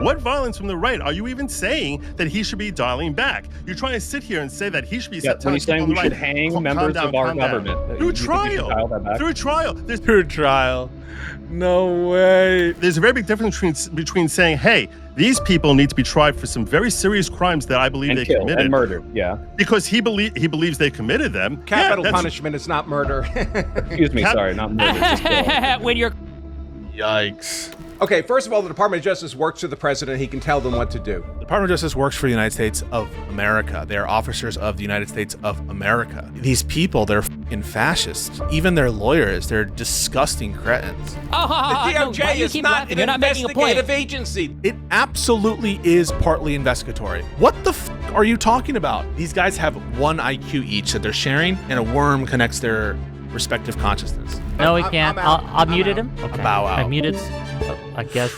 What violence from the right are you even saying that he should be dialing back? You're trying to sit here and say that he should be when he's saying we should hang members of our government. Through trial. Through trial. Through trial. No way. There's a very big difference between saying, hey, these people need to be tried for some very serious crimes that I believe they committed. And murdered, yeah. Because he believes they committed them. Capital punishment is not murder. Excuse me, sorry, not murder. Just when you're... Yikes. Okay, first of all, the Department of Justice works for the president. He can tell them what to do. The Department of Justice works for the United States of America. They are officers of the United States of America. These people, they're f***ing fascists. Even their lawyers, they're disgusting cretins. The DOJ is not an investigative agency. It absolutely is partly investigatory. What the f*** are you talking about? These guys have one IQ each that they're sharing, and a worm connects their respective consciousness. No, he can't. I muted him. Okay. Bow out. I muted. I guess.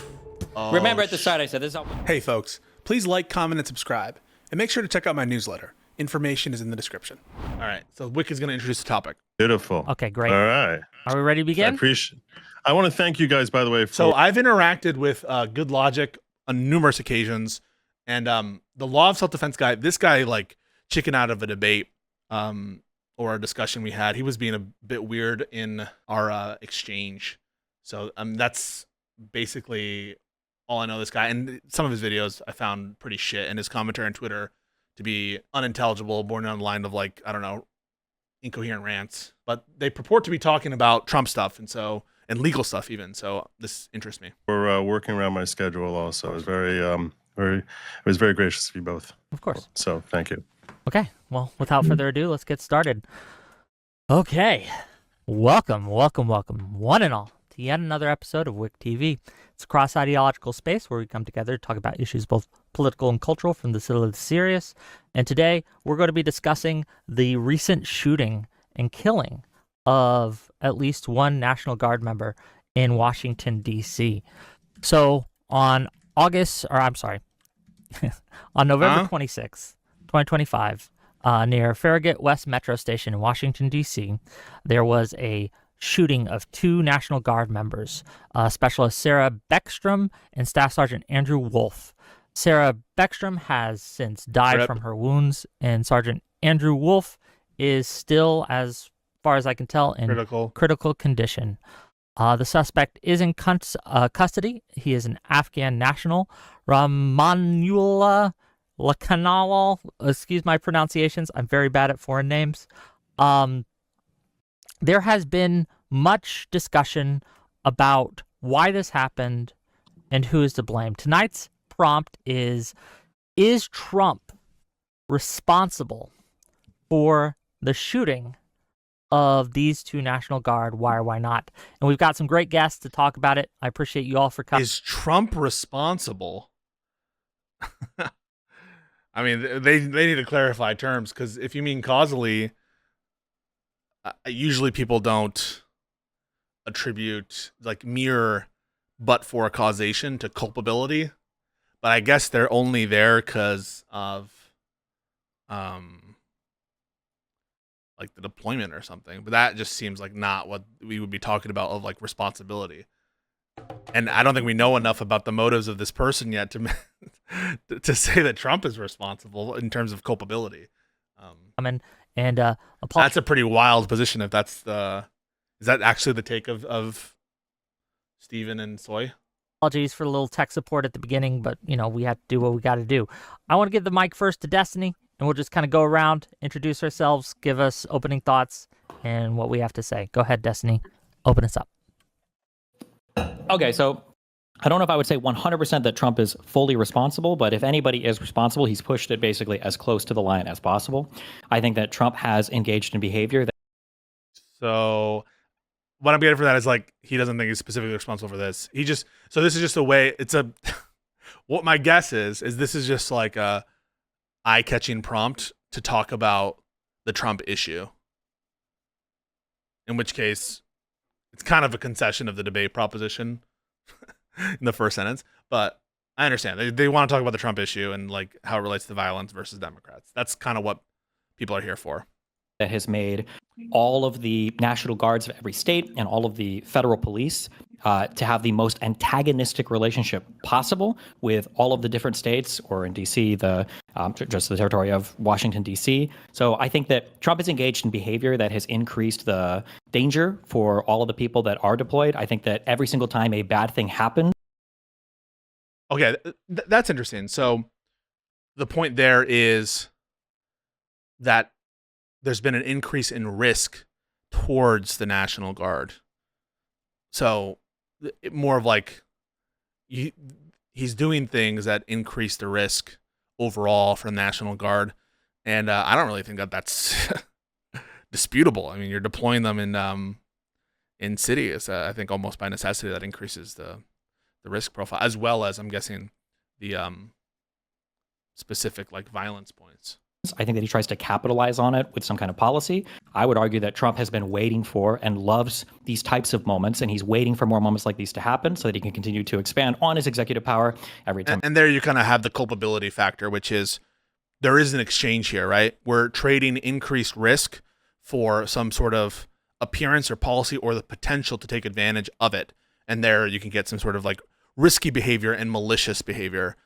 Remember at the start I said this. Hey folks, please like, comment, and subscribe, and make sure to check out my newsletter. Information is in the description. All right, so Wick is going to introduce the topic. Beautiful. Okay, great. All right. Are we ready to begin? I want to thank you guys, by the way. So I've interacted with Good Logic on numerous occasions, and the law of self-defense guy, this guy like chicken out of a debate or a discussion we had. He was being a bit weird in our exchange. So that's basically all I know of this guy. And some of his videos I found pretty shit, and his commentary on Twitter to be unintelligible, born on the line of like, I don't know, incoherent rants. But they purport to be talking about Trump stuff and legal stuff even. So this interests me. We're working around my schedule also. It was very gracious of you both. Of course. So thank you. Okay, well, without further ado, let's get started. Okay, welcome, one and all, to yet another episode of WIC TV. It's a cross-ideological space where we come together to talk about issues both political and cultural, from the silly to the serious. And today, we're going to be discussing the recent shooting and killing of at least one National Guard member in Washington, D.C. So, on November 26th, 2025, near Farragut West Metro Station in Washington, D.C., there was a shooting of two National Guard members, Specialist Sarah Beckstrom and Staff Sergeant Andrew Wolf. Sarah Beckstrom has since died from her wounds, and Sergeant Andrew Wolf is still, as far as I can tell, in critical condition. The suspect is in custody. He is an Afghan national, Ramanullah Lakanawal, excuse my pronunciations. I'm very bad at foreign names. There has been much discussion about why this happened and who is to blame. Tonight's prompt is Trump responsible for the shooting of these two National Guard? Why or why not? And we've got some great guests to talk about it. I appreciate you all for coming. Is Trump responsible? I mean, they need to clarify terms, because if you mean causally, usually people don't attribute like mere but for causation to culpability. But I guess they're only there because of like the deployment or something. But that just seems like not what we would be talking about of like responsibility. And I don't think we know enough about the motives of this person yet to say that Trump is responsible in terms of culpability. That's a pretty wild position. If that's is that actually the take of Steven and Soy? Apologies for a little tech support at the beginning, but we have to do what we got to do. I want to give the mic first to Destiny, and we'll just kind of go around, introduce ourselves, give us opening thoughts and what we have to say. Go ahead, Destiny. Open us up. Okay, so I don't know if I would say 100% that Trump is fully responsible, but if anybody is responsible, he's pushed it basically as close to the line as possible. I think that Trump has engaged in behavior that... So what I'm getting from that is like, he doesn't think he's specifically responsible for this. So this is just a way, what my guess is this is just like a eye-catching prompt to talk about the Trump issue. In which case, it's kind of a concession of the debate proposition in the first sentence, but I understand they want to talk about the Trump issue and like how it relates to violence versus Democrats. That's kind of what people are here for. that has made all of the National Guards of every state and all of the federal police to have the most antagonistic relationship possible with all of the different states, or in D.C., just the territory of Washington, D.C. So I think that Trump is engaged in behavior that has increased the danger for all of the people that are deployed. I think that every single time a bad thing happens. Okay, that's interesting. So the point there is that there's been an increase in risk towards the National Guard. So more of like he's doing things that increase the risk overall for the National Guard. And I don't really think that that's disputable. I mean, you're deploying them in cities. I think almost by necessity that increases the risk profile, as well as, I'm guessing, the specific like violence points. I think that he tries to capitalize on it with some kind of policy. I would argue that Trump has been waiting for and loves these types of moments, and he's waiting for more moments like these to happen so that he can continue to expand on his executive power every time. And there you kind of have the culpability factor, which is there is an exchange here, right? We're trading increased risk for some sort of appearance or policy or the potential to take advantage of it. And there you can get some sort of like risky behavior and malicious behavior.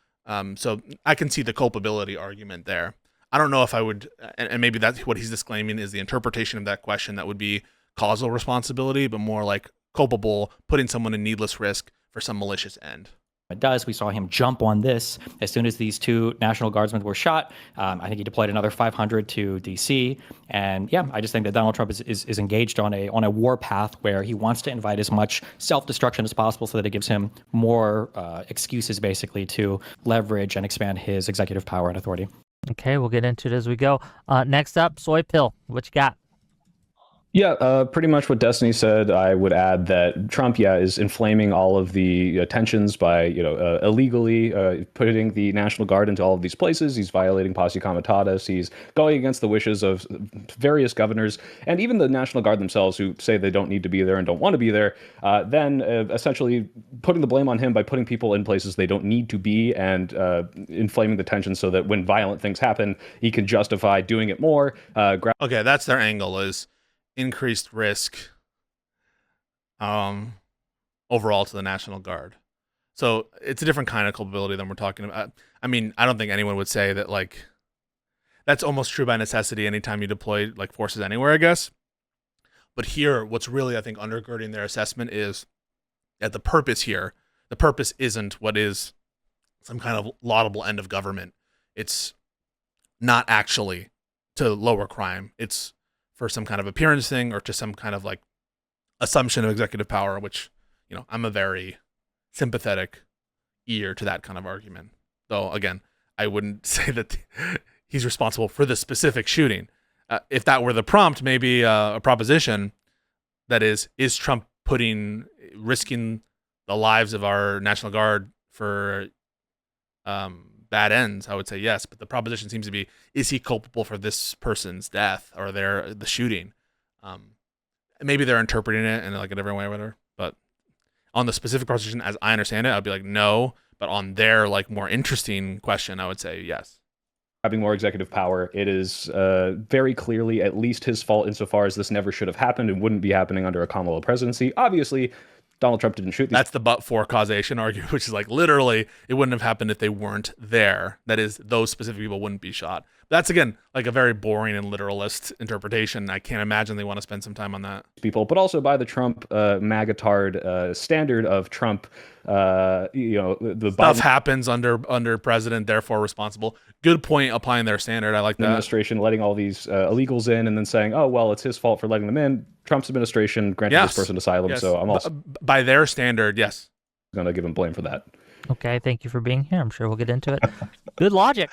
So I can see the culpability argument there. I don't know if I would, and maybe that's what he's disclaiming is the interpretation of that question that would be causal responsibility, but more like culpable, putting someone in needless risk for some malicious end. It does. We saw him jump on this as soon as these two National Guardsmen were shot. I think he deployed another 500 to D.C. And yeah, I just think that Donald Trump is engaged on a war path where he wants to invite as much self-destruction as possible so that it gives him more excuses basically to leverage and expand his executive power and authority. Okay, we'll get into it as we go. Next up, Soy Pill. What you got? Yeah, pretty much what Destiny said. I would add that Trump, is inflaming all of the tensions by, illegally putting the National Guard into all of these places. He's violating posse comitatus. He's going against the wishes of various governors and even the National Guard themselves, who say they don't need to be there and don't want to be there. Then essentially putting the blame on him by putting people in places they don't need to be and inflaming the tension so that when violent things happen, he can justify doing it more. Okay, that's their angle, is increased risk overall to the National Guard. So it's a different kind of culpability than we're talking about. I mean, I don't think anyone would say that like that's almost true by necessity anytime you deploy like forces anywhere, I guess. But here, what's really, I think, undergirding their assessment is that the purpose isn't what is some kind of laudable end of government. It's not actually to lower crime. It's for some kind of appearance thing or to some kind of like assumption of executive power, which, I'm a very sympathetic ear to that kind of argument. Though, again, I wouldn't say that he's responsible for the specific shooting. If that were the prompt, maybe a proposition that is Trump risking the lives of our National Guard for bad ends, I would say yes, but the proposition seems to be, is he culpable for this person's death or the shooting? Maybe they're interpreting it in like a different way or whatever, but on the specific proposition as I understand it, I'd be like, no, but on their like more interesting question, I would say yes. Having more executive power, it is very clearly at least his fault insofar as this never should have happened and wouldn't be happening under a Kamala presidency. Obviously, Donald Trump didn't shoot these. That's the but-for causation argument, which is like literally it wouldn't have happened if they weren't there. That is, those specific people wouldn't be shot. That's, again, like a very boring and literalist interpretation. I can't imagine they want to spend some time on that. People, but also by the Trump MAGA-tard standard of Trump, the stuff happens under president, therefore responsible. Good point, applying their standard. I like that. Administration letting all these illegals in and then saying, oh, well, it's his fault for letting them in. Trump's administration granted this person asylum, so I'm also... By their standard, yes. Going to give him blame for that. Okay, thank you for being here. I'm sure we'll get into it. Good logic.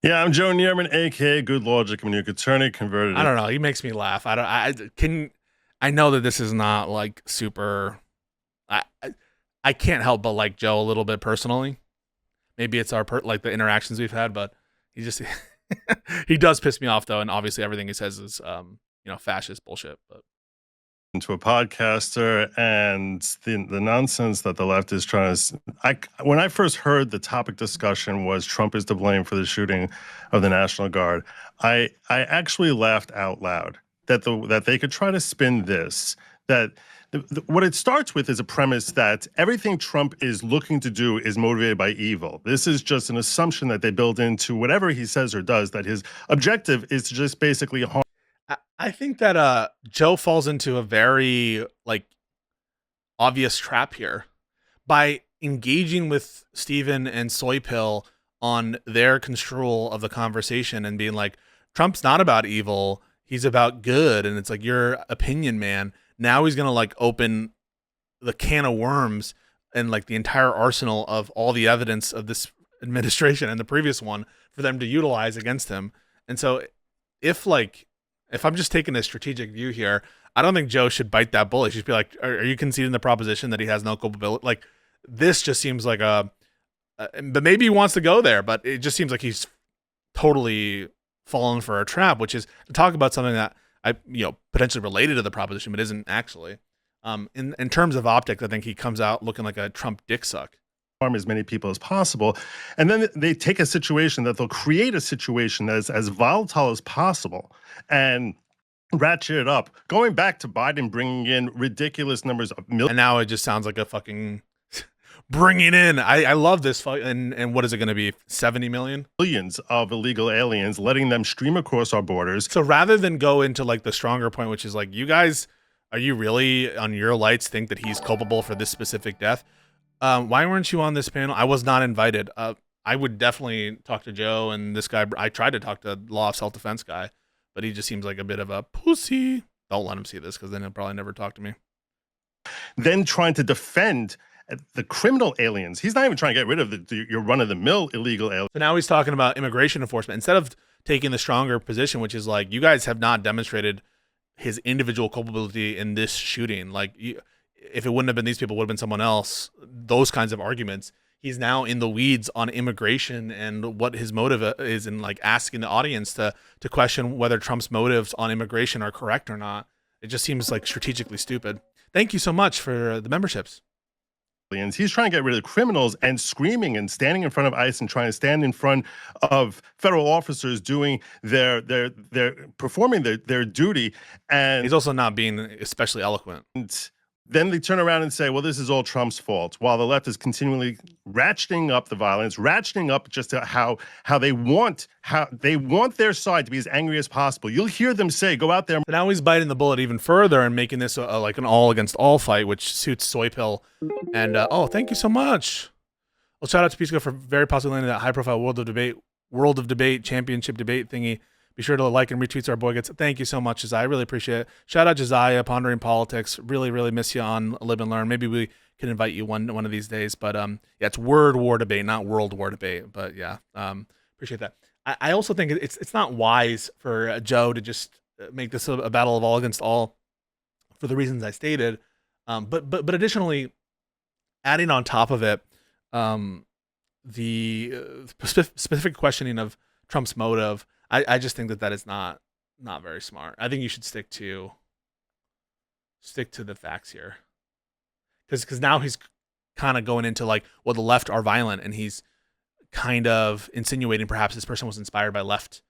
Yeah, I'm Joe Nierman, a.k.a. Good Logic. I'm a New York attorney, converted. I don't know. He makes me laugh. I know that this is not like super... I can't help but like Joe a little bit personally. Maybe it's the interactions we've had, but he just... he does piss me off, though, and obviously everything he says is, fascist bullshit, but... into a podcaster, and the nonsense that the left is trying to. When I first heard the topic discussion was Trump is to blame for the shooting of the National Guard, I actually laughed out loud that they could try to spin this, that what it starts with is a premise that everything Trump is looking to do is motivated by evil. This is just an assumption that they build into whatever he says or does, that his objective is to just basically harm. I think that Joe falls into a very like obvious trap here by engaging with Steven and Soy Pill on their construal of the conversation and being like, Trump's not about evil, he's about good, and it's like, your opinion, man. Now he's gonna like open the can of worms and like the entire arsenal of all the evidence of this administration and the previous one for them to utilize against him. And so if I'm just taking a strategic view here, I don't think Joe should bite that bullet. He should be like, are you conceding the proposition that he has no culpability? Like, this just seems like but maybe he wants to go there, but it just seems like he's totally fallen for a trap, which is to talk about something that potentially related to the proposition, but isn't actually. In terms of optics, I think he comes out looking like a Trump dick suck. Harm as many people as possible. And then they take a situation that they'll create a situation that is as volatile as possible and ratchet it up, going back to Biden bringing in ridiculous numbers of millions. And now it just sounds like a fucking bringing in. I love this. And what is it going to be? 70 million? Millions of illegal aliens, letting them stream across our borders. So rather than go into like the stronger point, which is like, you guys, are you really on your lights think that he's culpable for this specific death? Why weren't you on this panel? I was not invited. I would definitely talk to Joe and this guy. I tried to talk to the law of self-defense guy, but he just seems like a bit of a pussy. Don't let him see this, because then he'll probably never talk to me. Then trying to defend the criminal aliens. He's not even trying to get rid of your run-of-the-mill illegal aliens. So now he's talking about immigration enforcement instead of taking the stronger position, which is like, you guys have not demonstrated his individual culpability in this shooting. Like, if it wouldn't have been these people, it would have been someone else. Those kinds of arguments. He's now in the weeds on immigration and what his motive is, in like asking the audience to question whether Trump's motives on immigration are correct or not. It just seems like strategically stupid. Thank you so much for the memberships. He's trying to get rid of criminals and screaming and standing in front of ICE and trying to stand in front of federal officers doing their performing their duty. And he's also not being especially eloquent. Then they turn around and say, well, this is all Trump's fault, while the left is continually ratcheting up the violence, ratcheting up just to how they want their side to be as angry as possible. You'll hear them say, go out there. But now he's biting the bullet even further and making this like an all against all fight, which suits Soy Pill. And oh, thank you so much. Well, shout out to Pisco for very possibly landing that high profile World of Debate championship debate thingy. Be sure to like and retweet so our boy gets it. Thank you so much, Josiah. I really appreciate it. Shout out Josiah, Pondering Politics. Really, really miss you on Live and Learn. Maybe we can invite you one of these days. But yeah, it's Word War Debate, not World War Debate. But yeah, appreciate that. I also think it's not wise for Joe to just make this a battle of all against all for the reasons I stated. But additionally, adding on top of it, the specific questioning of Trump's motive. I just think that is not very smart. I think you should stick to the facts here, because now he's kind of going into like, well, the left are violent, and he's kind of insinuating perhaps this person was inspired by left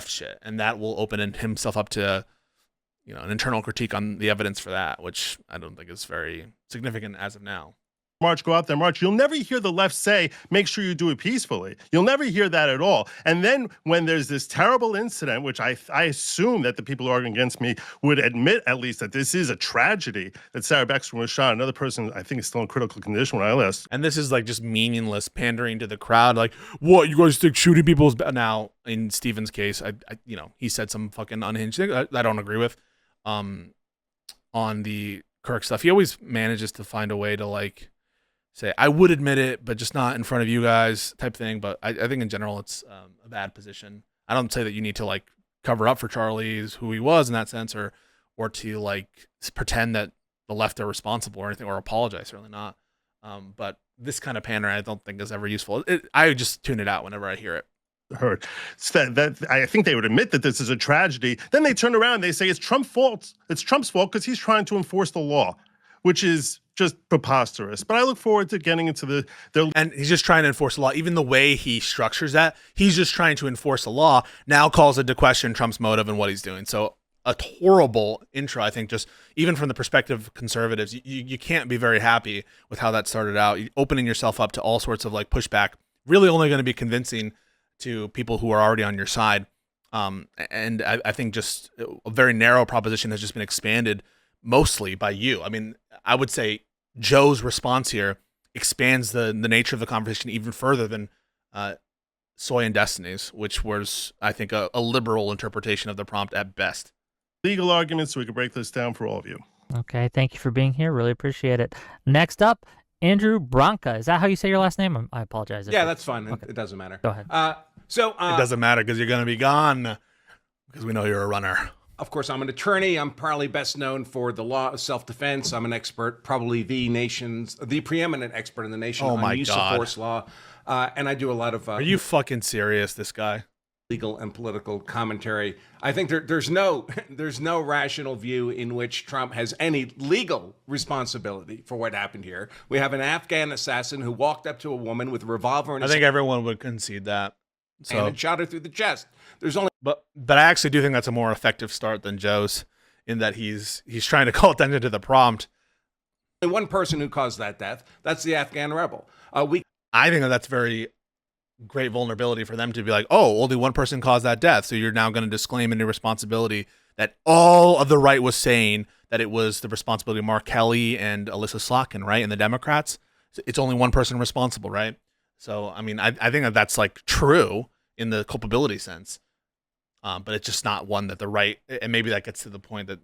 shit, and that will open himself up to an internal critique on the evidence for that, which I don't think is very significant as of now. March, go out there, march. You'll never hear the left say, make sure you do it peacefully. You'll never hear that at all. And then when there's this terrible incident, which I assume that the people who are arguing against me would admit at least that this is a tragedy, that Sarah Beckstrom was shot. Another person I think is still in critical condition when I list. And this is like just meaningless pandering to the crowd. Like, what, you guys think shooting people is bad? Now, in Steven's case, I he said some fucking unhinged thing I don't agree with on the Kirk stuff. He always manages to find a way to like say, I would admit it, but just not in front of you guys type thing. But I think in general, it's a bad position. I don't say that you need to like cover up for Charlie's who he was in that sense, or to like pretend that the left are responsible or anything, or apologize. Certainly not. But this kind of pandering, I don't think is ever useful. I just tune it out whenever I hear it. heard. That I think they would admit that this is a tragedy. Then they turn around and they say it's Trump's fault. It's Trump's fault because he's trying to enforce the law, which is just preposterous. But I look forward to getting into their. And he's just trying to enforce the law. Even the way he structures that, he's just trying to enforce the law. Now calls into question Trump's motive and what he's doing. So a horrible intro, I think, just even from the perspective of conservatives, you can't be very happy with how that started out. You're opening yourself up to all sorts of like pushback, really only going to be convincing to people who are already on your side. And I think just a very narrow proposition has just been expanded mostly by you. I mean, I would say Joe's response here expands the nature of the conversation even further than Soy and Destiny's, which was, I think, a liberal interpretation of the prompt at best. Legal arguments so we can break this down for all of you. Okay, thank you for being here. Really appreciate it. Next up, Andrew Branca. Is that how you say your last name? I apologize. Yeah, that's fine. Okay. It doesn't matter. Go ahead. It doesn't matter because you're going to be gone because we know you're a runner. Of course, I'm an attorney. I'm probably best known for the law of self-defense. I'm an expert, probably the preeminent expert in the nation on use of force law. And I do a lot of... Are you fucking serious, this guy? Legal and political commentary. I think there's no rational view in which Trump has any legal responsibility for what happened here. We have an Afghan assassin who walked up to a woman with a revolver in his hand. I think everyone would concede that. So, and shot her through the chest. There's only but I actually do think that's a more effective start than Joe's, in that he's trying to call attention to the prompt. Only one person who caused that death. That's the Afghan rebel. I think that's very great vulnerability for them to be like, oh, only one person caused that death, so you're now going to disclaim any responsibility that all of the right was saying that it was the responsibility of Mark Kelly and Alyssa Slotkin, right, and the Democrats. It's only one person responsible, right? So, I mean, I think that's like true in the culpability sense, but it's just not one that the right, and maybe that gets to the point that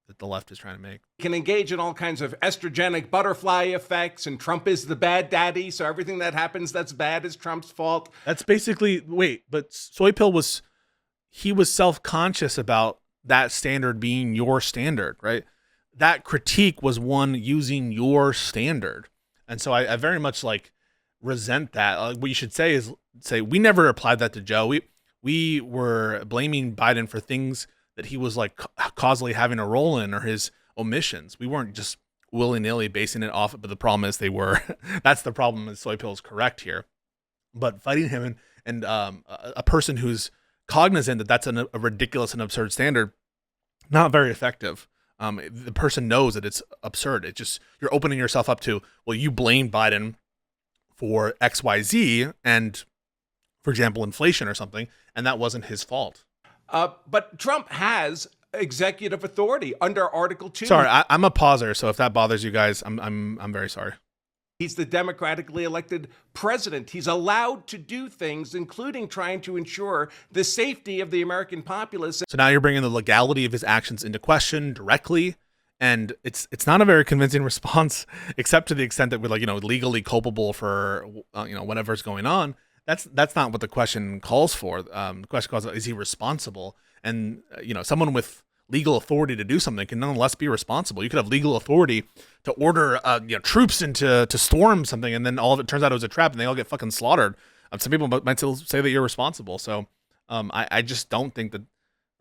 that the left is trying to make. Can engage in all kinds of estrogenic butterfly effects, and Trump is the bad daddy, so everything that happens that's bad is Trump's fault. That's basically, but Soy Pill was self-conscious about that standard being your standard, right? That critique was one using your standard. And so I very much like resent that. What you should say is we never applied that to Joe. We were blaming Biden for things that he was like causally having a role in, or his omissions. We weren't just willy-nilly basing it off, but the problem is they were. That's the problem, is Soy Pill is correct here. But fighting him and a person who's cognizant that that's a ridiculous and absurd standard, not very effective. The person knows that it's absurd. It's just, you're opening yourself up to, well, you blame Biden for XYZ and, for example, inflation or something, and that wasn't his fault. But Trump has executive authority under Article 2. Sorry, I'm a pauser, so if that bothers you guys, I'm very sorry. He's the democratically elected president. He's allowed to do things, including trying to ensure the safety of the American populace. So now you're bringing the legality of his actions into question directly, and it's not a very convincing response, except to the extent that we're like, legally culpable for whatever's going on. That's not what the question calls for. The question calls, is he responsible? And someone with legal authority to do something can nonetheless be responsible. You could have legal authority to order troops to storm something, and then all of it turns out it was a trap, and they all get fucking slaughtered. Some people might still say that you're responsible. So I just don't think that.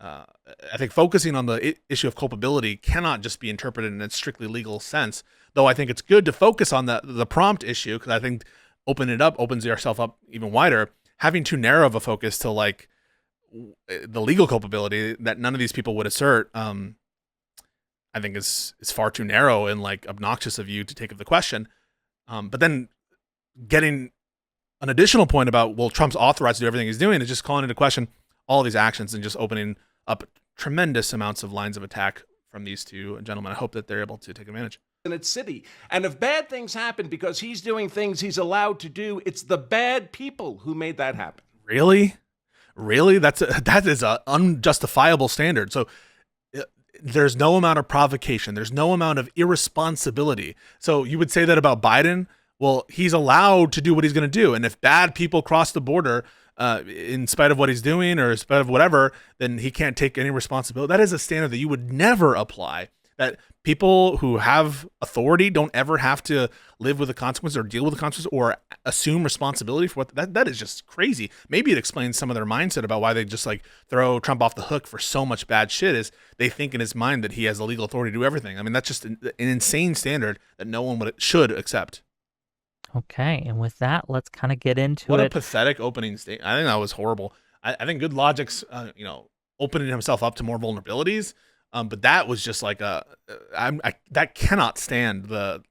I think focusing on the issue of culpability cannot just be interpreted in a strictly legal sense. Though I think it's good to focus on the prompt issue, because I think opens yourself up even wider. Having too narrow of a focus to like the legal culpability that none of these people would assert, I think is far too narrow and like obnoxious of you to take up the question. But then getting an additional point about, well, Trump's authorized to do everything he's doing, is just calling into question all of these actions and just opening up tremendous amounts of lines of attack from these two gentlemen. I hope that they're able to take advantage. In its city. And if bad things happen because he's doing things he's allowed to do, it's the bad people who made that happen. Really? That is an unjustifiable standard. So there's no amount of provocation. There's no amount of irresponsibility. So you would say that about Biden? Well, he's allowed to do what he's going to do. And if bad people cross the border in spite of what he's doing or in spite of whatever, then he can't take any responsibility. That is a standard that you would never apply. that people who have authority don't ever have to live with the consequences or deal with the consequences or assume responsibility for what that is just crazy. Maybe it explains some of their mindset about why they just like throw Trump off the hook for so much bad shit, is they think in his mind that he has the legal authority to do everything. I mean, that's just an insane standard that no one should accept. Okay, and with that, let's kind of get into What it. a pathetic opening statement. I think that was horrible. I think Good Logic's, opening himself up to more vulnerabilities. But that was just like that cannot stand the.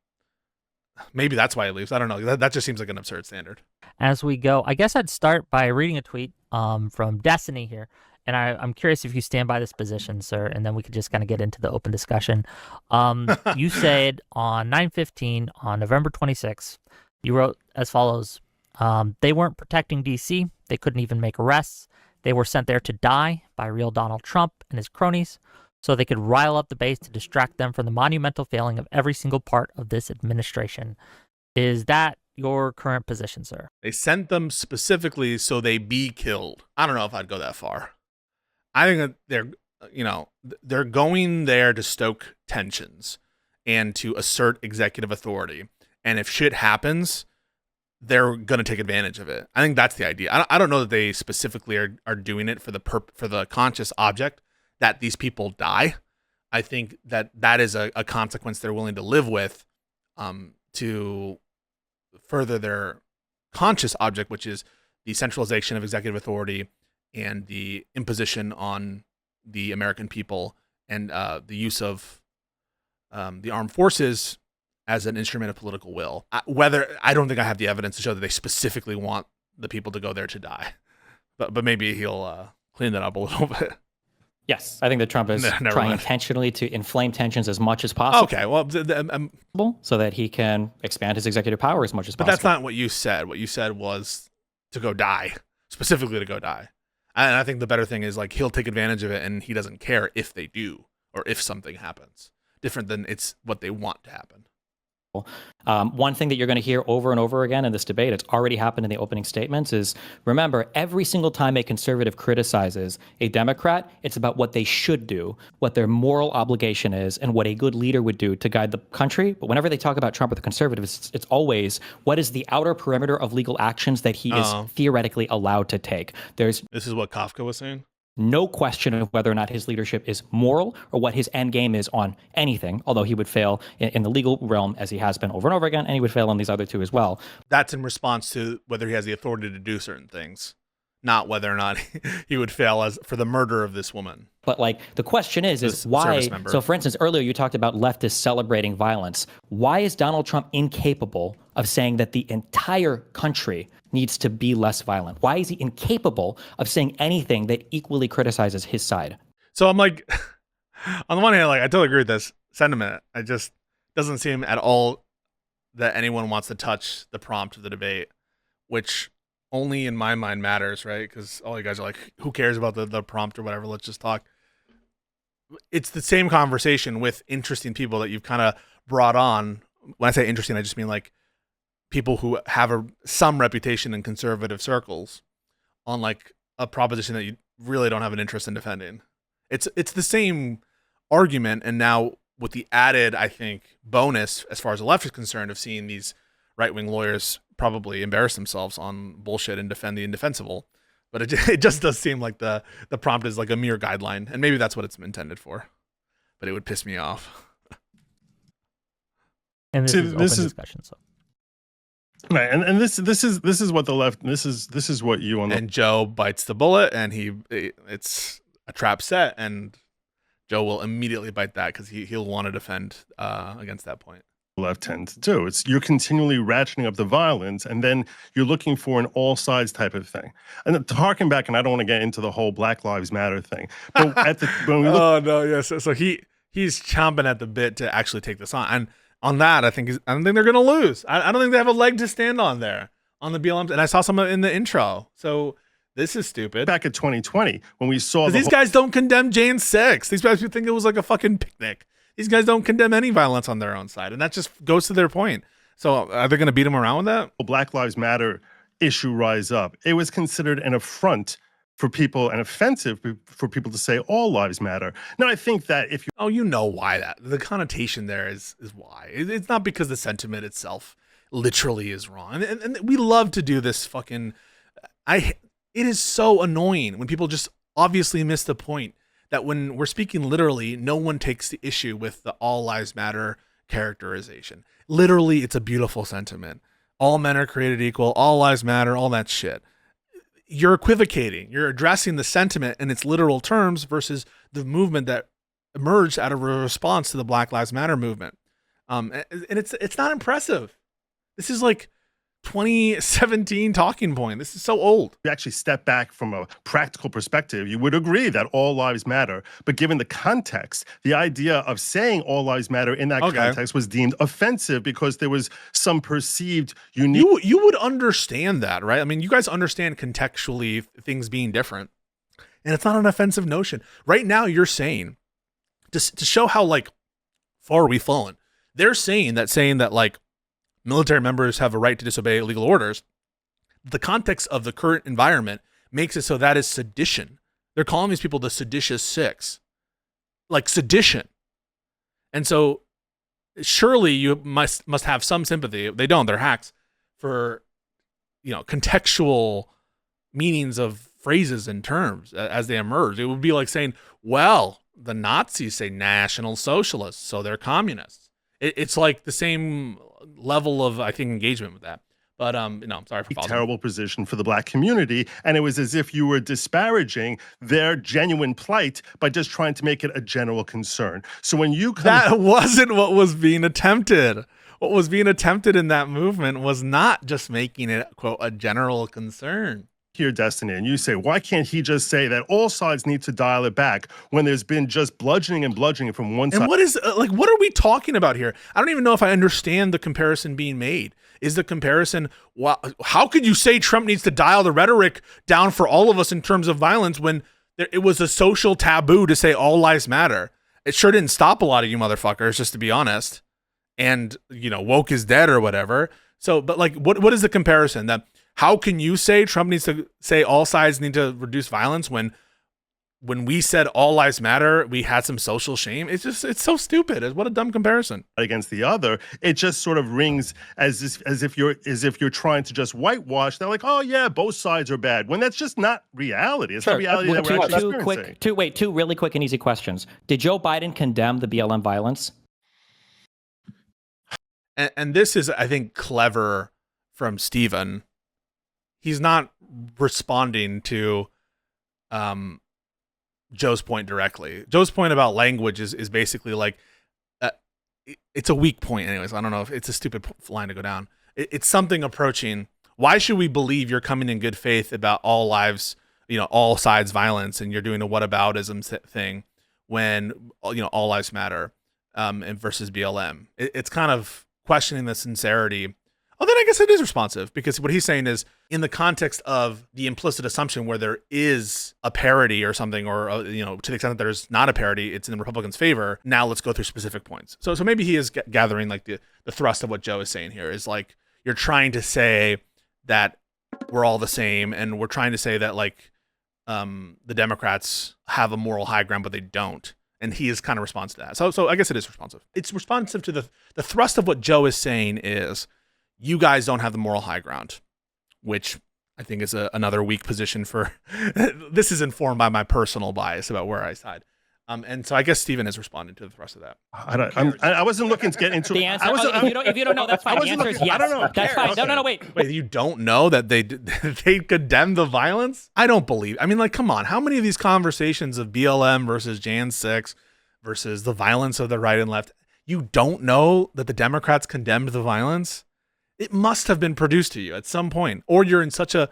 Maybe that's why he leaves. I don't know. That just seems like an absurd standard. As we go, I guess I'd start by reading a tweet from Destiny here. And I'm curious if you stand by this position, sir, and then we could just kind of get into the open discussion. You said on 9/15 on November 26th, you wrote as follows. They weren't protecting D.C. They couldn't even make arrests. They were sent there to die by real Donald Trump and his cronies so they could rile up the base to distract them from the monumental failing of every single part of this administration. Is that your current position, sir? They sent them specifically so they be killed. I don't know if I'd go that far. I think that they're going there to stoke tensions and to assert executive authority. And if shit happens, they're going to take advantage of it. I think that's the idea. I don't know that they specifically are doing it for the conscious object that these people die. I think that is a consequence they're willing to live with to further their conscious object, which is the centralization of executive authority and the imposition on the American people and the use of the armed forces as an instrument of political will. I don't think I have the evidence to show that they specifically want the people to go there to die, but maybe he'll clean that up a little bit. Yes, I think that Trump is Never trying mind. intentionally to inflame tensions as much as possible. Okay, well, So that he can expand his executive power as much as but possible. that's not what you said. What you said was to go die, specifically to go die. And I think the better thing is like he'll take advantage of it and he doesn't care if they do or if something happens. Different than it's what they want to happen. One thing that you're going to hear over and over again in this debate, it's already happened in the opening statements, is remember, every single time a conservative criticizes a Democrat, it's about what they should do, what their moral obligation is, and what a good leader would do to guide the country. But whenever they talk about Trump or the conservatives, it's always what is the outer perimeter of legal actions that he is theoretically allowed to take. There's This is what Kafka was saying. no question of whether or not his leadership is moral or what his end game is on anything, although he would fail in the legal realm as he has been over and over again, and he would fail on these other two as well. That's in response to whether he has the authority to do certain things, not whether or not he would fail as for the murder of this woman. But like the question is This why? service member. So for instance, earlier you talked about leftists celebrating violence. Why is Donald Trump incapable of saying that the entire country needs to be less violent? Why is he incapable of saying anything that equally criticizes his side? So I'm like, on the one hand, like I totally agree with this sentiment. I just doesn't seem at all that anyone wants to touch the prompt of the debate, which only in my mind matters, right? Because all you guys are like, who cares about the prompt or whatever? Let's just talk. It's the same conversation with interesting people that you've kind of brought on. When I say interesting, I just mean like people who have some reputation in conservative circles on like a proposition that you really don't have an interest in defending. It's the same argument, and now with the added, I think, bonus as far as the left is concerned of seeing these right-wing lawyers probably embarrass themselves on bullshit and defend the indefensible. But it just does seem like the prompt is like a mere guideline, and maybe that's what it's intended for. But it would piss me off. And this See, is open this is- discussion. So Right, and this is what the left this is what you on the And Joe bites the bullet, and it's a trap set, and Joe will immediately bite that because he'll want to defend against that point. left tend to do. It's you're continually ratcheting up the violence, and then you're looking for an all sides type of thing. And to harken back, and I don't want to get into the whole Black Lives Matter thing, but when we look, Oh no, yes. So he's chomping at the bit to actually take this on, and on that, I don't think they're gonna lose. I don't think they have a leg to stand on there on the BLM. And I saw some in the intro. So this is stupid. back at 2020 when we saw These guys don't condemn Jan 6. These guys think it was like a fucking picnic. These guys don't condemn any violence on their own side, and that just goes to their point. So are they going to beat them around with that? Black Lives Matter issue rise up, it was considered an affront for people and offensive for people to say all lives matter. Now, I think that if you you know why the connotation there is why. It's not because the sentiment itself literally is wrong. And we love to do this fucking. It is so annoying when people just obviously miss the point that when we're speaking literally, no one takes the issue with the all lives matter characterization. Literally, it's a beautiful sentiment. All men are created equal. All lives matter. All that shit. You're equivocating. You're addressing the sentiment in its literal terms versus the movement that emerged out of a response to the Black Lives Matter movement. And it's not impressive. This is like 2017 talking point. This is so old. you actually step back from a practical perspective, you would agree that all lives matter. But given the context, the idea of saying all lives matter in that context was deemed offensive because there was some perceived unique. You would understand that, right? I mean, you guys understand contextually things being different, and it's not an offensive notion. Right now, you're saying to show how like far we've fallen. They're saying that like military members have a right to disobey illegal orders. The context of the current environment makes it so that is sedition. They're calling these people the seditious six, like sedition. And so surely you must have some sympathy. They don't, they're hacks for, contextual meanings of phrases and terms as they emerge. It would be like saying, well, the Nazis say National Socialists, so they're communists. It's like the same level of, I think, engagement with that. But I'm sorry for pausing. Terrible position for the Black community, and it was as if you were disparaging their genuine plight by just trying to make it a general concern. So when you that wasn't what was being attempted. What was being attempted in that movement was not just making it, quote, a general concern. Here, Destiny, and you say, why can't he just say that all sides need to dial it back when there's been just bludgeoning from one side? And what is what are we talking about here? I don't even know if I understand the comparison being made. Is the comparison, how could you say Trump needs to dial the rhetoric down for all of us in terms of violence when it was a social taboo to say all lives matter? It sure didn't stop a lot of you motherfuckers, just to be honest. And, woke is dead or whatever. So, but like, what is the comparison? That how can you say Trump needs to say all sides need to reduce violence when we said all lives matter, we had some social shame? It's so stupid. What a dumb comparison. Against the other, it just sort of rings as if you're trying to just whitewash. They're like, oh yeah, both sides are bad, when that's just not reality. It's not reality that we're actually experiencing. Two really quick and easy questions. Did Joe Biden condemn the BLM violence? And this is, I think, clever from Stephen. He's not responding to Joe's point directly. Joe's point about language is basically like, it's a weak point anyways. I don't know if it's a stupid line to go down. It's something approaching, why should we believe you're coming in good faith about all lives, all sides violence, and you're doing a whataboutism thing when, all lives matter and versus BLM. It's kind of questioning the sincerity. Oh, then I guess it is responsive, because what he's saying is in the context of the implicit assumption where there is a parity or something, or, to the extent that there's not a parity, it's in the Republicans' favor. Now let's go through specific points. So maybe he is gathering like the thrust of what Joe is saying here is like, you're trying to say that we're all the same. And we're trying to say that like the Democrats have a moral high ground, but they don't. And he is kind of responds to that. So I guess it is responsive. It's responsive to the thrust of what Joe is saying is, you guys don't have the moral high ground, which I think is another weak position for. This is informed by my personal bias about where I side. And so I guess Stephen is responding to the thrust of that. I wasn't looking to get into the answer. If you don't know, that's fine. The answer is yes. I don't know. That's fine. No, wait. Wait, you don't know that they condemn the violence? I don't believe. I mean, like, come on. How many of these conversations of BLM versus Jan 6 versus the violence of the right and left, you don't know that the Democrats condemned the violence? It must have been produced to you at some point, or you're in such a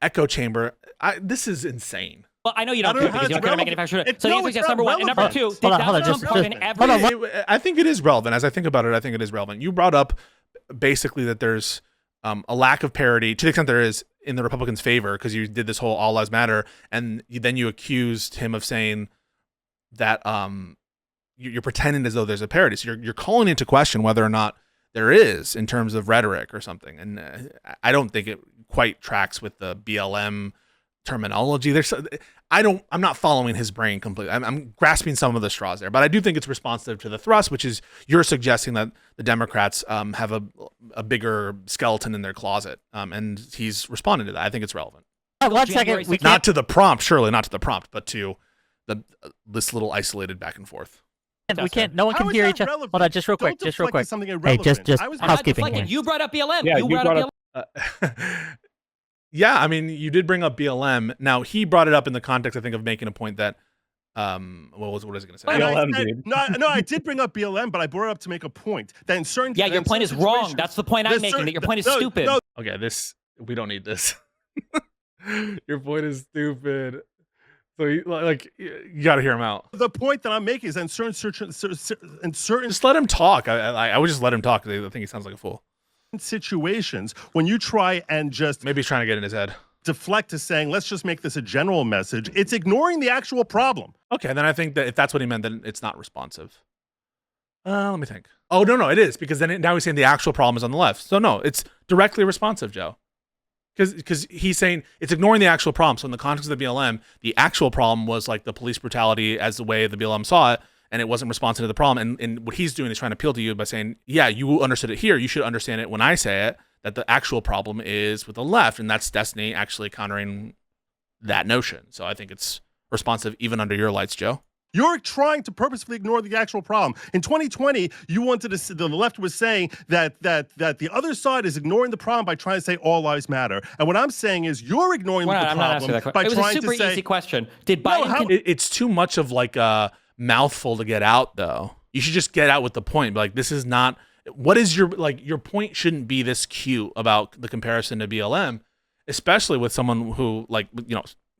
echo chamber. This is insane. Well, I know you don't care because you don't care to make any factual. So the answer is yes, number one. And number two, hold on. I think it is relevant. As I think about it, I think it is relevant. You brought up basically that there's a lack of parity, to the extent there is, in the Republicans' favor, because you did this whole all lives matter, and then you accused him of saying that you're pretending as though there's a parity. So you're calling into question whether or not there is in terms of rhetoric or something. And I don't think it quite tracks with the BLM terminology. I'm not following his brain completely. I'm grasping some of the straws there, but I do think it's responsive to the thrust, which is you're suggesting that the Democrats have a bigger skeleton in their closet, and he's responding to that. I think it's relevant. 1 second. We Not to the prompt, surely not to the prompt, but to this little isolated back and forth. we can't. No one can hear each other. Hold on, just real quick. Just real quick. Hey, just housekeeping here. You brought up BLM. Yeah, you brought up BLM. Yeah, I mean, you did bring up BLM. Now he brought it up in the context, I think, of making a point that, what was he going to say? BLM, dude. No, I did bring up BLM, but I brought it up to make a point that in certain Your point is wrong. That's the point I'm making. That your point is stupid. No. Okay, we don't need this. Your point is stupid. So you got to hear him out. The point that I'm making is that in certain Just let him talk. I would just let him talk. I think he sounds like a fool. situations, when you try and just Maybe he's trying to get in his head. deflect to saying, let's just make this a general message, it's ignoring the actual problem. Okay, then I think that if that's what he meant, then it's not responsive. Let me think. Oh, no, it is, because then now he's saying the actual problem is on the left. So no, it's directly responsive, Joe. Because he's saying it's ignoring the actual problem. So in the context of the BLM, the actual problem was like the police brutality as the way the BLM saw it, and it wasn't responsive to the problem. And what he's doing is trying to appeal to you by saying, yeah, you understood it here. You should understand it when I say it, that the actual problem is with the left. And that's Destiny actually countering that notion. So I think it's responsive even under your lights, Joe. You're trying to purposefully ignore the actual problem. In 2020, you wanted to. The left was saying that the other side is ignoring the problem by trying to say all lives matter. And what I'm saying is you're ignoring the problem by trying to say. It was a super easy question. Did Biden? It's too much of like a mouthful to get out, though. You should just get out with the point. Like, this is not. What is your point? Shouldn't be this cute about the comparison to BLM, especially with someone who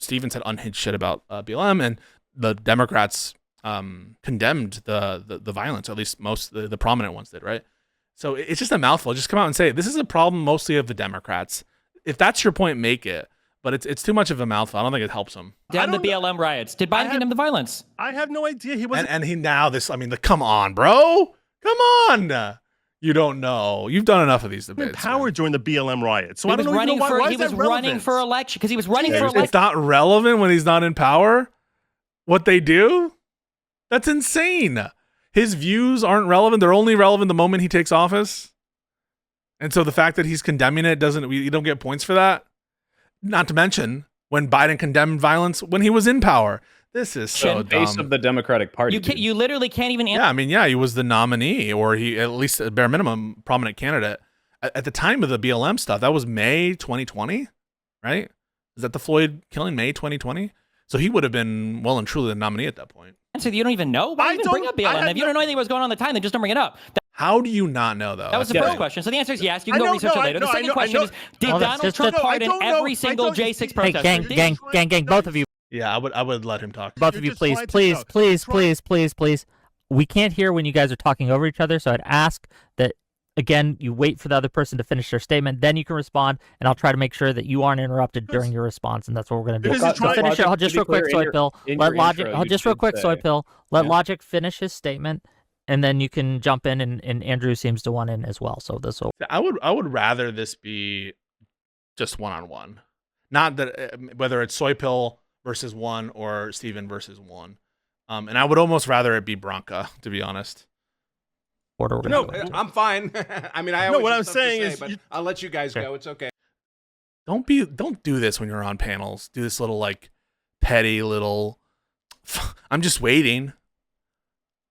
Steven said unhinged shit about BLM, and the Democrats condemned the violence, or at least most the prominent ones did, right? So it's just a mouthful. Just come out and say, this is a problem mostly of the Democrats. If that's your point, make it. But it's too much of a mouthful. I don't think it helps him. Down the BLM riots. Did Biden condemn the violence? I have no idea. He wasn't. And he now this. I mean, come on, bro. Come on. You don't know. You've done enough of these debates. In power during the BLM riot. So He I don't was know running why, for. why He is was that running relevant? for election because he was running for It's election. not relevant when he's not in power. What they do? That's insane. His views aren't relevant. They're only relevant the moment he takes office. And so the fact that he's condemning it you don't get points for that. Not to mention when Biden condemned violence when he was in power. This is so base dumb. of the Democratic Party. You literally can't even answer. Yeah, he was the nominee, or he at least at bare minimum prominent candidate at the time of the BLM stuff. That was May 2020, right? Is that the Floyd killing, May 2020? So he would have been well and truly the nominee at that point. So you don't even know? Why even bring up BLM? If you don't know anything was going on at the time, then just don't bring it up. How do you not know, though? That was the first question. So the answer is yes. You can go research it later. The second question is, did Donald Trump pardon every single J6 protester? Hey, gang, both of you. Yeah, I would let him talk. Both of you, please. We can't hear when you guys are talking over each other, so I'd ask that, again, you wait for the other person to finish their statement, then you can respond, and I'll try to make sure that you aren't interrupted during your response, and that's what we're going to do. So finish it. Just real quick, Soy Pill. Let Logic. Just real quick, Soy Pill. Let Logic finish his statement, and then you can jump in, and Andrew seems to want in as well. So this will. I would rather this be just one-on-one, not that whether it's Soy Pill versus one or Steven versus one. And I would almost rather it be Branca, to be honest. No, I'm fine. I mean, I always what have I'm stuff to saying say, is but I'll let you guys go. It's okay. Don't do this when you're on panels. Do this little petty little. I'm just waiting.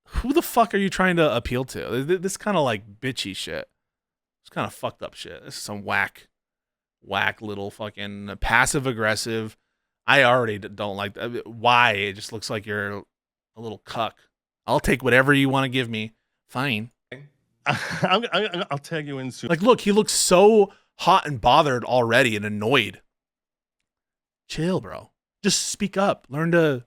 Who the fuck are you trying to appeal to? This kind of bitchy shit. It's kind of fucked up shit. This is some whack little fucking passive aggressive. I already don't like that. Why? It just looks like you're a little cuck. I'll take whatever you want to give me. Fine. I'll tag you in soon. Look, he looks so hot and bothered already and annoyed. Chill, bro. Just speak up. Learn to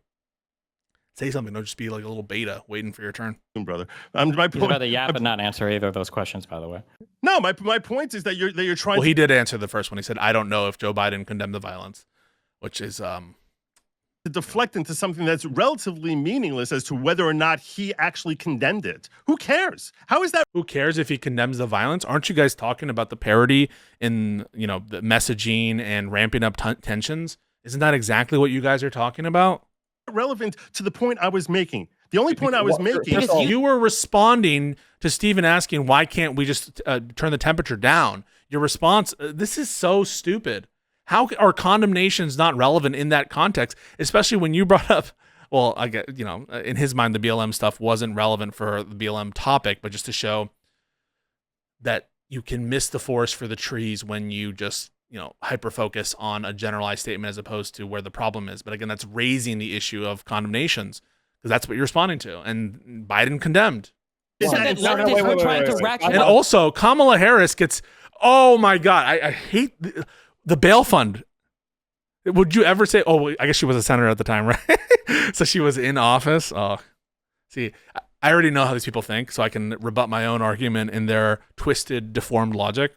say something. Don't just be like a little beta waiting for your turn. Brother. He'd rather yap and not answer either of those questions, by the way. No, my point is that you're trying. Well, he did answer the first one. He said, "I don't know if Joe Biden condemned the violence," which is to deflect into something that's relatively meaningless as to whether or not he actually condemned it. Who cares? How is that? Who cares if he condemns the violence? Aren't you guys talking about the parity in the messaging and ramping up tensions? Isn't that exactly what you guys are talking about? Relevant to the point I was making. The only point I was making. Because you were responding to Steven asking, why can't we just turn the temperature down? Your response, this is so stupid. How are condemnations not relevant in that context? Especially when you brought up, well, I get, in his mind, the BLM stuff wasn't relevant for the BLM topic, but just to show that you can miss the forest for the trees when you just, hyper focus on a generalized statement as opposed to where the problem is. But again, that's raising the issue of condemnations because that's what you're responding to. And Biden condemned. And also, Kamala Harris gets, oh my God, I hate the bail fund. Would you ever say, oh, I guess she was a senator at the time, right? So she was in office. Oh, see, I already know how these people think, so I can rebut my own argument in their twisted, deformed logic.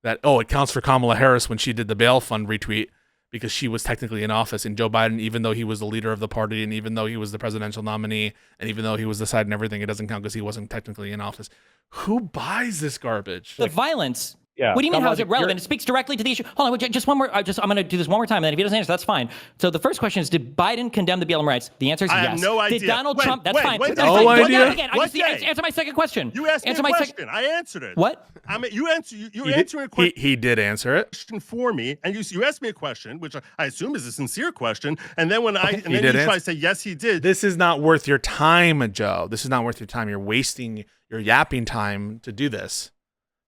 That, it counts for Kamala Harris when she did the bail fund retweet because she was technically in office, and Joe Biden, even though he was the leader of the party and even though he was the presidential nominee and even though he was deciding everything, it doesn't count because he wasn't technically in office. Who buys this garbage? The violence. Yeah. What do you mean, how is it relevant? It speaks directly to the issue. Hold on, just one more. I'm going to do this one more time, and then if he doesn't answer, that's fine. So the first question is, did Biden condemn the BLM rights? The answer is yes. I have no idea. Did Donald Trump? That's fine. When, That's no fine. idea. Again. Answer my second question. You asked me a question. I answered it. What? I mean, you answering a question. He did answer it For me, and you asked me a question, which I assume is a sincere question, and then you try to say yes, he did. This is not worth your time, Joe. This is not worth your time. You're wasting your yapping time to do this.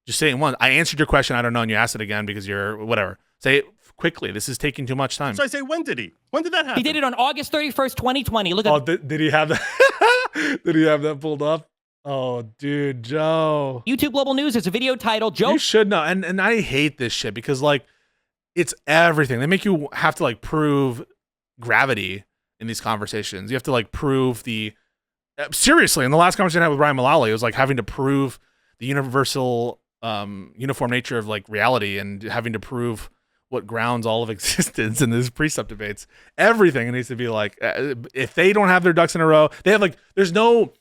Just say it once. I answered your question. I don't know, and you asked it again because you're whatever. Say it quickly. This is taking too much time. So I say, when did he? When did that happen? He did it on August 31st, 2020. Look at. Did he have that? Did he have that pulled up? Oh, dude, Joe. YouTube Global News. There's a video titled Joe. You should know, and I hate this shit because it's everything. They make you have to prove gravity in these conversations. You have to prove the. Seriously, in the last conversation I had with Ryan Mullally, it was having to prove the universal. Uniform nature of reality and having to prove what grounds all of existence in these precept debates. Everything needs to be if they don't have their ducks in a row, they have there's no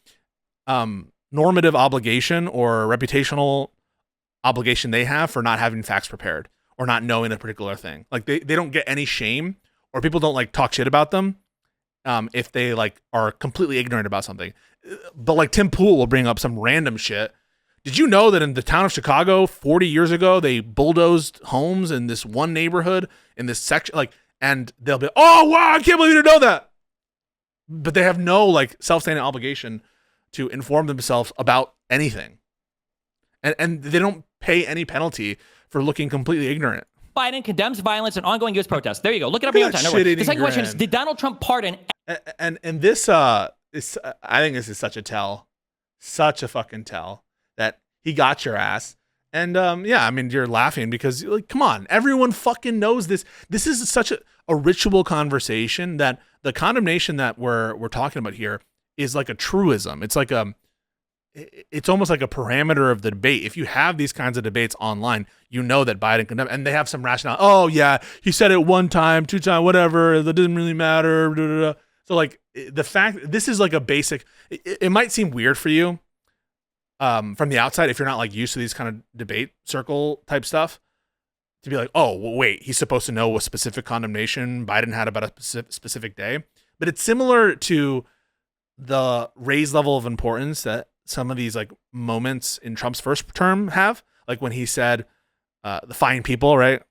normative obligation or reputational obligation they have for not having facts prepared or not knowing a particular thing. They don't get any shame or people don't talk shit about them if they are completely ignorant about something. But Tim Pool will bring up some random shit. Did you know that in the town of Chicago 40 years ago, they bulldozed homes in this one neighborhood in this section? And they'll be, oh, wow, I can't believe you didn't know that. But they have no self-standing obligation to inform themselves about anything. And they don't pay any penalty for looking completely ignorant. Biden condemns violence and ongoing U.S. protests. There you go. Look it up on your own time. The second question is, did Donald Trump pardon? And this, I think this is such a tell. Such a fucking tell. That he got your ass. And you're laughing because come on, everyone fucking knows this. This is such a ritual conversation that the condemnation that we're talking about here is like a truism. It's it's almost like a parameter of the debate. If you have these kinds of debates online, you know that Biden condemned, and they have some rationale. Oh yeah, he said it one time, two time, whatever. That doesn't really matter. Blah, blah, blah. So the fact this is a basic. It might seem weird for you. From the outside, if you're not used to these kind of debate circle type stuff, to be oh, well, wait, he's supposed to know a specific condemnation Biden had about a specific day. But it's similar to the raised level of importance that some of these moments in Trump's first term have, when he said the fine people, right?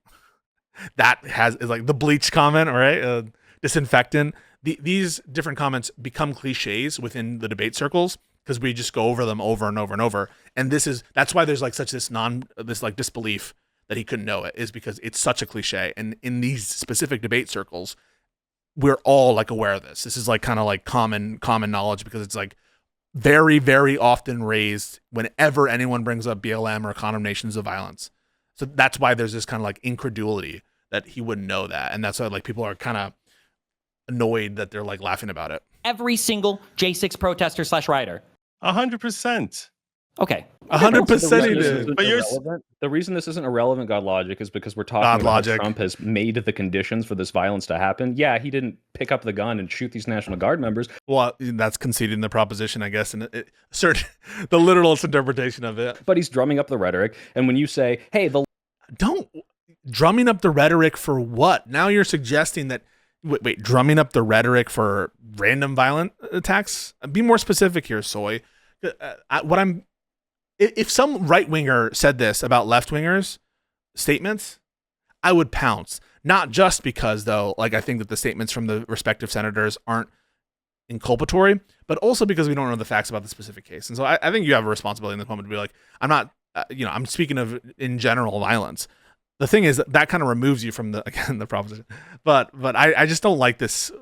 That is the bleach comment, right? Disinfectant. These different comments become cliches within the debate circles. Because we just go over them over and over and over, and that's why there's such this disbelief that he couldn't know it is because it's such a cliche. And in these specific debate circles, we're all aware of this. This is kind of common knowledge because it's very, very often raised whenever anyone brings up BLM or condemnations of violence. So that's why there's this kind of incredulity that he wouldn't know that, and that's why people are kind of annoyed that they're laughing about it. Every single J6 protester / rioter. 100%. Okay. 100% he did. But the reason this isn't irrelevant, God logic, is because we're talking about how Trump has made the conditions for this violence to happen. Yeah, he didn't pick up the gun and shoot these National Guard members. Well, that's conceding the proposition, I guess, and the literalist interpretation of it. But he's drumming up the rhetoric. And when you say, hey, drumming up the rhetoric for what? Now you're suggesting that wait, drumming up the rhetoric for random violent attacks? Be more specific here, Soy. If some right winger said this about left wingers statements, I would pounce. Not just because, though, like I think that the statements from the respective senators aren't inculpatory, but also because we don't know the facts about the specific case. And so I think you have a responsibility in this moment to be like, I'm not, I'm speaking of in general violence. The thing is that kind of removes you from the proposition. But I just don't like this,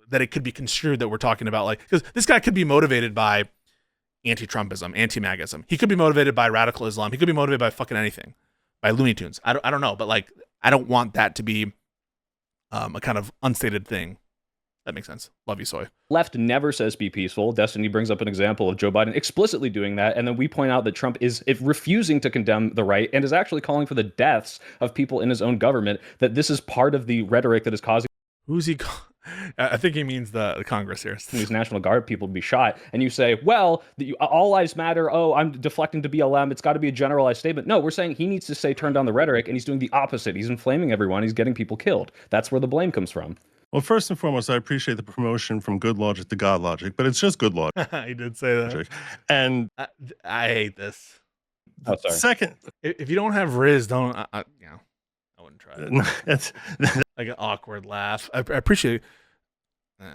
that it could be construed that we're talking about, like, because this guy could be motivated by anti-Trumpism, anti-MAGism. He could be motivated by radical Islam. He could be motivated by fucking anything, by Looney Tunes. I don't know, but like, I don't want that to be a kind of unstated thing. That makes sense. Love you, Soy. Left never says be peaceful. Destiny brings up an example of Joe Biden explicitly doing that, and then we point out that Trump is refusing to condemn the right and is actually calling for the deaths of people in his own government, that this is part of the rhetoric that is causing Who's he? I think he means the Congress here. These National Guard people to be shot, and you say, well, all lives matter. Oh, I'm deflecting to BLM. It's got to be a generalized statement. No, we're saying he needs to say turn down the rhetoric, and he's doing the opposite. He's inflaming everyone. He's getting people killed. That's where the blame comes from. Well, first and foremost, I appreciate the promotion from good logic to God logic, but it's just good logic. He did say that. And I hate this. Oh, sorry. Second, if you don't have Riz, don't. I wouldn't try it. it's Like an awkward laugh. I appreciate it.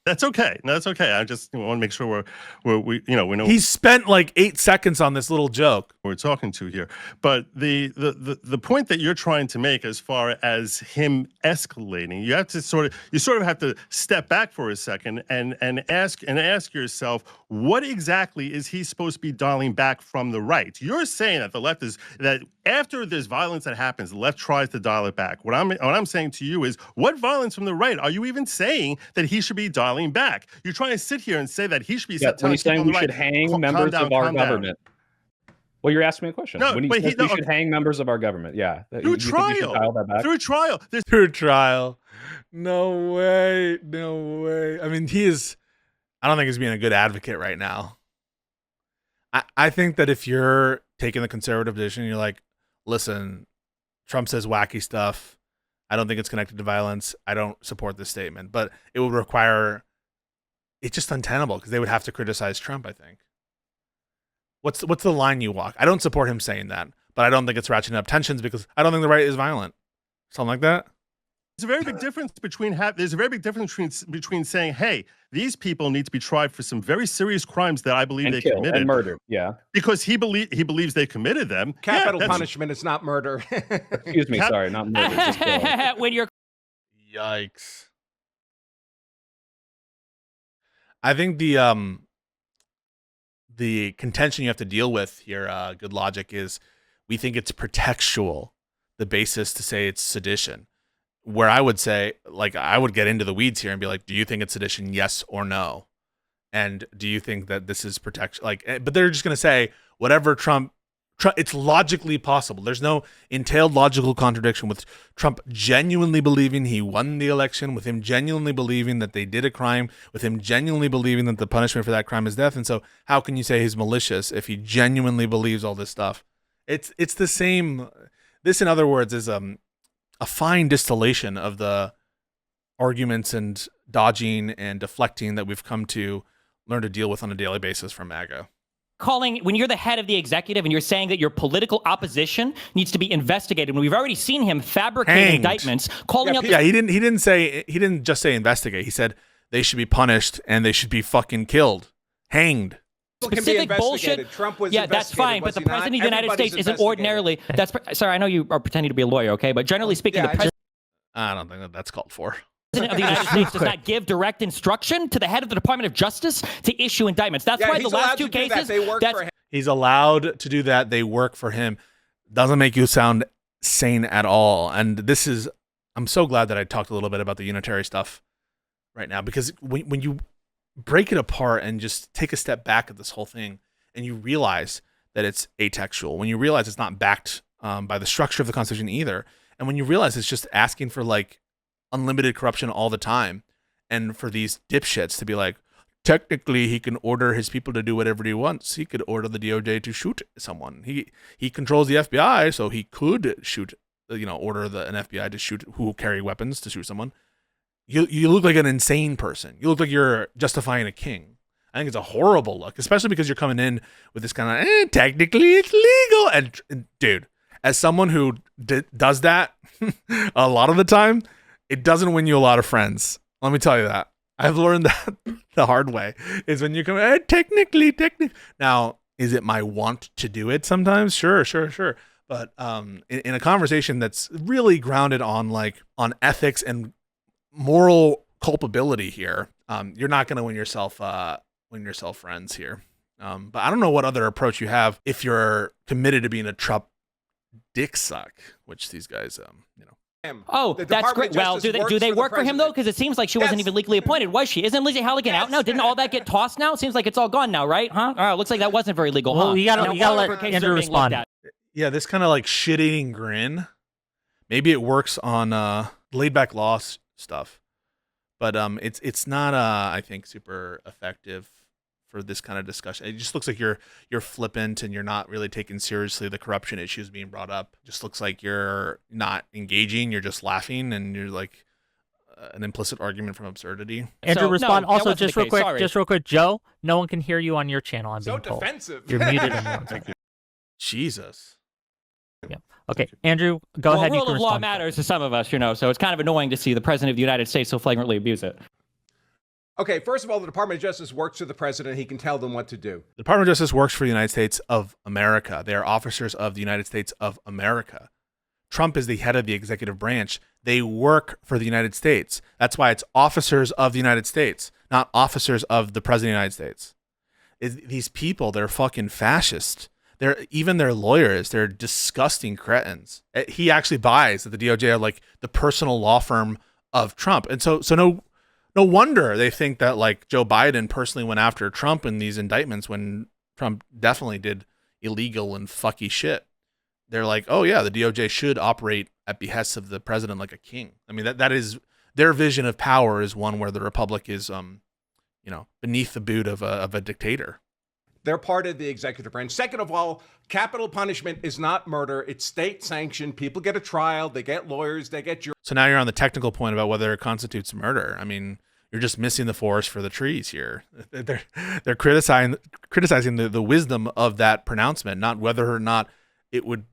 That's okay. No, that's okay. I just want to make sure we know. He spent like 8 seconds on this little joke we're talking to here. But the point that you're trying to make, as far as him escalating, you have to sort of have to step back for a second and ask yourself, what exactly is he supposed to be dialing back from the right? You're saying that the left is that after there's violence that happens, the left tries to dial it back. What I'm saying to you is, what violence from the right are you even saying that he should be dialing back? You're trying to sit here and say that he should be when he's saying we should hang members of our government. Well, you're asking me a question. No, when he says we should hang members of our government, yeah. Through trial. Through trial. Through trial. No way. No way. I mean, I don't think he's being a good advocate right now. I think that if you're taking the conservative position, you're like, listen, Trump says wacky stuff. I don't think it's connected to violence. I don't support this statement. But it would require, it's just untenable because they would have to criticize Trump, I think. What's the line you walk? I don't support him saying that, but I don't think it's ratcheting up tensions because I don't think the right is violent. Something like that. There's a very big difference between saying, hey, these people need to be tried for some very serious crimes that I believe they committed. And murder, yeah. Because he believes they committed them. Capital punishment is not murder. Excuse me, sorry, not murder. Just kill. When you're Yikes. I think the contention you have to deal with here, good logic, is we think it's pretextual, the basis to say it's sedition. Where I would say, like, I would get into the weeds here and be like, do you think it's sedition, yes or no? And do you think that this is protection? Like, but they're just going to say whatever Trump, it's logically possible. There's no entailed logical contradiction with Trump genuinely believing he won the election, with him genuinely believing that they did a crime, with him genuinely believing that the punishment for that crime is death. And so how can you say he's malicious if he genuinely believes all this stuff? It's the same. This, in other words, is a fine distillation of the arguments and dodging and deflecting that we've come to learn to deal with on a daily basis from MAGA. when you're the head of the executive and you're saying that your political opposition needs to be investigated, when we've already seen him fabricate indictments, calling out. Yeah, he didn't just say investigate. He said they should be punished and they should be fucking killed, hanged. Specific bullshit. Trump was that's fine, but the president of the United States isn't ordinarily. Sorry, I know you are pretending to be a lawyer, okay? But generally speaking, the president. I don't think that's called for. President of the United States does not give direct instruction to the head of the Department of Justice to issue indictments. That's why the last two cases. He's allowed to do that. They work for him. Doesn't make you sound sane at all. And this is. I'm so glad that I talked a little bit about the unitary stuff right now, because when you break it apart and just take a step back at this whole thing, and you realize that it's atextual, when you realize it's not backed by the structure of the Constitution either, and when you realize it's just asking for like unlimited corruption all the time, and for these dipshits to be like, technically he can order his people to do whatever he wants. He could order the DOJ to shoot someone. He controls the FBI, so he could shoot order an FBI to shoot who carry weapons to shoot someone. You look like an insane person. You look like you're justifying a king. I think it's a horrible look, especially because you're coming in with this kind of technically it's legal. And dude, as someone who does that a lot of the time, it doesn't win you a lot of friends. Let me tell you that. I've learned that the hard way is when you come technically. Now, is it my want to do it sometimes? Sure. But in a conversation that's really grounded on ethics and moral culpability here, you're not going to win yourself friends here. But I don't know what other approach you have if you're committed to being a Trump dick suck, which these guys, Oh, that's great. Well, do they work for him though? Because it seems like she wasn't even legally appointed, was she? Isn't Lizzie Halligan out now? Didn't all that get tossed now? It seems like it's all gone now, right? Huh? All right, looks like that wasn't very legal. Well, huh? you gotta let Andrew respond. Yeah, this kind of like shit-eating grin. Maybe it works on laid-back law stuff, but it's not I think super effective for this kind of discussion. It just looks like you're flippant and you're not really taking seriously the corruption issues being brought up. It just looks like you're not engaging. You're just laughing, and you're like an implicit argument from absurdity. Andrew, respond. No, also, just real quick, Joe. No one can hear you on your channel. I'm So being told. defensive. You're muted. On yours. Jesus. Yeah. Okay, Andrew, go ahead. Rule You can of law respond. matters to some of us, so it's kind of annoying to see the president of the United States so flagrantly abuse it. Okay, first of all, the Department of Justice works for the president. He can tell them what to do. The Department of Justice works for the United States of America. They are officers of the United States of America. Trump is the head of the executive branch. They work for the United States. That's why it's officers of the United States, not officers of the president of the United States. These people, they're fucking fascist. Even their lawyers, they're disgusting cretins. He actually buys that the DOJ are like the personal law firm of Trump. And so no wonder they think that like Joe Biden personally went after Trump in these indictments when Trump definitely did illegal and fucky shit. They're like, oh yeah, the DOJ should operate at behest of the president like a king. I mean, that is their vision of power is one where the republic is, beneath the boot of a dictator. They're part of the executive branch. Second of all, capital punishment is not murder. It's state sanctioned. People get a trial. They get lawyers. They get juries. So now you're on the technical point about whether it constitutes murder. I mean, you're just missing the forest for the trees here. They're criticizing the wisdom of that pronouncement, not whether or not it would,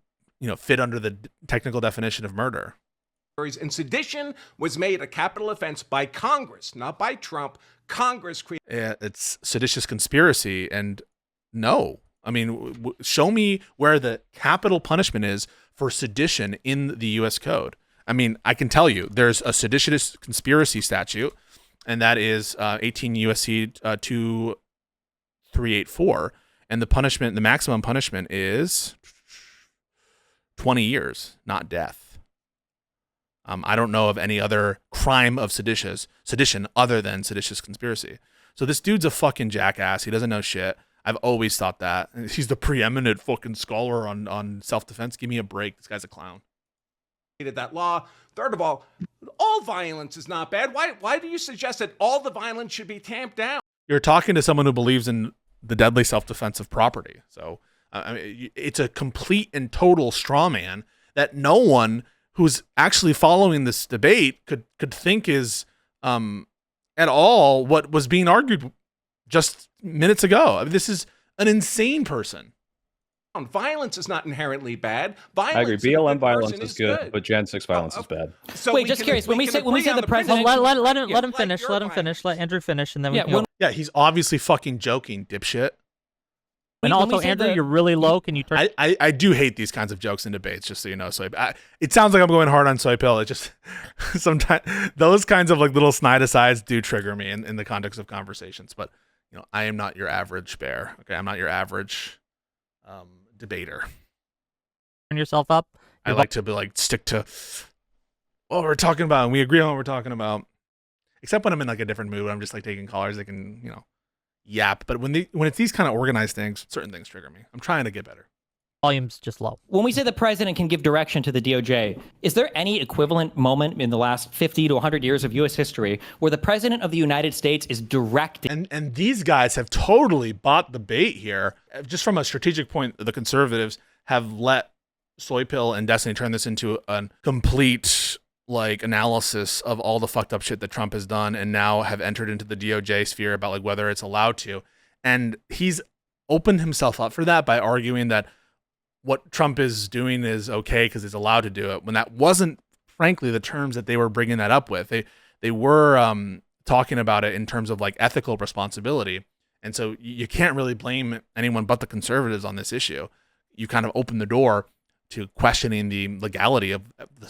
fit under the technical definition of murder. And sedition was made a capital offense by Congress, not by Trump. Congress created. Yeah, it's seditious conspiracy, and no. I mean, show me where the capital punishment is for sedition in the U.S. Code. I mean, I can tell you there's a seditious conspiracy statute, and that is 18 U.S.C. 2384, and the maximum punishment is 20 years, not death. I don't know of any other crime of sedition other than seditious conspiracy. So this dude's a fucking jackass. He doesn't know shit. I've always thought that. He's the preeminent fucking scholar on self-defense. Give me a break. This guy's a clown. That law. Third of all violence is not bad. Why do you suggest that all the violence should be tamped down? You're talking to someone who believes in the deadly self-defense of property. So I mean, it's a complete and total straw man that no one who's actually following this debate could think is at all what was being argued just minutes ago. I mean, this is an insane person. Violence is not inherently bad. Violence I agree. BLM violence is good, but Jan 6 violence is bad. So wait, just curious. When we say the president, let him finish. Let him finish. Let Andrew finish, and then we can. Yeah, he's obviously fucking joking, dipshit. And also, Andrew, you're really low. Can you turn? I do hate these kinds of jokes in debates, just so you know. So it sounds like I'm going hard on Soy Pill. It just sometimes those kinds of like little snide asides do trigger me in the context of conversations. But I am not your average bear. Okay, I'm not your average debater. Turn yourself up. I like to stick to what we're talking about, and we agree on what we're talking about. Except when I'm in like a different mood, I'm just like taking callers. They can yap. But when it's these kind of organized things, certain things trigger me. I'm trying to get better. Volume's just low. When we say the president can give direction to the DOJ, is there any equivalent moment in the last 50 to 100 years of U.S. history where the president of the United States is directing? And these guys have totally bought the bait here. Just from a strategic point, the conservatives have let Soy Pill and Destiny turned this into a complete like analysis of all the fucked up shit that Trump has done, and now have entered into the DOJ sphere about like whether it's allowed to. And he's opened himself up for that by arguing that what Trump is doing is okay because he's allowed to do it, when that wasn't, frankly, the terms that they were bringing that up with. They were talking about it in terms of like ethical responsibility. And so you can't really blame anyone but the conservatives on this issue. You kind of open the door to questioning the legality of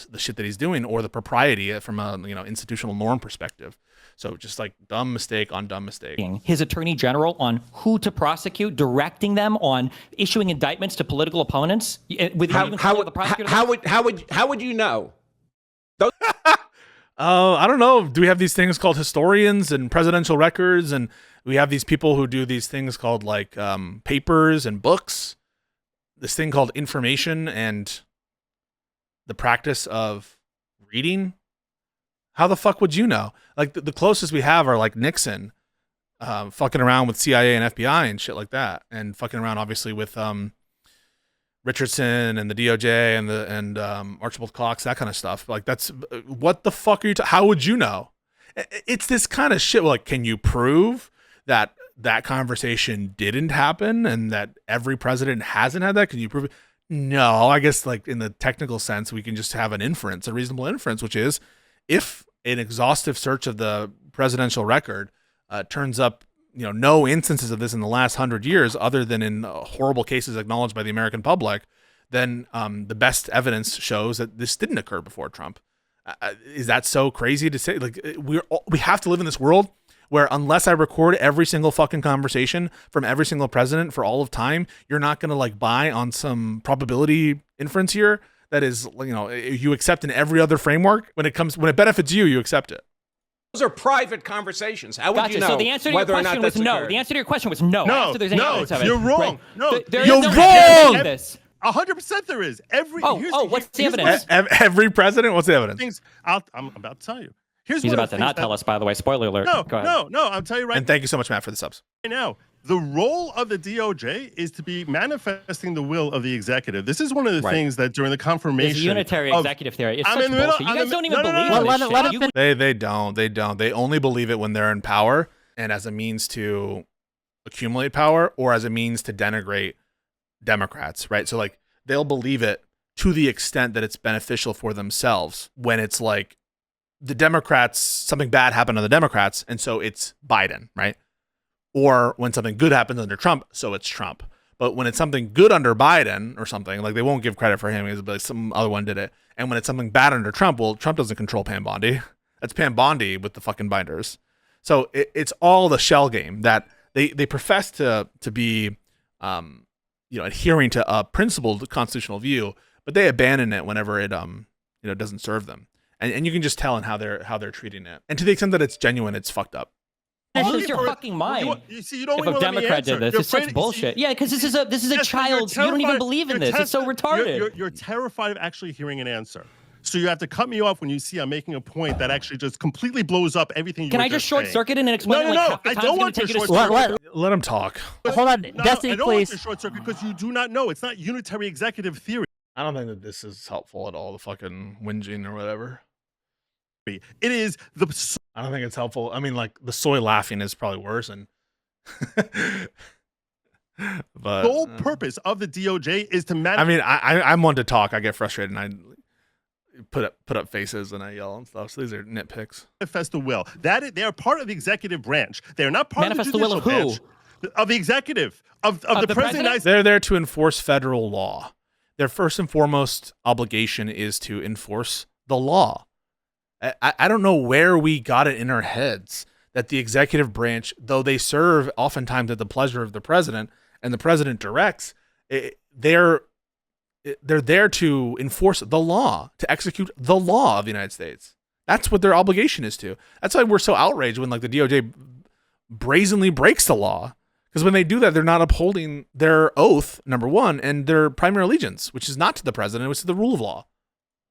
the shit that he's doing, or the propriety from a institutional norm perspective. So just like dumb mistake on dumb mistake. His attorney general on who to prosecute, directing them on issuing indictments to political opponents. How would you know? I don't know. Do we have these things called historians and presidential records, and we have these people who do these things called like papers and books? This thing called information and the practice of reading. How the fuck would you know? Like the closest we have are like Nixon, fucking around with CIA and FBI and shit like that, and fucking around obviously with Richardson and the DOJ and Archibald Cox, that kind of stuff. Like that's what the fuck are you? How would you know? It's this kind of shit. Like, can you prove that conversation didn't happen and that every president hasn't had that? Can you prove it? No, I guess like in the technical sense, we can just have an inference, a reasonable inference, which is if an exhaustive search of the presidential record turns up, no instances of this in the last 100 years, other than in horrible cases acknowledged by the American public, then the best evidence shows that this didn't occur before Trump. Is that so crazy to say? Like we have to live in this world where unless I record every single fucking conversation from every single president for all of time, you're not going to like buy on some probability inference here that is, you accept in every other framework. When it benefits you, you accept it. Those are private conversations. How would you know So the answer to your question was no. The answer to your question was no. No, there's any evidence of it. you're wrong. Right? No, You're wrong. This. 100% there is. What's the evidence? Every president? What's the evidence? I'm about to tell you. He's about to not tell us, by the way. Spoiler alert. No, Go ahead. no. I'll tell you right And thank you so much, Matt, for the subs. now. The role of the DOJ is to be manifesting the will of the executive. This is one of the things that during the confirmation There's a unitary executive theory. It's such bullshit. You guys don't even believe in this shit. They don't. They only believe it when they're in power and as a means to accumulate power or as a means to denigrate Democrats, right? So like they'll believe it to the extent that it's beneficial for themselves when it's like the Democrats, something bad happened to the Democrats, and so it's Biden, right? Or when something good happens under Trump, so it's Trump. But when it's something good under Biden or something, like they won't give credit for him because like some other one did it. And when it's something bad under Trump, well, Trump doesn't control Pam Bondi. That's Pam Bondi with the fucking binders. So it's all the shell game that they profess to be, adhering to a principled constitutional view, but they abandon it whenever it doesn't serve them. And you can just tell in how they're treating it. And to the extent that it's genuine, it's fucked up. Lose your fucking mind. You don't if a Democrat did this, it's such bullshit. Yeah, because this is a child. You don't even believe in this. It's so retarded. You're terrified of actually hearing an answer. So you have to cut me off when you see I'm making a point that actually just completely blows up everything. Can I just short circuit and explain? No. I don't want to short circuit. Let him talk. Hold on, Destiny, I don't please. want to short circuit because you do not know. It's not unitary executive theory. I don't think that this is helpful at all. The fucking whinging or whatever. It is the. I don't think it's helpful. I mean, like the soy laughing is probably worse, and but the whole purpose of the DOJ is to manage. I mean, I'm one to talk. I get frustrated and I put up faces and I yell and stuff. So these are nitpicks. Manifest the will. They are part of the executive branch. They are not part manifest of the judicial the will of branch. Of the executive of the president. They're there to enforce federal law. Their first and foremost obligation is to enforce the law. I don't know where we got it in our heads that the executive branch, though they serve oftentimes at the pleasure of the president and the president directs, they're there to enforce the law, to execute the law of the United States. That's what their obligation is to. That's why we're so outraged when like the DOJ brazenly breaks the law. Because when they do that, they're not upholding their oath, number one, and their primary allegiance, which is not to the president, which is to the rule of law.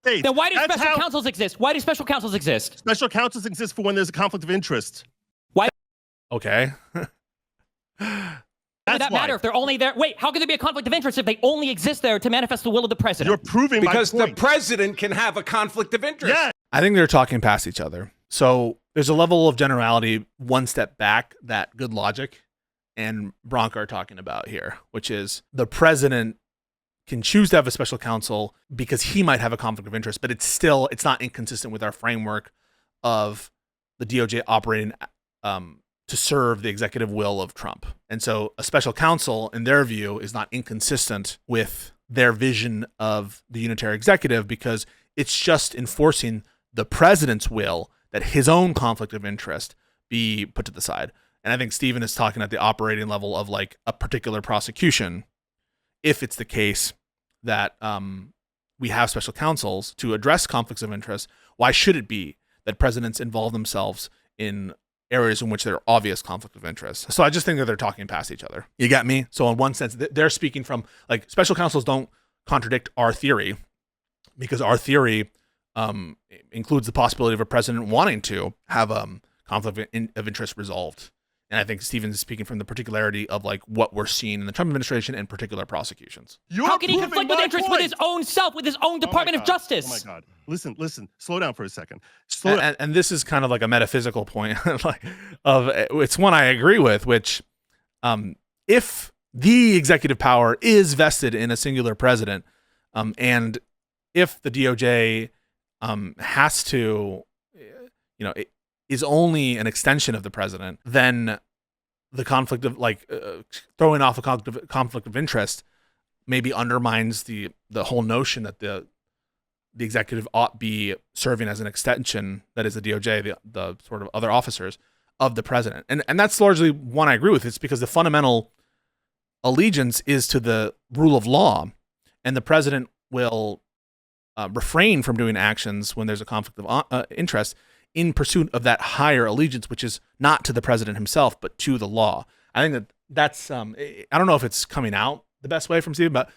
Then why do special counsels exist? Why do special counsels exist? Special counsels exist for when there's a conflict of interest. Why? Okay. That's would that matter if they're only there? Wait, how could there be a conflict of interest if they only exist there to manifest the will of the president? You're proving because my the point. president can have a conflict of interest. Yeah. I think they're talking past each other. So there's a level of generality one step back that Good Logic and Branca are talking about here, which is the president can choose to have a special counsel because he might have a conflict of interest, but it's not inconsistent with our framework of the DOJ operating to serve the executive will of Trump. And so a special counsel, in their view, is not inconsistent with their vision of the unitary executive because it's just enforcing the president's will that his own conflict of interest be put to the side. And I think Stephen is talking at the operating level of like a particular prosecution. If it's the case that we have special counsels to address conflicts of interest, why should it be that presidents involve themselves in areas in which there are obvious conflict of interest? So I just think that they're talking past each other. You got me? So in one sense, they're speaking from, like, special counsels don't contradict our theory because our theory includes the possibility of a president wanting to have conflict of interest resolved. And I think Stephen's speaking from the particularity of like what we're seeing in the Trump administration and particular prosecutions. How can he conflict with interest with his own self, with his own Department of Justice? Oh my God. Listen, slow down for a second. And this is kind of like a metaphysical point it's one I agree with, which if the executive power is vested in a singular president, and if the DOJ has to, it is only an extension of the president, then the conflict of throwing off a conflict of interest maybe undermines the whole notion that the executive ought be serving as an extension, that is the DOJ, the sort of other officers of the president. And that's largely one I agree with. It's because the fundamental allegiance is to the rule of law, and the president will refrain from doing actions when there's a conflict of interest in pursuit of that higher allegiance, which is not to the president himself, but to the law. I think that's I don't know if it's coming out the best way from Stephen, but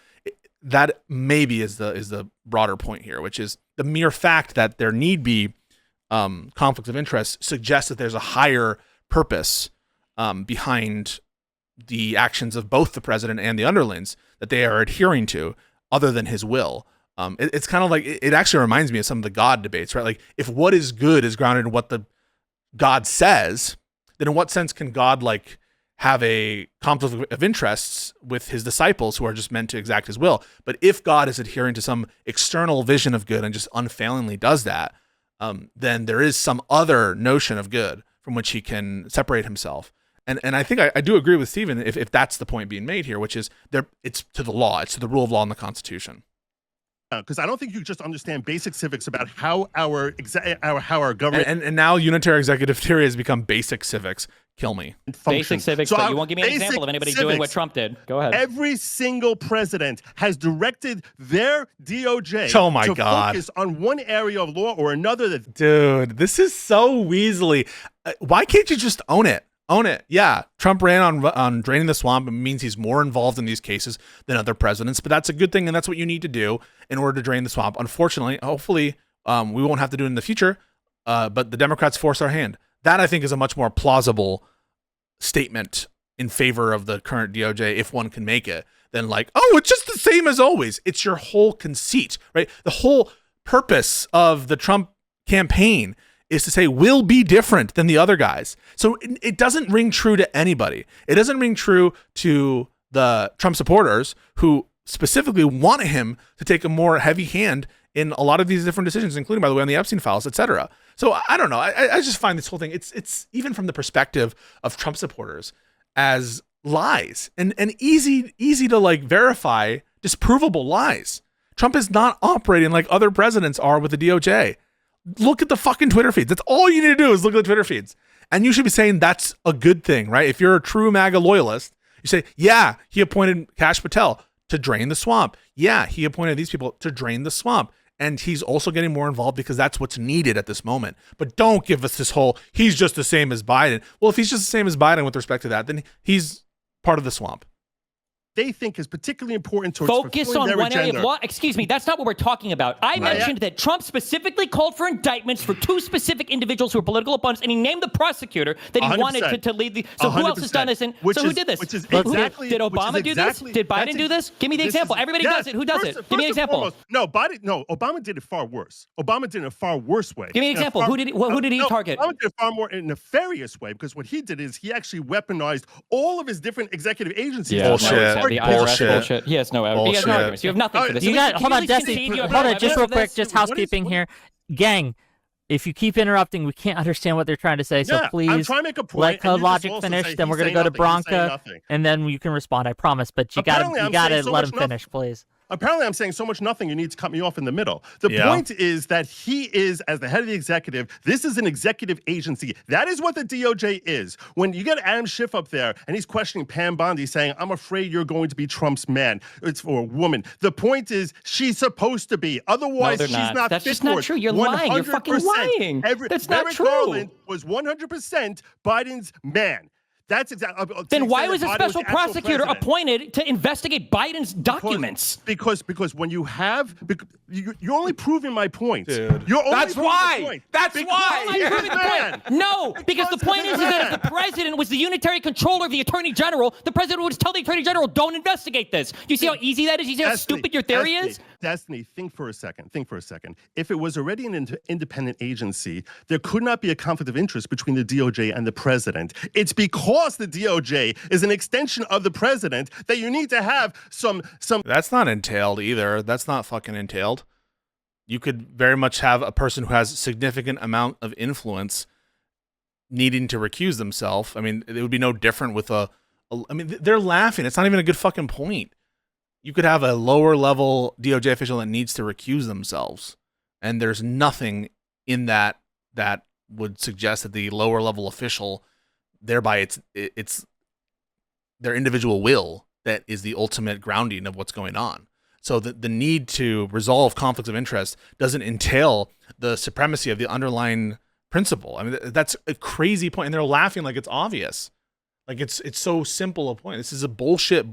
that maybe is the broader point here, which is the mere fact that there need be conflicts of interest suggests that there's a higher purpose behind the actions of both the president and the underlings that they are adhering to, other than his will. It's kind of like, it actually reminds me of some of the God debates, right? Like, if what is good is grounded in what the God says, then in what sense can God like have a conflict of interests with his disciples who are just meant to exact his will? But if God is adhering to some external vision of good and just unfailingly does that, then there is some other notion of good from which he can separate himself. And I think I do agree with Stephen if that's the point being made here, which is it's to the law, it's to the rule of law and the Constitution. Because I don't think you just understand basic civics about how our government and now unitary executive theory has become basic civics. Kill me. Basic civics, but you won't give me an example of anybody doing what Trump did. Go ahead. Every single president has directed their DOJ to focus on one area of law or another. Dude, this is so weaselly. Why can't you just own it? Own it. Yeah, Trump ran on draining the swamp. It means he's more involved in these cases than other presidents, but that's a good thing, and that's what you need to do in order to drain the swamp. Unfortunately, hopefully, we won't have to do it in the future, but the Democrats force our hand. That, I think, is a much more plausible statement in favor of the current DOJ, if one can make it, than like, oh, it's just the same as always. It's your whole conceit, right? The whole purpose of the Trump campaign is to say we'll be different than the other guys. So it doesn't ring true to anybody. It doesn't ring true to the Trump supporters who specifically wanted him to take a more heavy hand in a lot of these different decisions, including, by the way, on the Epstein files, etc. So I don't know. I just find this whole thing, it's even from the perspective of Trump supporters, as lies and easy to like verify, disprovable lies. Trump is not operating like other presidents are with the DOJ. Look at the fucking Twitter feeds. That's all you need to do is look at the Twitter feeds. And you should be saying that's a good thing, right? If you're a true MAGA loyalist, you say, yeah, he appointed Kash Patel to drain the swamp. Yeah, he appointed these people to drain the swamp. And he's also getting more involved because that's what's needed at this moment. But don't give us this whole, he's just the same as Biden. Well, if he's just the same as Biden with respect to that, then he's part of the swamp. they think is particularly important towards focus fulfilling on their one area agenda. of law. Excuse me, that's not what we're talking about. I mentioned that Trump specifically called for indictments for 2 specific individuals who were political opponents, and he named the prosecutor that he 100%. wanted to lead the. So who else has done this? And so who did this? Which is Who exactly. did Obama do this? Did Biden do this? Give me the example. Everybody does it. Who does it? Give me an example. No, Biden. No, Obama did it far worse. Obama did it in a far worse way. Give me an example. Who did he target? Obama did it far more in a nefarious way, because what he did is he actually weaponized all of his different executive agencies. Yeah, Bullshit. The IRS bullshit. He has no evidence. He has no Bullshit. arguments. You have nothing for this. You got, hold on, please Destiny. concede you have Hold no on, just real evidence? quick, just housekeeping here. Gang, if you keep interrupting, we can't understand what they're trying to say. So I'm please trying to make a point, let and you just Logic also finish. say Then we're he's going to go to saying nothing, he's saying Branca, nothing. and then you can respond. I promise. But you Apparently, I'm got to saying so let much him finish, please. Apparently, I'm saying so much nothing, you need to cut me off in the middle. The point is that he is, as the head of the executive, this is an executive agency. That is what the DOJ is. When you get Adam Schiff up there and he's questioning Pam Bondi, saying, I'm afraid you're going to be Trump's man. It's for a woman. The point is, she's supposed to be. Otherwise, No, she's they're not That's fit just for not it. true. You're lying. You're fucking 100%. lying. That's not Merrick true. Garland was 100% Biden's man. That's exactly. Then why was a special prosecutor appointed to investigate Biden's documents? Because when you have, you're only proving my point. Dude. You're only That's proving why. my point. That's Because why. he's the man. No, because the point is that if the president was the unitary controller of the attorney general, the president would tell the attorney general, don't investigate this. You see how easy that is? You see how stupid your theory is? Destiny, think for a second. If it was already an independent agency, there could not be a conflict of interest between the DOJ and the president. It's because the DOJ is an extension of the president that you need to have some. That's not entailed either. That's not fucking entailed. You could very much have a person who has a significant amount of influence needing to recuse themselves. I mean, it would be no different with I mean, they're laughing. It's not even a good fucking point. You could have a lower level DOJ official that needs to recuse themselves, and there's nothing in that would suggest that the lower level official, thereby it's their individual will that is the ultimate grounding of what's going on. So the need to resolve conflicts of interest doesn't entail the supremacy of the underlying principle. I mean, that's a crazy point, and they're laughing like it's obvious. Like it's so simple a point. This is a bullshit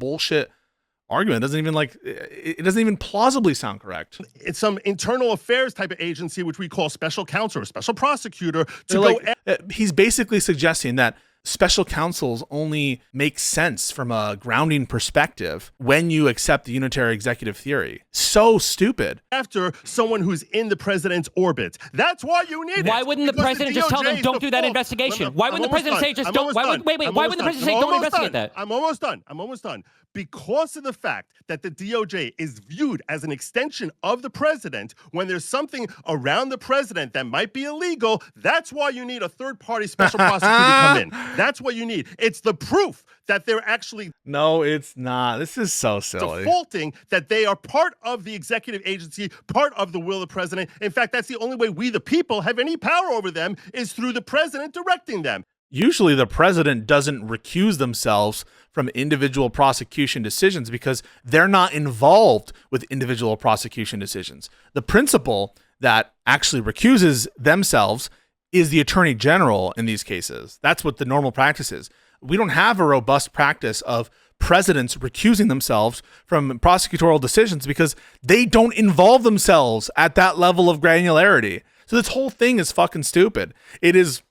argument. It doesn't even plausibly sound correct. It's some internal affairs type of agency, which we call special counsel or special prosecutor, to He's basically suggesting that special counsels only make sense from a grounding perspective when you accept the unitary executive theory. So stupid. after someone who's in the president's orbit. That's why you need it. Why wouldn't the president just tell them, don't do that investigation? Why wouldn't the president say, just don't, why would the president say, don't investigate that? I'm almost done. Because of the fact that the DOJ is viewed as an extension of the president, when there's something around the president that might be illegal, that's why you need a third-party special prosecutor to come in. That's what you need. It's the proof that they're actually... No, it's not. This is so silly. ...defaulting that they are part of the executive agency, part of the will of the president. In fact, that's the only way we, the people, have any power over them is through the president directing them. Usually the president doesn't recuse themselves from individual prosecution decisions because they're not involved with individual prosecution decisions. The principal that actually recuses themselves is the attorney general in these cases. That's what the normal practice is. We don't have a robust practice of presidents recusing themselves from prosecutorial decisions because they don't involve themselves at that level of granularity. So this whole thing is fucking stupid. It is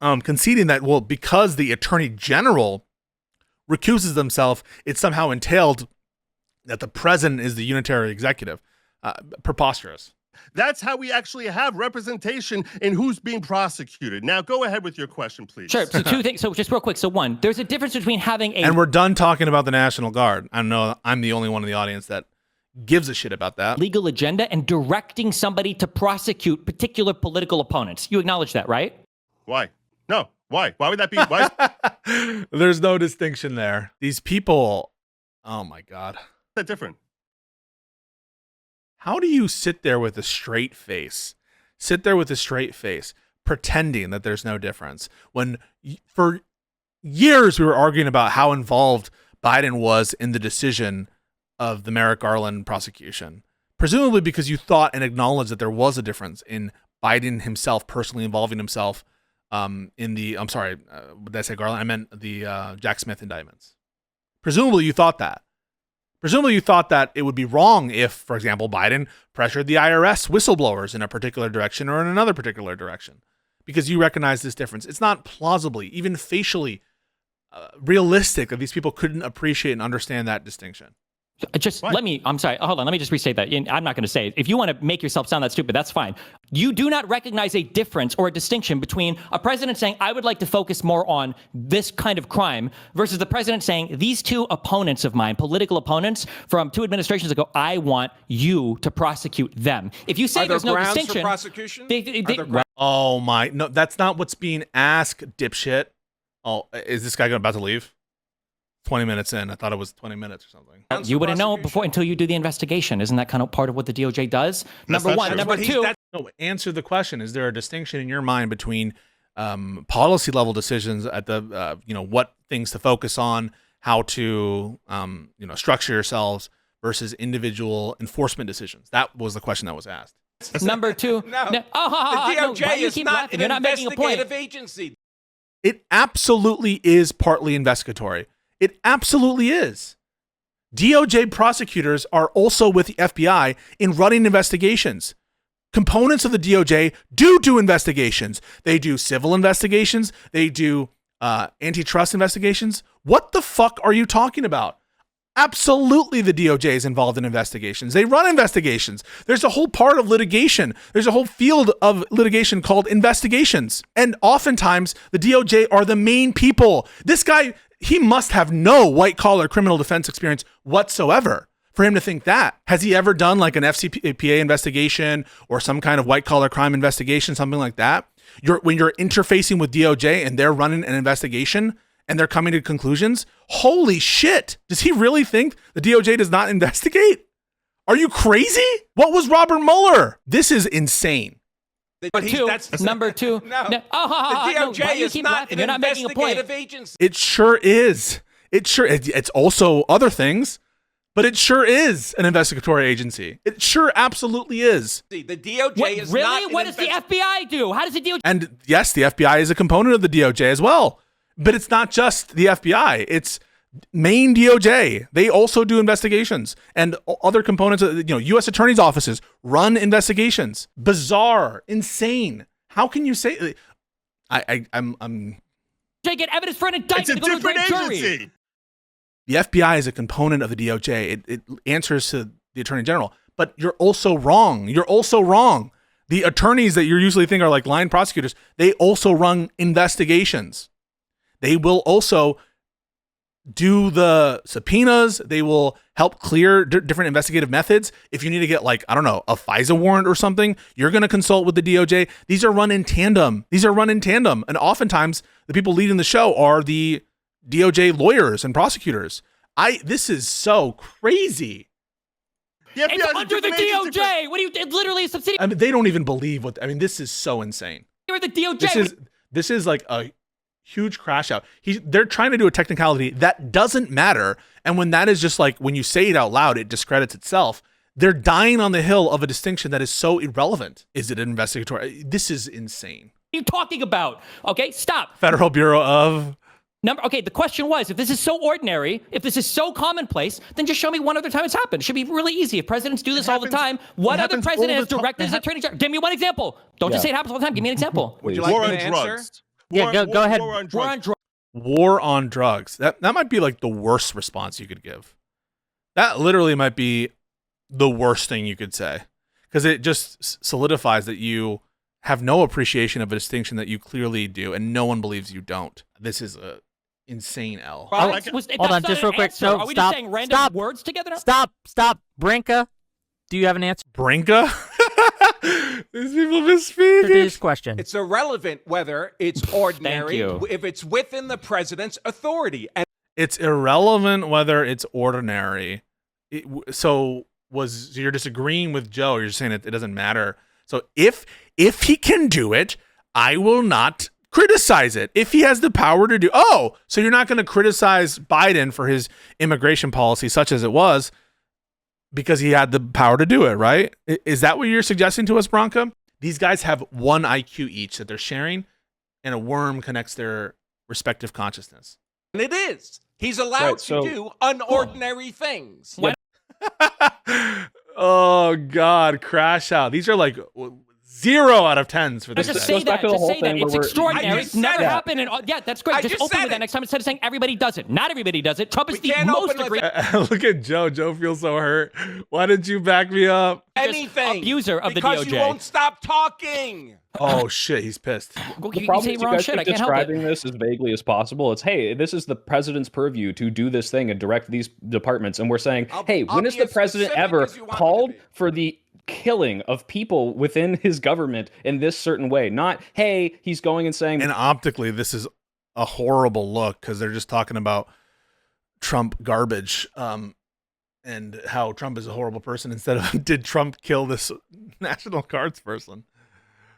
conceding that, well, because the attorney general recuses themselves, it's somehow entailed that the president is the unitary executive. Preposterous. That's how we actually have representation in who's being prosecuted. Now, go ahead with your question, please. Sure. So two things. So just real quick. So one, there's a difference between having a... And we're done talking about the National Guard. I know I'm the only one in the audience that gives a shit about that. ...legal agenda and directing somebody to prosecute particular political opponents. You acknowledge that, right? Why? No. Why? Why would that be? Why? There's no distinction there. These people, oh my God. Is that different? How do you sit there with a straight face, pretending that there's no difference, when for years we were arguing about how involved Biden was in the decision of the Merrick Garland prosecution, presumably because you thought and acknowledged that there was a difference in Biden himself personally involving himself in the, I'm sorry, did I say Garland? I meant the Jack Smith indictments. Presumably you thought that. Presumably you thought that it would be wrong if, for example, Biden pressured the IRS whistleblowers in a particular direction or in another particular direction, because you recognize this difference. It's not plausibly, even facially realistic that these people couldn't appreciate and understand that distinction. Just let me, I'm sorry, hold on, let me just restate that. I'm not going to say it. If you want to make yourself sound that stupid, that's fine. You do not recognize a difference or a distinction between a president saying, I would like to focus more on this kind of crime, versus the president saying, these two opponents of mine, political opponents from 2 administrations ago, I want you to prosecute them. If you say there's no distinction, for prosecution? Oh my, no, that's not what's being asked, dipshit. Oh, is this guy about to leave? 20 minutes in. I thought it was 20 minutes or something. You wouldn't know before until you do the investigation. Isn't that kind of part of what the DOJ does? Number one. Number two. No, answer the question. Is there a distinction in your mind between policy level decisions at the, what things to focus on, how to, structure yourselves versus individual enforcement decisions? That was the question that was asked. Number two. The DOJ is not an investigative agency. It absolutely is partly investigatory. It absolutely is. DOJ prosecutors are also with the FBI in running investigations. Components of the DOJ do investigations. They do civil investigations. They do antitrust investigations. What the fuck are you talking about? Absolutely, the DOJ is involved in investigations. They run investigations. There's a whole part of litigation. There's a whole field of litigation called investigations. And oftentimes, the DOJ are the main people. This guy, he must have no white-collar criminal defense experience whatsoever for him to think that. Has he ever done like an FCPA investigation or some kind of white-collar crime investigation, something like that? When you're interfacing with DOJ and they're running an investigation and they're coming to conclusions, holy shit. Does he really think the DOJ does not investigate? Are you crazy? What was Robert Mueller? This is insane. But number two. No. The DOJ is not an investigative agency. It sure is. It's also other things, but it sure is an investigatory agency. It sure absolutely is. The DOJ is not. What does the FBI do? How does the DOJ? And yes, the FBI is a component of the DOJ as well. But it's not just the FBI. It's main DOJ. They also do investigations, and other components of, U.S. attorneys' offices run investigations. Bizarre, insane. How can you say? I'm. Get evidence for an indictment. It's a different agency. The FBI is a component of the DOJ. It answers to the Attorney General. But you're also wrong. The attorneys that you usually think are like line prosecutors, they also run investigations. They will also do the subpoenas. They will help clear different investigative methods. If you need to get a FISA warrant or something, you're going to consult with the DOJ. These are run in tandem. And oftentimes the people leading the show are the DOJ lawyers and prosecutors. This is so crazy. It's under the DOJ. What do you? It's literally a subsidiary. I mean, they don't even believe this is so insane. You're the DOJ. This is like a huge crash out. They're trying to do a technicality that doesn't matter. And when that is just like, when you say it out loud, it discredits itself. They're dying on the hill of a distinction that is so irrelevant. Is it an investigatory? This is insane. What are you talking about? Okay, stop. Federal Bureau of... Okay, the question was, if this is so ordinary, if this is so commonplace, then just show me one other time it's happened. It should be really easy. If presidents do this all the time, what other president has directed his attorney general? Give me one example. Don't just say it happens all the time. Give me an example. Would you like me to answer? Go ahead. War on drugs. That might be like the worst response you could give. That literally might be the worst thing you could say, because it just solidifies that you have no appreciation of a distinction that you clearly do, and no one believes you don't. This is a insane L. Hold on, just real quick. Are we just saying random words together now? Stop. Branca, do you have an answer? Branca? These people misspeak. This question. It's irrelevant whether it's ordinary, Thank you. if it's within the president's authority. And It's irrelevant whether it's ordinary. So you're disagreeing with Joe? You're just saying it doesn't matter. So if he can do it, I will not criticize it. If he has the power to do, so you're not going to criticize Biden for his immigration policy, such as it was, because he had the power to do it, right? Is that what you're suggesting to us, Branca? These guys have one IQ each that they're sharing, and a worm connects their respective consciousness. it is. He's allowed to do unordinary things. Oh God, crash out. These are like 0 out of 10s for this. Just guy. say that. Just say that. It's extraordinary. It's never happened. And yeah, that's great. Just open with that next time instead of saying everybody does it. Not everybody does it. Trump is the most egregious. Look at Joe. Joe feels so hurt. Why didn't you back me up? Anything. Abuser of the DOJ. Because you won't stop talking. Oh shit, he's pissed. The problem is you guys keep describing this as vaguely as possible. It's, hey, this is the president's purview to do this thing and direct these departments. And we're saying, hey, when has the president ever called for the killing of people within his government in this certain way? Not, hey, he's going and saying... And optically, this is a horrible look because they're just talking about Trump garbage and how Trump is a horrible person instead of, did Trump kill this National Guards person?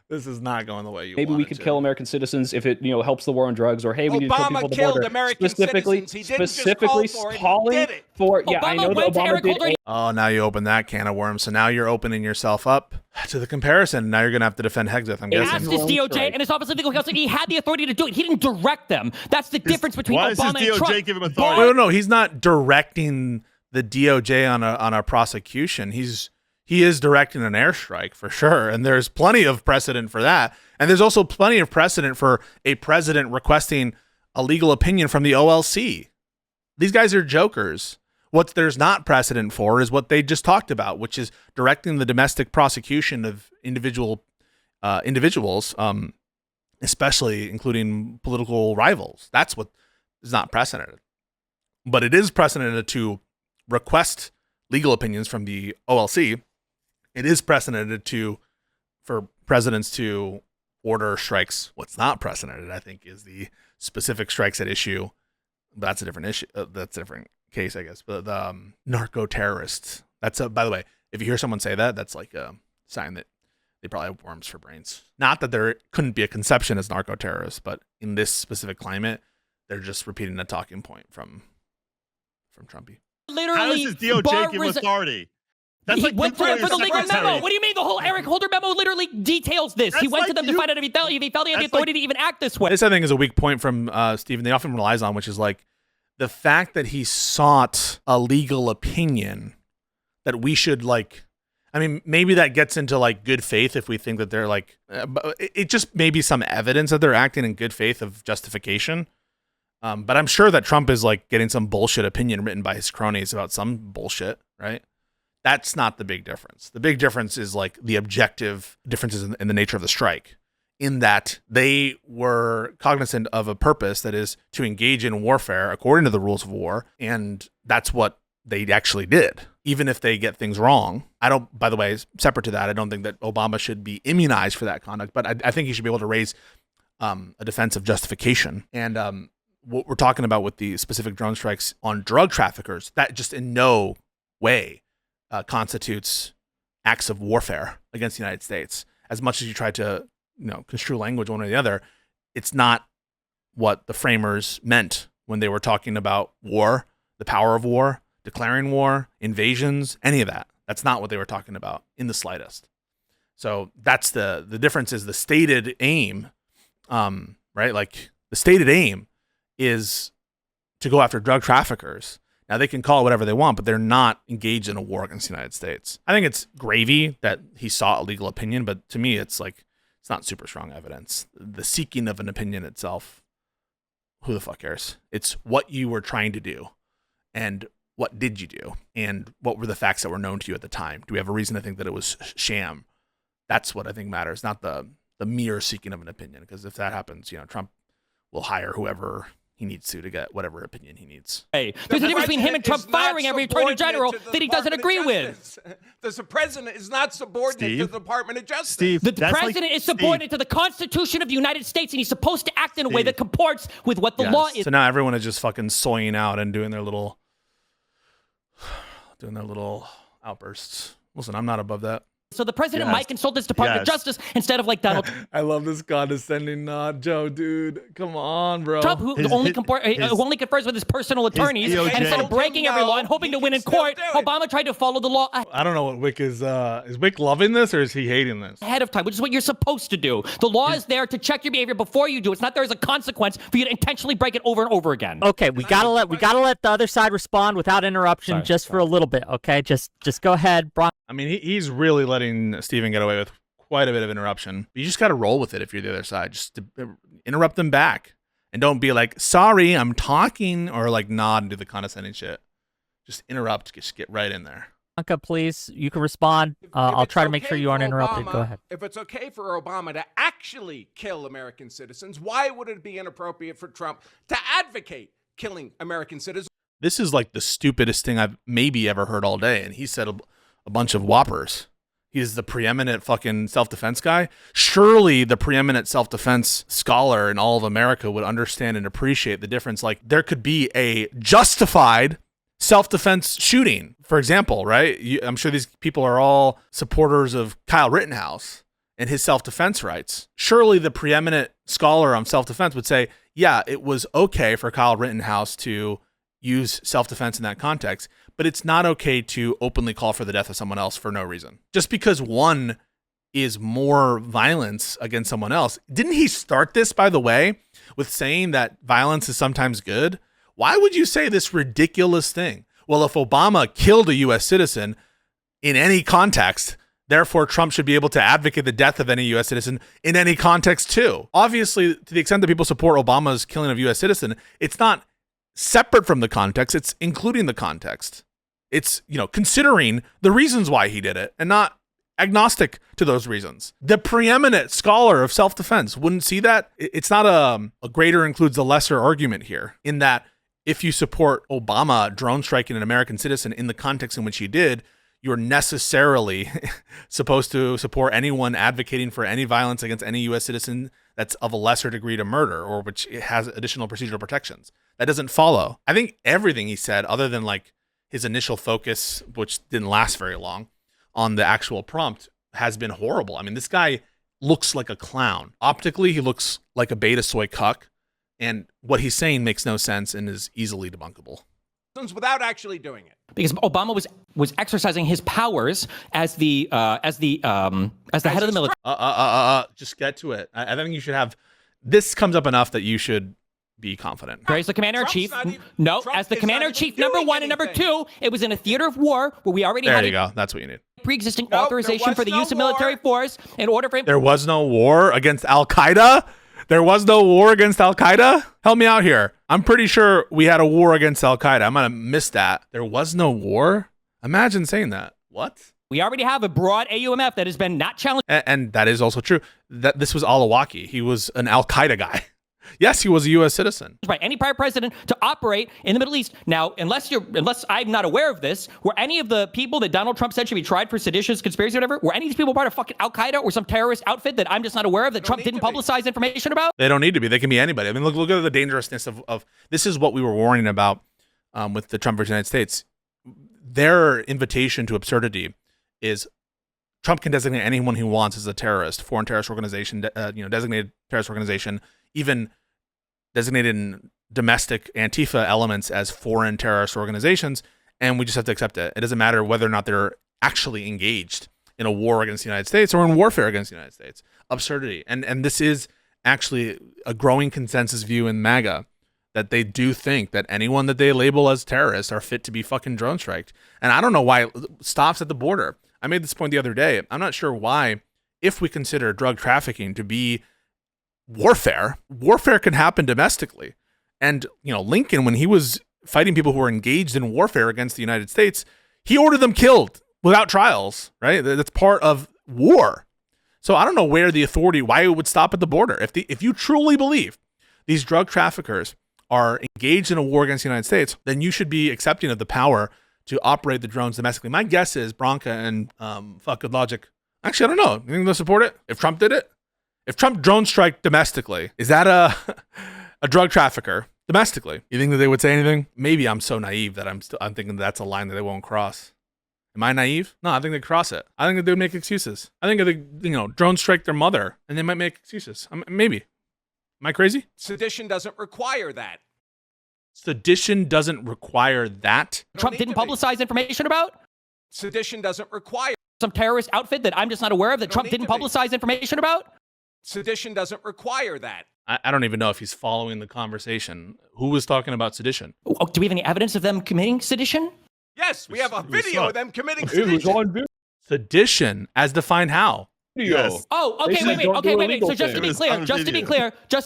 This is not going the way you want. Maybe we could kill American citizens if it, helps the war on drugs, or hey, we need to kill people at the border. American specifically calling for. Yeah, I know that Obama did. Oh, now you open that can of worms. So now you're opening yourself up to the comparison. Now you're going to have to defend Hegseth. I'm guessing. He asked his DOJ and his Office of Legal Counsel. He had the authority to do it. He didn't direct them. That's the difference between Obama and Trump. Why does his DOJ give him authority? No, he's not directing the DOJ on a prosecution. He is directing an airstrike for sure, and there's plenty of precedent for that. And there's also plenty of precedent for a president requesting a legal opinion from the OLC. These guys are jokers. What there's not precedent for is what they just talked about, which is directing the domestic prosecution of individuals, especially including political rivals. That's what is not precedented. But it is precedented to request legal opinions from the OLC. It is precedented for presidents to order strikes. What's not precedented, I think, is the specific strikes at issue. But that's a different issue. That's a different case, I guess. But the narco terrorists. That's by the way, if you hear someone say that, that's like a sign that they probably have worms for brains. Not that there couldn't be a conception as narco terrorists, but in this specific climate, they're just repeating a talking point from Trumpy. Literally, how does his DOJ give authority? That's he like went to them for the legal memo. What do you mean? The whole Eric Holder memo literally details this. He went to them to find out if he felt he had the authority to even act this way. This, I think, is a weak point from Stephen. They often relies on, which is like the fact that he sought a legal opinion that we should like. I mean, maybe that gets into like good faith if we think that they're like. It just may be some evidence that they're acting in good faith of justification. But I'm sure that Trump is like getting some bullshit opinion written by his cronies about some bullshit, right? That's not the big difference. The big difference is like the objective differences in the nature of the strike, in that they were cognizant of a purpose that is to engage in warfare according to the rules of war. And that's what they actually did, even if they get things wrong. I don't, by the way, separate to that, I don't think that Obama should be immunized for that conduct, but I think he should be able to raise a defense of justification. And what we're talking about with the specific drone strikes on drug traffickers, that just in no way constitutes acts of warfare against the United States. As much as you try to, construe language one or the other, it's not what the framers meant when they were talking about war, the power of war, declaring war, invasions, any of that. That's not what they were talking about in the slightest. So that's the difference is the stated aim, right? Like the stated aim is to go after drug traffickers. Now, they can call it whatever they want, but they're not engaged in a war against the United States. I think it's gravy that he sought a legal opinion, but to me, it's like, it's not super strong evidence. The seeking of an opinion itself, who the fuck cares? It's what you were trying to do, and what did you do, and what were the facts that were known to you at the time? Do we have a reason to think that it was sham? That's what I think matters, not the mere seeking of an opinion, because if that happens, Trump will hire whoever he needs to get whatever opinion he needs. Hey, there's a difference between him and Trump firing every attorney general that he doesn't agree with. The president is not subordinate to the Department of Justice. The president is subordinate to the Constitution of the United States, and he's supposed to act in a way that comports with what the law is. So now everyone is just fucking soying out and doing their little outbursts. Listen, I'm not above that. So the president might consult his Department of Justice instead of like Donald I love this condescending nod, Joe, dude. Come on, bro. Trump, who only confers with his personal attorneys, and instead of breaking every law and hoping to win in court, Obama tried to follow the law I don't know what Wick is. Is Wick loving this or is he hating this? ahead of time, which is what you're supposed to do. The law is there to check your behavior before you do. It's not there as a consequence for you to intentionally break it over and over again. Okay, we gotta let the other side respond without interruption, for a little bit. Okay, just go ahead, Bron. I mean, he's really letting Steven get away with quite a bit of interruption. You just got to roll with it if you're the other side. Just to interrupt them back. And don't be like, sorry, I'm talking, or like nod and do the condescending shit. Just interrupt, just get right in there. Branca, please, you can respond. I'll try to make sure you aren't interrupted. Go ahead. If it's okay for Obama to actually kill American citizens, why would it be inappropriate for Trump to advocate killing American citizens? This is like the stupidest thing I've maybe ever heard all day. And he said a bunch of whoppers. He's the preeminent fucking self-defense guy. Surely the preeminent self-defense scholar in all of America would understand and appreciate the difference. Like, there could be a justified self-defense shooting, for example, right? I'm sure these people are all supporters of Kyle Rittenhouse and his self-defense rights. Surely the preeminent scholar on self-defense would say, yeah, it was okay for Kyle Rittenhouse to use self-defense in that context, but it's not okay to openly call for the death of someone else for no reason. Just because one is more violence against someone else. Didn't he start this, by the way, with saying that violence is sometimes good? Why would you say this ridiculous thing? Well, if Obama killed a U.S. citizen in any context, therefore Trump should be able to advocate the death of any U.S. citizen in any context too. Obviously, to the extent that people support Obama's killing of a U.S. citizen, it's not separate from the context, it's including the context. It's, considering the reasons why he did it and not agnostic to those reasons. The preeminent scholar of self-defense wouldn't see that. It's not a greater includes the lesser argument here, in that if you support Obama drone striking an American citizen in the context in which he did, you're necessarily supposed to support anyone advocating for any violence against any U.S. citizen that's of a lesser degree to murder or which has additional procedural protections. That doesn't follow. I think everything he said, other than like his initial focus, which didn't last very long, on the actual prompt, has been horrible. I mean, this guy looks like a clown. Optically, he looks like a beta soy cuck, and what he's saying makes no sense and is easily debunkable. Without actually doing it. Because Obama was exercising his powers as the head of the military. Just get to it. I think you should have. This comes up enough that you should be confident. As the commander-in-chief. As the commander-in-chief, number one, and number two, it was in a theater of war where we already had. There you go. That's what you need. Pre-existing authorization for the use of military force in order for him. There was no war against Al-Qaeda? There was no war against Al-Qaeda? Help me out here. I'm pretty sure we had a war against Al-Qaeda. I'm going to miss that. There was no war? Imagine saying that. What? We already have a broad AUMF that has been not challenged. And that is also true. That this was al-Awlaki. He was an Al-Qaeda guy. Yes, he was a U.S. citizen. By any prior president to operate in the Middle East. Now, unless I'm not aware of this, were any of the people that Donald Trump said should be tried for seditious conspiracy or whatever, were any of these people part of fucking Al-Qaeda or some terrorist outfit that I'm just not aware of that Trump didn't publicize information about? They don't need to be. They can be anybody. I mean, look at the dangerousness of this is what we were warning about with the Trump versus United States. Their invitation to absurdity is Trump can designate anyone he wants as a terrorist, foreign terrorist organization, designated terrorist organization, even designated domestic Antifa elements as foreign terrorist organizations, and we just have to accept it. It doesn't matter whether or not they're actually engaged in a war against the United States or in warfare against the United States. Absurdity. And this is actually a growing consensus view in MAGA, that they do think that anyone that they label as terrorists are fit to be fucking drone striked. And I don't know why it stops at the border. I made this point the other day. I'm not sure why, if we consider drug trafficking to be warfare can happen domestically. And, Lincoln, when he was fighting people who were engaged in warfare against the United States, he ordered them killed without trials, right? That's part of war. So I don't know why it would stop at the border. If you truly believe these drug traffickers are engaged in a war against the United States, then you should be accepting of the power to operate the drones domestically. My guess is Branca and Good Logic. Actually, I don't know. You think they'll support it if Trump did it? If Trump drone strike domestically, is that a drug trafficker domestically? You think that they would say anything? Maybe I'm so naive that I'm thinking that's a line that they won't cross. Am I naive? No, I think they cross it. I think that they would make excuses. I think if they, drone strike their mother, and they might make excuses. Maybe. Am I crazy? Sedition doesn't require that. Sedition doesn't require that. Trump didn't publicize information about Sedition doesn't require. some terrorist outfit that I'm just not aware of that Trump didn't publicize information about? Sedition doesn't require that. I don't even know if he's following the conversation. Who was talking about sedition? Oh, do we have any evidence of them committing sedition? Yes, we have a video of them committing sedition. Sedition, as defined how? Yes. Oh, okay, wait. So just to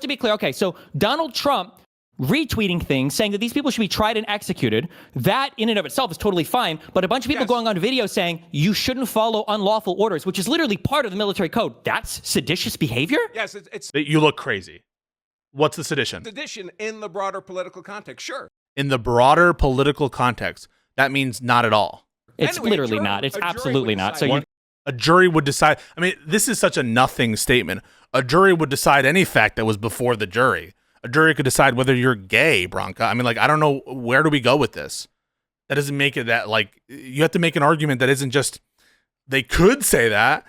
be clear. Okay, so Donald Trump retweeting things saying that these people should be tried and executed, that in and of itself is totally fine, but a bunch of people going on video saying you shouldn't follow unlawful orders, which is literally part of the military code, that's seditious behavior? Yes, it's You look crazy. What's the sedition? sedition in the broader political context, sure. In the broader political context, that means not at all. It's Anyway, literally a jury- not. It's a jury absolutely would not. So decide. A jury would decide. I mean, this is such a nothing statement. A jury would decide any fact that was before the jury. A jury could decide whether you're gay, Branca. I mean, like, I don't know, where do we go with this? That doesn't make it that, like, you have to make an argument that isn't just, they could say that.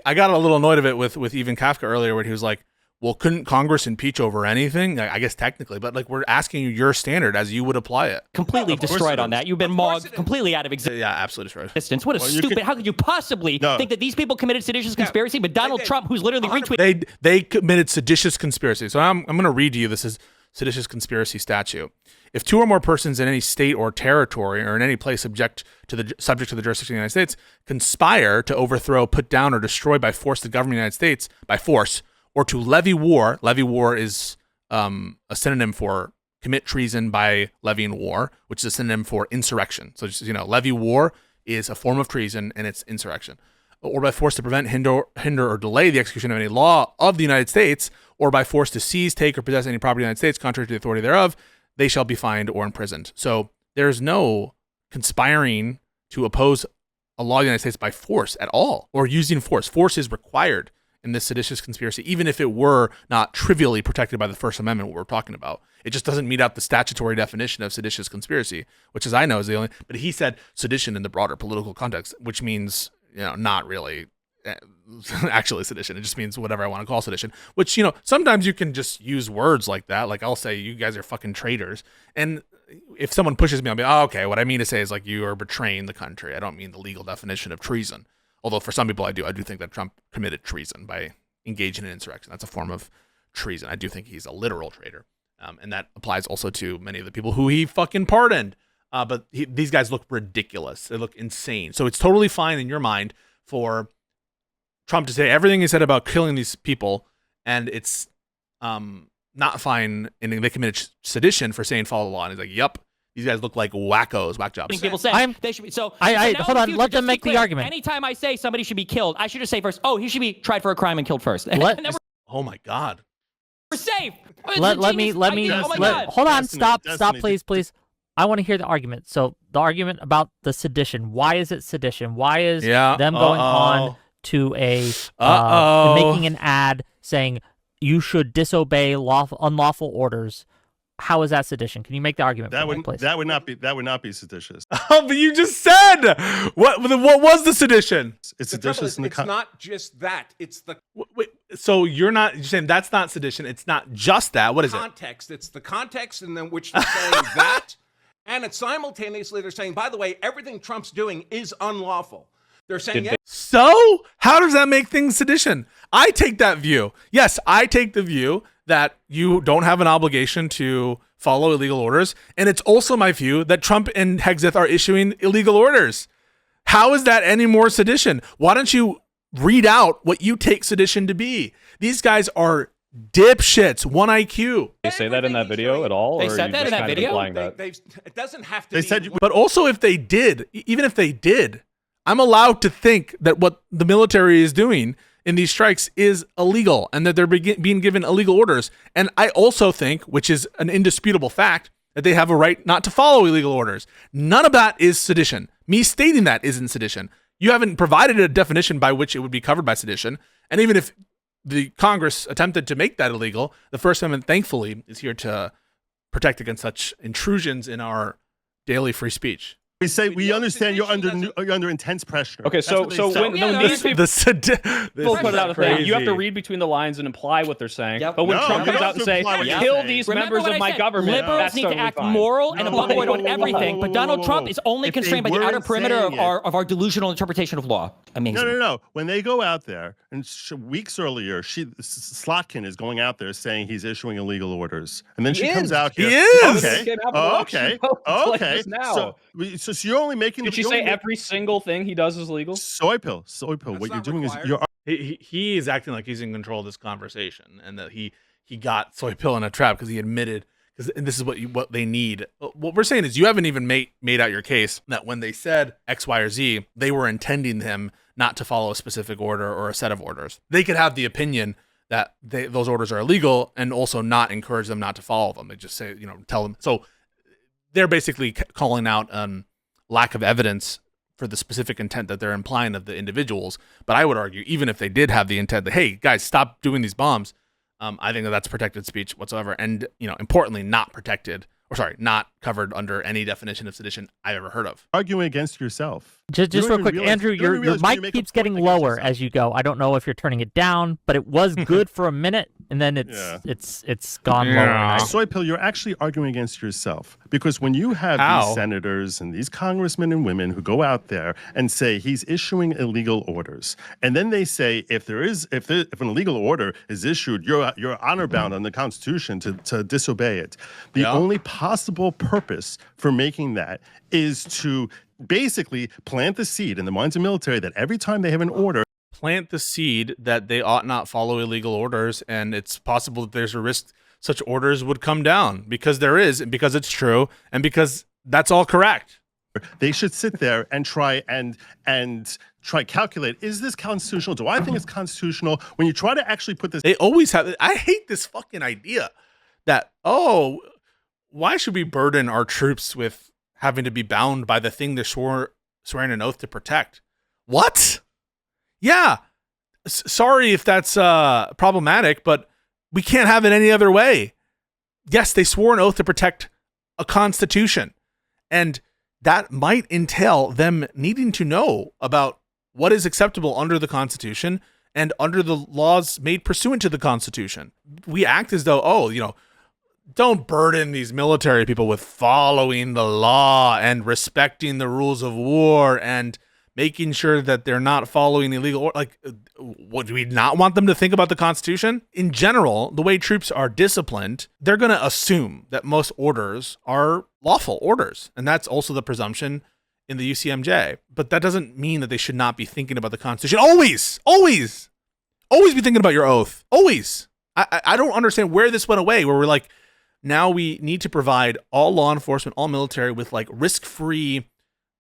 I got a little annoyed of it with even Kafka earlier, where he was like, well, couldn't Congress impeach over anything? I guess technically, but like, we're asking you your standard as you would apply it. completely Of course destroyed it on is. that. You've been Of course mogged it is. completely out of existence. Yeah, absolutely destroyed. What a Well, you stupid, could- how could you possibly No. think that these people committed seditious conspiracy, but Donald did. Trump, who's literally retweeting They committed seditious conspiracy. So I'm going to read to you this is seditious conspiracy statute. If two or more persons in any state or territory or in any place subject to the jurisdiction of the United States conspire to overthrow, put down, or destroy by force the government of the United States by force, or to levy war is a synonym for commit treason by levying war, which is a synonym for insurrection. So just, levy war is a form of treason and it's insurrection. Or by force to prevent, hinder, or delay the execution of any law of the United States, or by force to seize, take, or possess any property of the United States contrary to the authority thereof, they shall be fined or imprisoned. So there's no conspiring to oppose a law of the United States by force at all, or using force. Force is required in this seditious conspiracy, even if it were not trivially protected by the First Amendment, what we're talking about. It just doesn't meet out the statutory definition of seditious conspiracy, which, as I know, is the only. But he said sedition in the broader political context, which means, not really actually sedition. It just means whatever I want to call sedition, which, sometimes you can just use words like that. Like, I'll say, you guys are fucking traitors. And if someone pushes me, I'll be, oh, okay, what I mean to say is, like, you are betraying the country. I don't mean the legal definition of treason. Although for some people I do think that Trump committed treason by engaging in insurrection. That's a form of treason. I do think he's a literal traitor. And that applies also to many of the people who he fucking pardoned. But these guys look ridiculous. They look insane. So it's totally fine in your mind for Trump to say everything he said about killing these people, and it's not fine, and they committed sedition for saying follow the law. And he's like, yep. These guys look like wackos, whack jobs. people say they should be. So I now in hold the on, future, let just them to be make the clear, argument. Anytime I say somebody should be killed, I should just say first, oh, he should be tried for a crime and killed first. Let- And then Oh my God. we're safe. It's a let me genius idea. Oh my God. hold on, Destiny, stop, Destiny. please. I want to hear the argument. So the argument about the sedition. Why is it sedition? Why is them going on to making an ad saying you should disobey unlawful orders? How is that sedition? Can you make the argument? That for me, please? would not be seditious. Oh, but you just said what was the sedition? It's The trouble seditious is, in the it's not just that. It's the Wait, so you're saying that's not sedition? It's not just that. What is it? context. It's the context in which they're saying that, and it's simultaneously they're saying, by the way, everything Trump's doing is unlawful. They're saying, So how does that make things sedition? I take that view. Yes, I take the view that you don't have an obligation to follow illegal orders, and it's also my view that Trump and Hegseth are issuing illegal orders. How is that any more sedition? Why don't you read out what you take sedition to be? These guys are dipshits, 1 IQ. They say that in that video at all? They or said are you that in just that kind of video? implying that? it doesn't have to They be. said But also if they did, even if they did, I'm allowed to think that what the military is doing in these strikes is illegal and that they're being given illegal orders. And I also think, which is an indisputable fact, that they have a right not to follow illegal orders. None of that is sedition. Me stating that isn't sedition. You haven't provided a definition by which it would be covered by sedition. And even if the Congress attempted to make that illegal, the First Amendment, thankfully, is here to protect against such intrusions in our daily free speech. we understand you're under intense pressure. Okay, so when these people put out a thing, you have to read between the lines and imply what they're saying. Yep. But when No, Trump you comes don't out and say, imply what you're kill saying. these Remember members what of I my said. government, Liberals that's need to totally act fine. moral and No, above board whoa, on whoa, whoa, everything. whoa, But whoa, Donald whoa, Trump whoa. is only If they constrained by the outer weren't perimeter saying of our delusional interpretation of law. Amazing. No. When they go out there, and weeks earlier, Slotkin is going out there saying he's issuing illegal orders, and then she comes out here. He is. Okay. Okay. Now. So you're only making. Did she say every single thing he does is legal? Soy pill. What you're doing is you're. He is acting like he's in control of this conversation, and that he got soy pill in a trap because he admitted. And this is what they need. What we're saying is you haven't even made out your case that when they said X, Y, or Z, they were intending him not to follow a specific order or a set of orders. They could have the opinion that those orders are illegal and also not encourage them not to follow them. They just say, tell them. So they're basically calling out lack of evidence for the specific intent that they're implying of the individuals. But I would argue, even if they did have the intent that, hey, guys, stop doing these bombs, I think that's protected speech whatsoever. And, importantly, not covered under any definition of sedition I've ever heard of. Arguing against yourself. Just real quick, Andrew, your mic keeps getting lower as you go. I don't know if you're turning it down, but it was good for a minute, and then it's gone lower. Soy pill, you're actually arguing against yourself, because when you have these senators and these congressmen and women who go out there and say he's issuing illegal orders, and then they say if an illegal order is issued, you're honor bound on the Constitution to disobey it. The only possible purpose for making that is to basically plant the seed in the minds of military that every time they have an order, plant the seed that they ought not follow illegal orders, and it's possible that there's a risk such orders would come down, because there is, and because it's true, and because that's all correct. They should sit there and try calculate, is this constitutional? Do I think it's constitutional? When you try to actually put this, they always have. I hate this fucking idea that, why should we burden our troops with having to be bound by the thing they're swearing an oath to protect? What? Yeah. Sorry if that's problematic, but we can't have it any other way. Yes, they swore an oath to protect a constitution, and that might entail them needing to know about what is acceptable under the Constitution and under the laws made pursuant to the Constitution. We act as though, don't burden these military people with following the law and respecting the rules of war and making sure that they're not following illegal. What, do we not want them to think about the Constitution? In general, the way troops are disciplined, they're going to assume that most orders are lawful orders. And that's also the presumption in the UCMJ. But that doesn't mean that they should not be thinking about the Constitution. Always be thinking about your oath. Always. I don't understand where this went away, where we're like, now we need to provide all law enforcement, all military with risk-free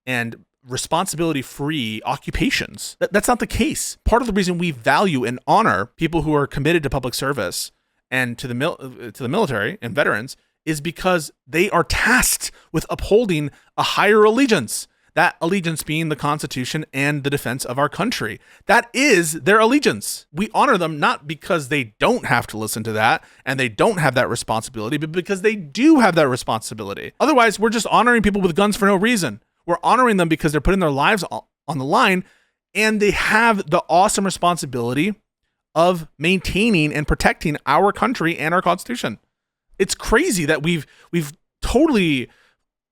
and responsibility-free occupations. That's not the case. Part of the reason we value and honor people who are committed to public service and to the military and veterans is because they are tasked with upholding a higher allegiance. That allegiance being the Constitution and the defense of our country. That is their allegiance. We honor them not because they don't have to listen to that and they don't have that responsibility, but because they do have that responsibility. Otherwise, we're just honoring people with guns for no reason. We're honoring them because they're putting their lives on the line, and they have the awesome responsibility of maintaining and protecting our country and our Constitution. It's crazy that we've totally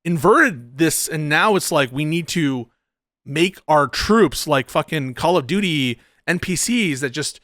inverted this, and now it's like we need to make our troops like fucking Call of Duty NPCs that just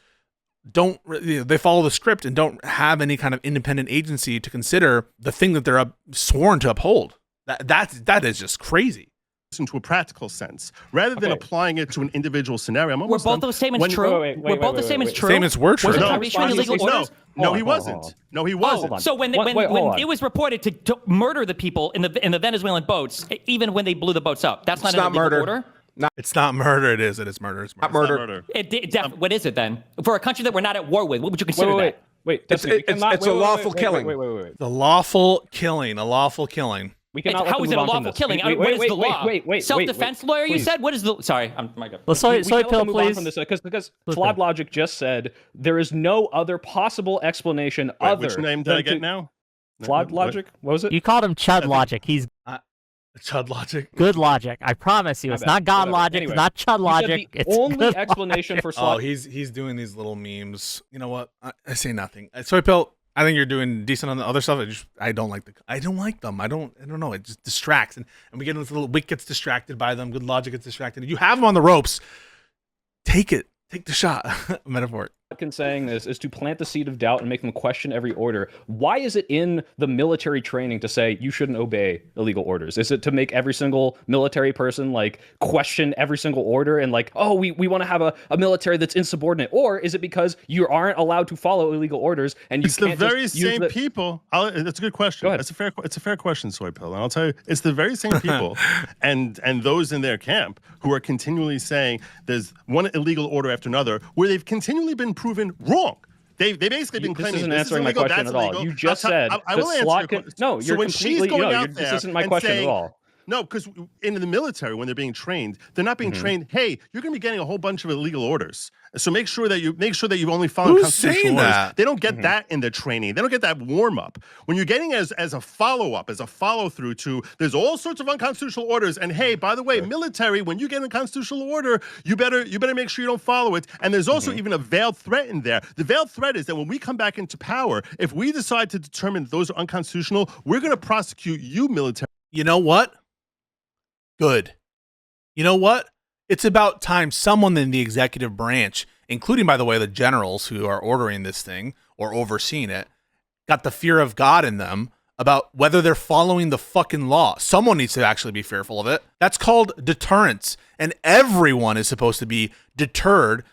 don't, they follow the script and don't have any kind of independent agency to consider the thing that they're sworn to uphold. That is just crazy. Into a practical sense, rather than applying it to an individual scenario. Were both those statements true? Were both the statements true? Statements were true. Was Kyrie issuing illegal orders? No, he wasn't. No, he wasn't. So when it was reported to murder the people in the Venezuelan boats, even when they blew the boats up, that's not an illegal order? No, it's not murder. It is murder. It's not murder. What is it then? For a country that we're not at war with, what would you consider that? It's a lawful killing. Wait. The lawful killing. A lawful killing. How is it a lawful killing? What is the law? Self-defense lawyer, you said? What is the... Sorry, I'm my God. Well, soy pill, please. Because Flawed Logic just said there is no other possible explanation other. Which name did I get now? Flawed Logic? What was it? You called him Chud Logic. He's... Chud logic. Good logic. I promise you, My it's bad. not God Whatever. logic. Anyway, it's not Chud You logic. said It's the only good explanation for Oh, slot. he's doing these little memes. You know what? I say nothing. Soy Pill, I think you're doing decent on the other stuff. I don't like them. I don't know. It just distracts, and we get into this little. Wick gets distracted by them. Good logic gets distracted. You have them on the ropes. Take it. Take the shot. Metaphor. Saying this is to plant the seed of doubt and make them question every order. Why is it in the military training to say you shouldn't obey illegal orders? Is it to make every single military person like question every single order and like, oh, we want to have a military that's insubordinate? Or is it because you aren't allowed to follow illegal orders and you It's the can't very just use same the... people. That's a good question. Go ahead. It's a fair question, Soy Pill. And I'll tell you, it's the very same people and those in their camp who are continually saying there's one illegal order after another where they've continually been proven wrong. They've basically been claiming this isn't this answering is my illegal, question that's at all. illegal. You just I said will the answer slot your can... question. No, So you're when she's completely... going No, out there this isn't my and question saying, at all. No, because in the military, when they're being trained, they're not being trained. Hey, you're going to be getting a whole bunch of illegal orders. So make sure that you only follow Who's constitutional saying orders. that? They don't get that in their training. They don't get that warm up. When you're getting as a follow up, as a follow through to, there's all sorts of unconstitutional orders. And hey, by the way, military, when you get a constitutional order, you better make sure you don't follow it. And there's also even a veiled threat in there. The veiled threat is that when we come back into power, if we decide to determine that those are unconstitutional, we're going to prosecute you, military. You know what? Good. You know what? It's about time someone in the executive branch, including, by the way, the generals who are ordering this thing or overseeing it, got the fear of God in them about whether they're following the fucking law. Someone needs to actually be fearful of it. That's called deterrence. And everyone is supposed to be deterred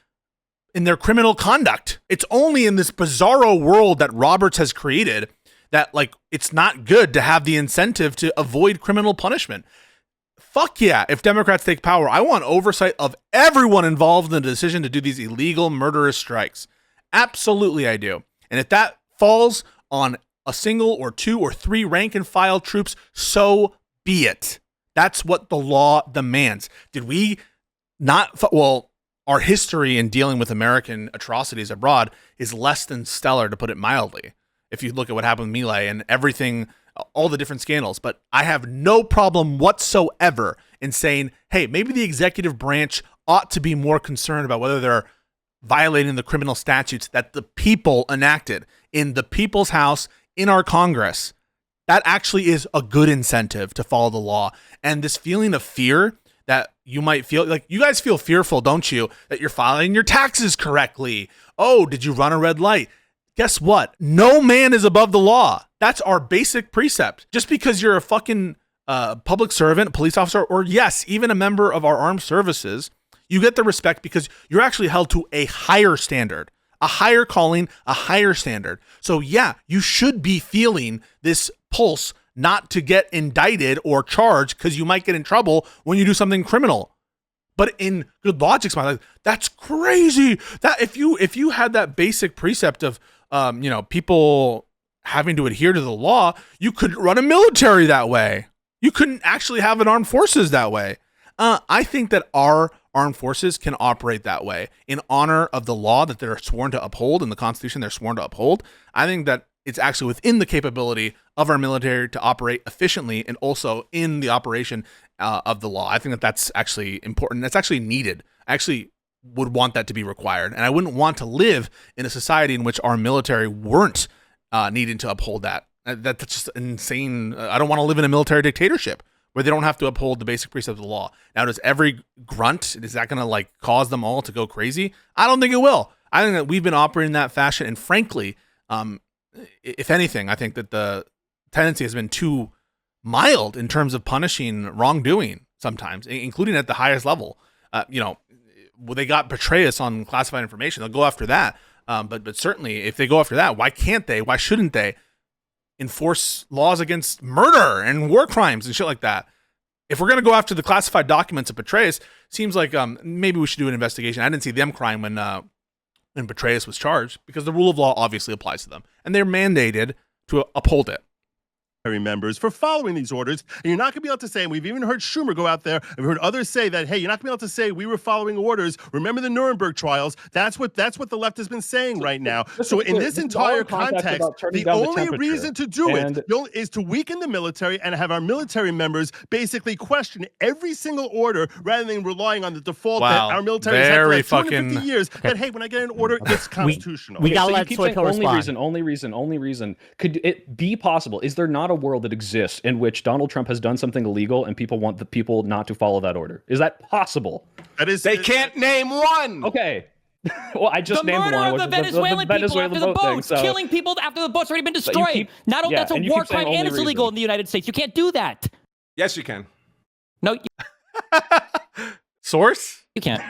in their criminal conduct. It's only in this bizarro world that Roberts has created that, like, it's not good to have the incentive to avoid criminal punishment. Fuck yeah, if Democrats take power, I want oversight of everyone involved in the decision to do these illegal, murderous strikes. Absolutely, I do. And if that falls on a single or two or three rank and file troops, so be it. That's what the law demands. Did we not... Well, our history in dealing with American atrocities abroad is less than stellar, to put it mildly. If you look at what happened with Milei and everything... all the different scandals, but I have no problem whatsoever in saying, hey, maybe the executive branch ought to be more concerned about whether they're violating the criminal statutes that the people enacted in the people's house, in our Congress. That actually is a good incentive to follow the law. And this feeling of fear that you might feel, like, you guys feel fearful, don't you, that you're filing your taxes correctly? Oh, did you run a red light? Guess what? No man is above the law. That's our basic precept. Just because you're a fucking public servant, police officer, or yes, even a member of our armed services, you get the respect because you're actually held to a higher standard, a higher calling, a higher standard. So yeah, you should be feeling this pulse not to get indicted or charged because you might get in trouble when you do something criminal. But in good logic's mind, that's crazy. That if you had that basic precept of people having to adhere to the law, you couldn't run a military that way. You couldn't actually have an armed forces that way. I think that our armed forces can operate that way in honor of the law that they're sworn to uphold and the Constitution they're sworn to uphold. I think that it's actually within the capability of our military to operate efficiently and also in the operation of the law. I think that that's actually important. That's actually needed. I actually would want that to be required. And I wouldn't want to live in a society in which our military weren't needing to uphold that. That's just insane. I don't want to live in a military dictatorship where they don't have to uphold the basic precepts of the law. Now, does every grunt, is that going to like cause them all to go crazy? I don't think it will. I think that we've been operating in that fashion. And frankly, if anything, I think that the tendency has been too mild in terms of punishing wrongdoing sometimes, including at the highest level. They got Petraeus on classified information. They'll go after that. But certainly, if they go after that, why can't they? Why shouldn't they enforce laws against murder and war crimes and shit like that? If we're going to go after the classified documents of Petraeus, seems like maybe we should do an investigation. I didn't see them crying when Petraeus was charged because the rule of law obviously applies to them. And they're mandated to uphold it. members for following these orders, and you're not going to be able to say, and we've even heard Schumer go out there, and we've heard others say that, hey, you're not going to be able to say we were following orders. Remember the Nuremberg trials? That's what the left has been saying right now. So in this entire context, the only reason to do it is to weaken the military and have our military members basically question every single order rather than relying on the default that our military has had for like 250 years. That hey, when I get an order, it's constitutional. We gotta let Soyko respond. Only reason. Could it be possible? Is there not a world that exists in which Donald Trump has done something illegal and people want the people not to follow that order? Is that possible? That is. They can't name one. Okay. Well, I just named one. The murder of the Venezuelan people after the boats, killing people after the boats already been destroyed. Not only that's a war crime and it's illegal in the United States. You can't do that. Yes, you can. No. Source? You can't.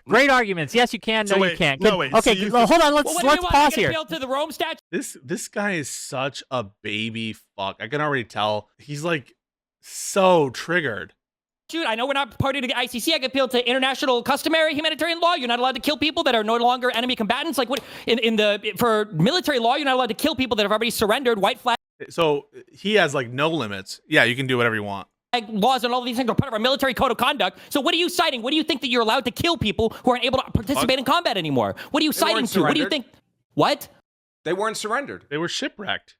Great arguments. Yes, you can. No, you can't. No, wait. Okay, hold on. Let's pause here. To the Rome statute? This guy is such a baby fuck. I can already tell. He's like so triggered. Dude, I know we're not party to the ICC. I can appeal to international customary humanitarian law. You're not allowed to kill people that are no longer enemy combatants. Like what for military law, you're not allowed to kill people that have already surrendered. White flag So he has like no limits. Yeah, you can do whatever you want. laws and all of these things are part of our military code of conduct. So what are you citing? What do you think that you're allowed to kill people who aren't able to participate in combat anymore? What are you citing to? What do you think? What? They weren't surrendered. They were shipwrecked.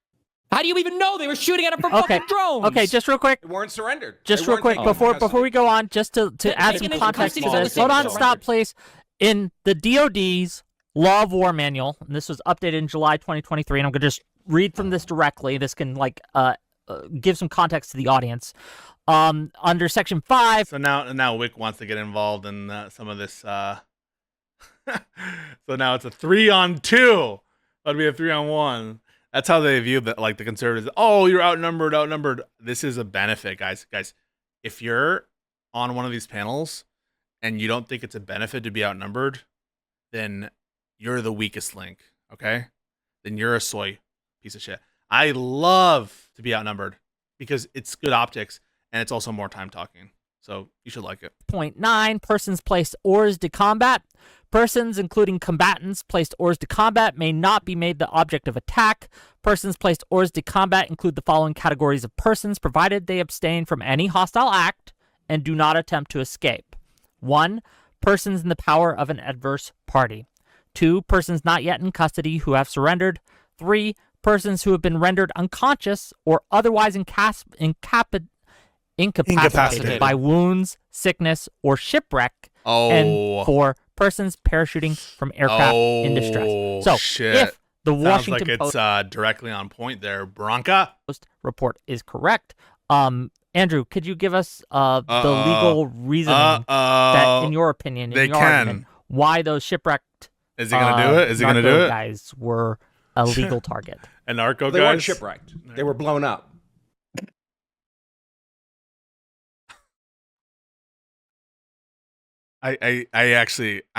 How do you even know they were shooting at them from fucking drones? Okay, just real quick. They weren't surrendered. Just real quick before we go on, just to add some context to this. Hold on, stop, please. In the DoD's Law of War Manual, and this was updated in July 2023, and I'm gonna just read from this directly. This can give some context to the audience. Under Section 5. So now Wick wants to get involved in some of this. So now it's a 3-on-2. That'd be a 3-on-1. That's how they view the conservatives. Oh, you're outnumbered. This is a benefit, guys. If you're on one of these panels and you don't think it's a benefit to be outnumbered, then you're the weakest link. Okay? Then you're a soy piece of shit. I love to be outnumbered because it's good optics and it's also more time talking. So you should like it. Point 9, persons placed hors de combat. Persons, including combatants, placed hors de combat may not be made the object of attack. Persons placed hors de combat include the following categories of persons, provided they abstain from any hostile act and do not attempt to escape. 1. Persons in the power of an adverse party. 2. Persons not yet in custody who have surrendered. 3. Persons who have been rendered unconscious or otherwise incapacitated by wounds, sickness, or shipwreck. And 4. Persons parachuting from aircraft in distress. So, shit. if the Washington Sounds like it's directly on point there, Branca. Post report is correct, Andrew, could you give us the legal reasoning that, in your opinion, argument, why those shipwrecked Is he gonna do it? Is he gonna do it? Guys were a legal target? And narco They guys? weren't shipwrecked. They were blown up. I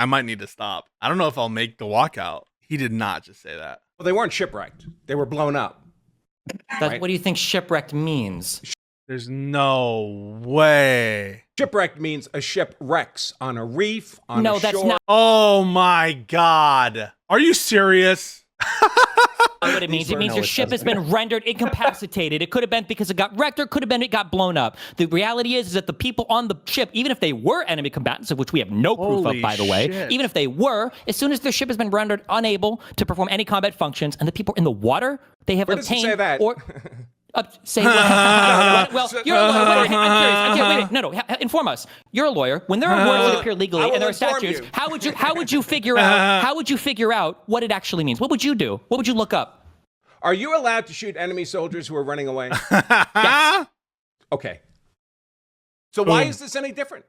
might need to stop. I don't know if I'll make the walkout. He did not just say that. Well, they weren't shipwrecked. They were blown up. What do you think shipwrecked means? There's no way. Shipwrecked means a ship wrecks on a reef, on a shore. That's not Oh my God. Are you serious? what it means. It means your ship has been rendered incapacitated. It could have been because it got wrecked, or it could have been it got blown up. The reality is that the people on the ship, even if they were enemy combatants, of which we have no proof of, by the way, even if they were, as soon as their ship has been rendered unable to perform any combat functions, and the people in the water, they have Where does obtained it say that? or say what? Well, you're a lawyer. Wait, I'm curious. No. Inform us. You're a lawyer. When there are words that appear legally and there are statutes, how would you figure out? How would you figure out what it actually means? What would you do? What would you look up? Are you allowed to shoot enemy soldiers who are running away? Yes. Okay. So why is this any different?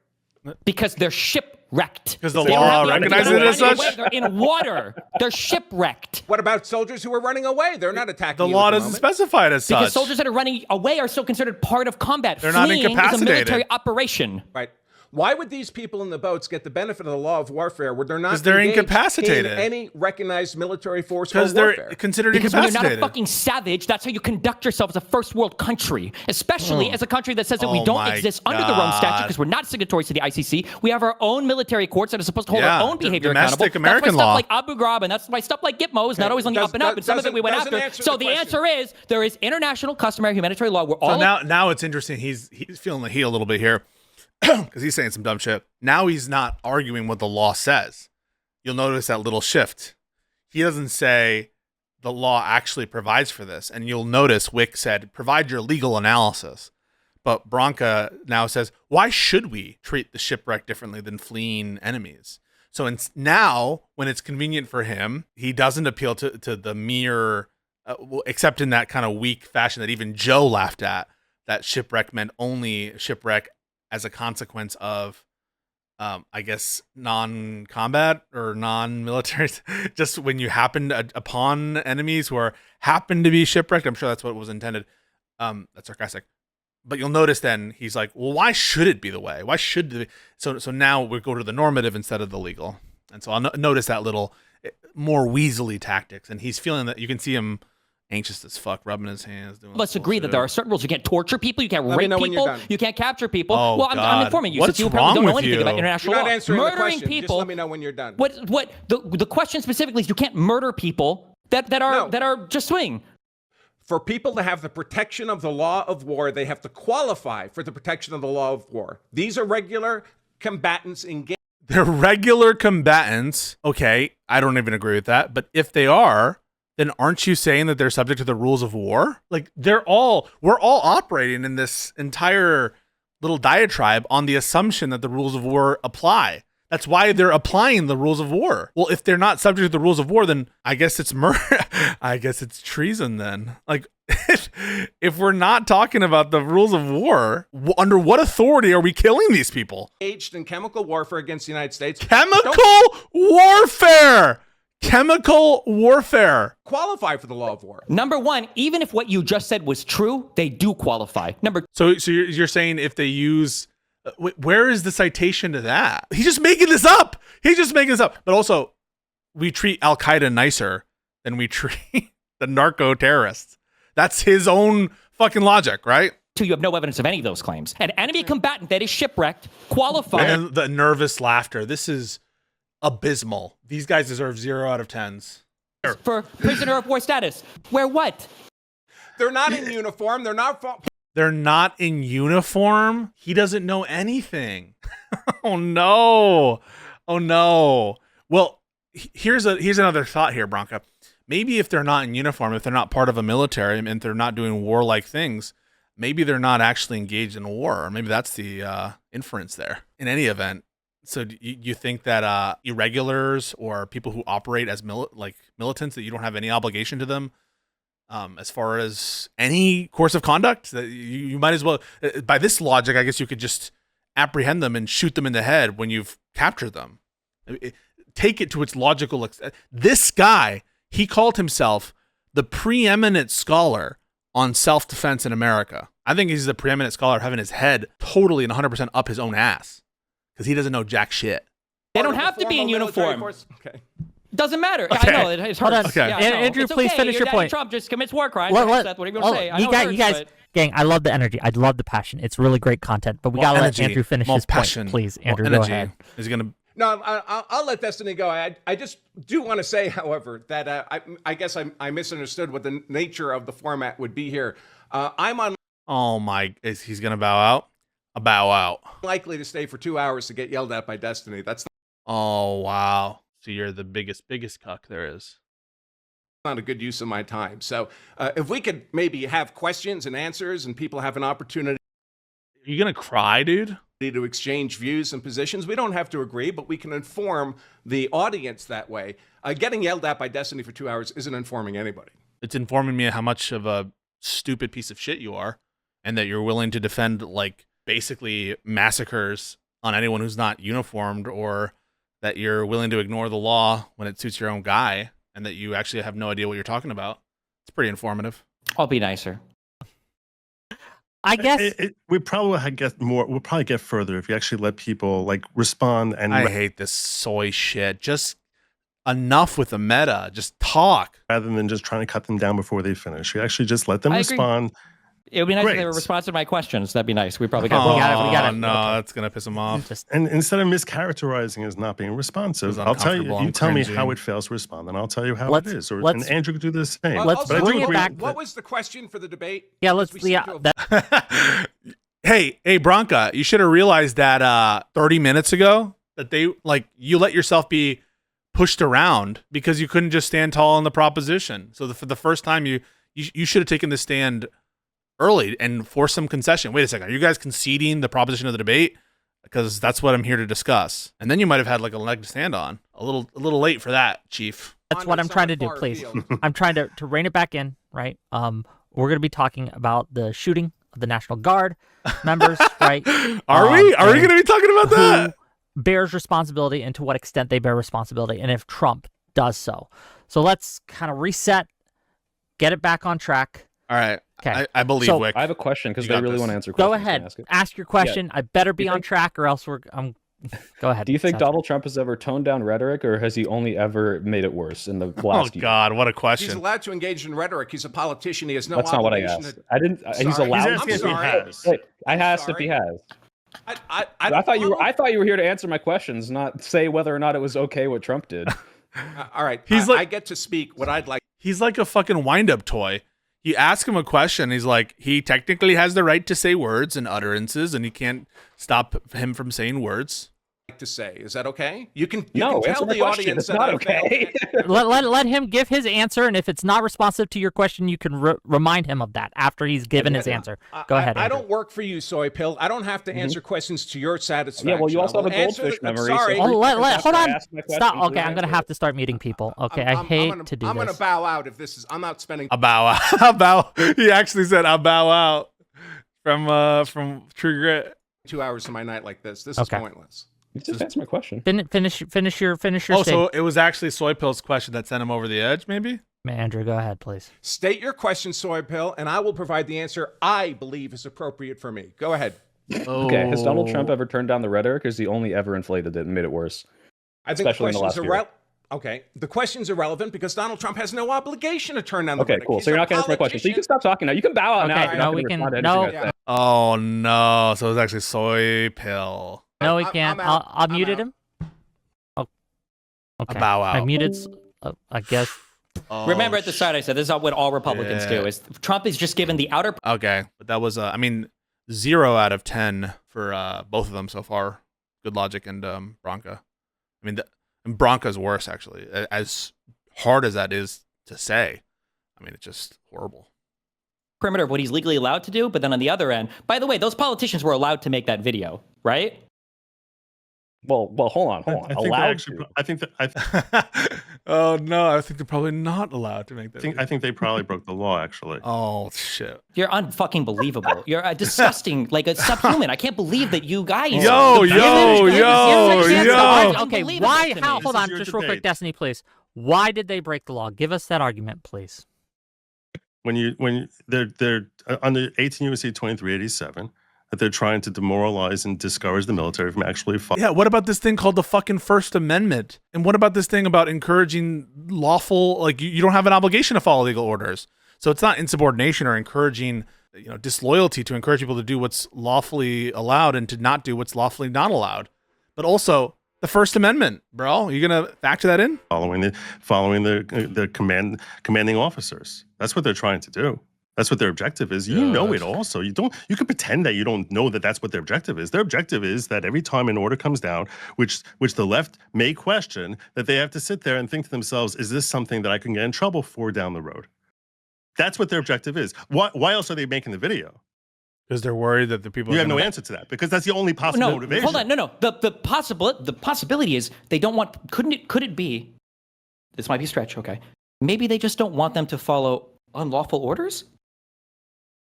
Because they're shipwrecked. Because the law recognizes it as such? They're in water. They're shipwrecked. What about soldiers who are running away? They're not attacking The you law at the doesn't moment. specify it as such. Because soldiers that are running away are still considered part of combat. They're not Fleeing is a incapacitated. military operation. Right. Why would these people in the boats get the benefit of the law of warfare where they're not? Because they're engaged incapacitated. in any recognized military force or Because they're warfare? considered Because when you're incapacitated. not a fucking savage, that's how you conduct yourself as a first world country, especially as a country that says that we Oh don't my exist under the Rome Statute God. because we're not signatories to the ICC. We have our own military courts that are supposed to hold Yeah, our own behavior domestic accountable. American that's why law. stuff like Abu Ghraib and that's why stuff like Gitmo is not always on the up and up, and some of it we went doesn't after. answer So the the question. answer is there is international customary humanitarian law. We're So all now it's interesting. He's feeling the heat a little bit here because he's saying some dumb shit. Now he's not arguing what the law says. You'll notice that little shift. He doesn't say the law actually provides for this. And you'll notice Wick said, provide your legal analysis. But Branca now says, why should we treat the shipwreck differently than fleeing enemies? So now, when it's convenient for him, he doesn't appeal to the mere, except in that kind of weak fashion that even Joe laughed at, that shipwreck meant only shipwreck as a consequence of, I guess, non-combat or non-military, just when you happen upon enemies who happen to be shipwrecked. I'm sure that's what was intended. That's sarcastic. But you'll notice then he's like, well, why should it be the way? Why should the so now we go to the normative instead of the legal. And so I'll notice that little more weaselly tactics. And he's feeling that you can see him anxious as fuck, rubbing his hands. Doing Let's agree that there are certain rules. You can't torture people. You can't Let me rape know when you're people. done. You can't capture people. Oh, well, I'm God. informing you. What's Since you apparently don't wrong know with anything you? about international You're not law. answering the Murdering question. people. Just let me know when you're done. What the question specifically is you can't murder people that are just swing. For people to have the protection of the law of war, they have to qualify for the protection of the law of war. These are regular combatants engaged. They're regular combatants. Okay, I don't even agree with that. But if they are, then aren't you saying that they're subject to the rules of war? Like we're all operating in this entire little diatribe on the assumption that the rules of war apply. That's why they're applying the rules of war. Well, if they're not subject to the rules of war, then I guess it's murder. I guess it's treason then. Like, if we're not talking about the rules of war, under what authority are we killing these people? Engaged in chemical warfare against the United States. Chemical warfare! Chemical warfare. Qualify for the law of war. Number one, even if what you just said was true, they do qualify. Number So you're saying if they use... Where is the citation to that? He's just making this up. But also, we treat Al-Qaeda nicer than we treat the narco terrorists. That's his own fucking logic, right? two, you have no evidence of any of those claims. An enemy combatant that is shipwrecked qualifies. And then the nervous laughter. This is abysmal. These guys deserve 0 out of 10s. For prisoner of war status. Where what? They're not in uniform. They're not... They're not in uniform. He doesn't know anything. Oh no. Oh no. Well, here's another thought here, Branca. Maybe if they're not in uniform, if they're not part of a military, and if they're not doing warlike things, maybe they're not actually engaged in war. Or maybe that's the inference there. In any event, so you think that irregulars or people who operate as militants, that you don't have any obligation to them? As far as any course of conduct, that you might as well, by this logic, I guess you could just apprehend them and shoot them in the head when you've captured them. Take it to its logical extent. This guy, he called himself the preeminent scholar on self-defense in America. I think he's the preeminent scholar having his head totally and 100% up his own ass because he doesn't know jack shit. They don't have to be in uniform. Okay. Doesn't matter. Okay. I know it hurts. Okay. Yeah, I know. Andrew, It's please okay. finish your Daddy point. Trump just commits war crimes. What? That's whatever you want to say. I know it hurts, You guys, but- gang, I love the energy. I love the passion. It's really great content. But we gotta let Andrew finish his point, please. Andrew, go ahead. Is gonna. No, I'll let Destiny go. I just do want to say, however, that I guess I misunderstood what the nature of the format would be here. I'm Oh my! He's gonna bow out. A bow out. unlikely to stay for 2 hours to get yelled at by Destiny. That's Oh wow! So you're the biggest cuck there is. not a good use of my time. So if we could maybe have questions and answers and people have an opportunity Are you gonna cry, dude? to exchange views and positions, we don't have to agree, but we can inform the audience that way. Getting yelled at by Destiny for 2 hours isn't informing anybody. It's informing me how much of a stupid piece of shit you are, and that you're willing to defend like basically massacres on anyone who's not uniformed, or that you're willing to ignore the law when it suits your own guy, and that you actually have no idea what you're talking about. It's pretty informative. I'll be nicer. I guess we probably get more. We'll probably get further if you actually let people like respond. And I hate this soy shit. Just enough with the meta. Just talk. rather than just trying to cut them down before they finish, you actually just let them I agree. respond. It would be nice if they were Great. responsive to my questions. That'd be nice. We probably got. Oh, we gotta- no, okay. that's gonna piss him off. just And instead of mischaracterizing as not being responsive, It was I'll tell you. uncomfortable You and tell me cringing. how it fails to respond, and I'll tell you how Let's- it is. And let's- Andrew could do the same. Let's Also, bring it what- back. What was the question for the debate? yeah, Because let's we yeah. seem to That, Hey, Branca, you should have realized that 30 minutes ago that you let yourself be pushed around because you couldn't just stand tall in the proposition. So for the first time, you should have taken the stand early and forced some concession. Wait a second, are you guys conceding the proposition of the debate? Because that's what I'm here to discuss. And then you might have had like a leg to stand on. A little late for that, Chief. that's On what to I'm trying to someone do. far Please, afield. I'm trying to rein it back in. Right. We're gonna be talking about the shooting of the National Guard members. Right. Are we and going to be talking about that? who bears responsibility and to what extent they bear responsibility, and if Trump does so. So let's kind of reset, get it back on track. All right. Okay. I believe So- Wick. I have a question because You they got really this. want to answer questions. Go Can I ahead, ask it? ask your question. I better be You on think- track, or else go ahead. Do you think Sounds Donald Trump has ever toned down rhetoric, or has he only ever made it worse in the Oh last year? God, what a He's question. allowed to engage in rhetoric. He's a politician. He has no That's not what I obligation asked. to- I didn't. He's Sorry. allowed. He's asking if he sorry. has. Wait, I I'm asked if he sorry. has. I I thought you were. follow- I thought you were here to answer my questions, not say whether or not it was okay what Trump did. All right. He's I get to speak what I'd like. He's like a fucking wind-up toy. You ask him a question, he's like, he technically has the right to say words and utterances, and he can't stop him from saying words. To say. Is that okay? You can No, can answer tell my the question. audience It's that not I failed. okay. let him give his answer, and if it's not responsive to your question, you can remind him of that after he's given his answer. Go ahead. I Andrew. don't work for you, Soy Pill. I don't have to answer questions to your satisfaction. Yeah, well, you also I have a will answer goldfish the- I'm memory, Sorry. so- Oh, hold After I on. ask my Stop. question, Okay, please I'm gonna answer have it. to start muting people. Okay, I'm I hate gonna, to do I'm this. gonna bow out if this is. I'm not spending. I'll bow out. I'll bow. He actually said, I'll bow out from True Grit. 2 hours of my night like this. This Okay. is pointless. You just answer my question. Finish your Oh, statement. so it was actually Soy Pill's question that sent him over the edge, maybe? Andrew, go ahead, please. State your question, Soy Pill, and I will provide the answer I believe is appropriate for me. Go ahead. Okay, has Donald Oh. Trump ever turned down the rhetoric, or has he only ever inflated it and made it worse? I think Especially in the the question's last year. Okay, the question's irrelevant because Donald Trump has no obligation to turn down the Okay, rhetoric. cool. He's So you're a not going to answer my question. So you can politician. stop talking now. You can bow out now. Okay, if you're no, not we gonna can- respond to no. anything I say. Oh, no. So it was actually Soy Pill. No, we I'm can't. out. I I'm muted out. him. Oh, okay. A bow out. I muted. I guess. Oh, Remember at the start, I said this is what all Republicans do: is Trump is just given the outer. Okay, but that was, 0 out of 10 for both of them so far. Good Logic and Branca. I mean, and Branca's worse, actually. As hard as that is to say, I mean, it's just horrible. perimeter of what he's legally allowed to do, but then on the other end, by the way, those politicians were allowed to make that video, right? Well, hold on. I think they're Allowed actually. to. I think that. Oh no, I think they're probably not allowed to make that. I think they probably broke the law. Actually. Oh shit. You're unfucking believable. You're a disgusting, like a subhuman. I can't believe that you guys. Yo, the yo, privileged- yo, Yes, yo. yes, Okay, unbelievable why? to How? me. Hold This on, is your just real quick, debate. Destiny, please. Why did they break the law? Give us that argument, please. When they're under 18 U.S.C. 2387, that they're trying to demoralize and discourage the military from actually fighting. Yeah, what about this thing called the fucking First Amendment? And what about this thing about encouraging lawful, like you don't have an obligation to follow legal orders. So it's not insubordination or encouraging, disloyalty to encourage people to do what's lawfully allowed and to not do what's lawfully not allowed. But also the First Amendment, bro. You gonna factor that in? following the commanding officers. That's what they're trying to do. That's what their objective is. You know it also. You can pretend that you don't know that that's what their objective is. Their objective is that every time an order comes down, which the left may question, that they have to sit there and think to themselves, is this something that I can get in trouble for down the road? That's what their objective is. Why else are they making the video? Because they're worried that the people You have no answer to that because that's the only possible No, motivation. hold on. No. The possibility is they don't want. Could it be? This might be a stretch. Okay, maybe they just don't want them to follow unlawful orders.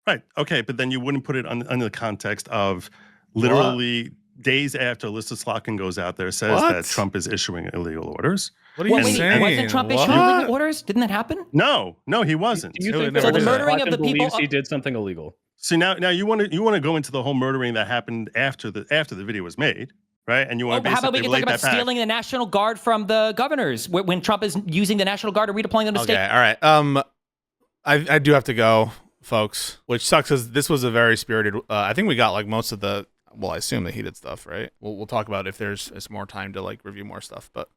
Right. Okay. But then you wouldn't put it under the context of literally days after Alyssa Slotkin goes out there, says What? that Trump is issuing illegal orders. What are you Well, wait, saying? wasn't Trump What? issuing illegal orders? Didn't that happen? No, he wasn't. Do you So think they that never Alyssa did that. murdering of the Slotkin people- believes he did something illegal? So now you want to go into the whole murdering that happened after the video was made, right? And you want to how about we basically can talk relate about that back. stealing the National Guard from the governors when Trump is using the National Guard or redeploying them to Okay, state? all right. I do have to go, folks, which sucks because this was a very spirited. I think we got like most of the. Well, I assume the heated stuff, right? We'll talk about if there's more time to like review more stuff. But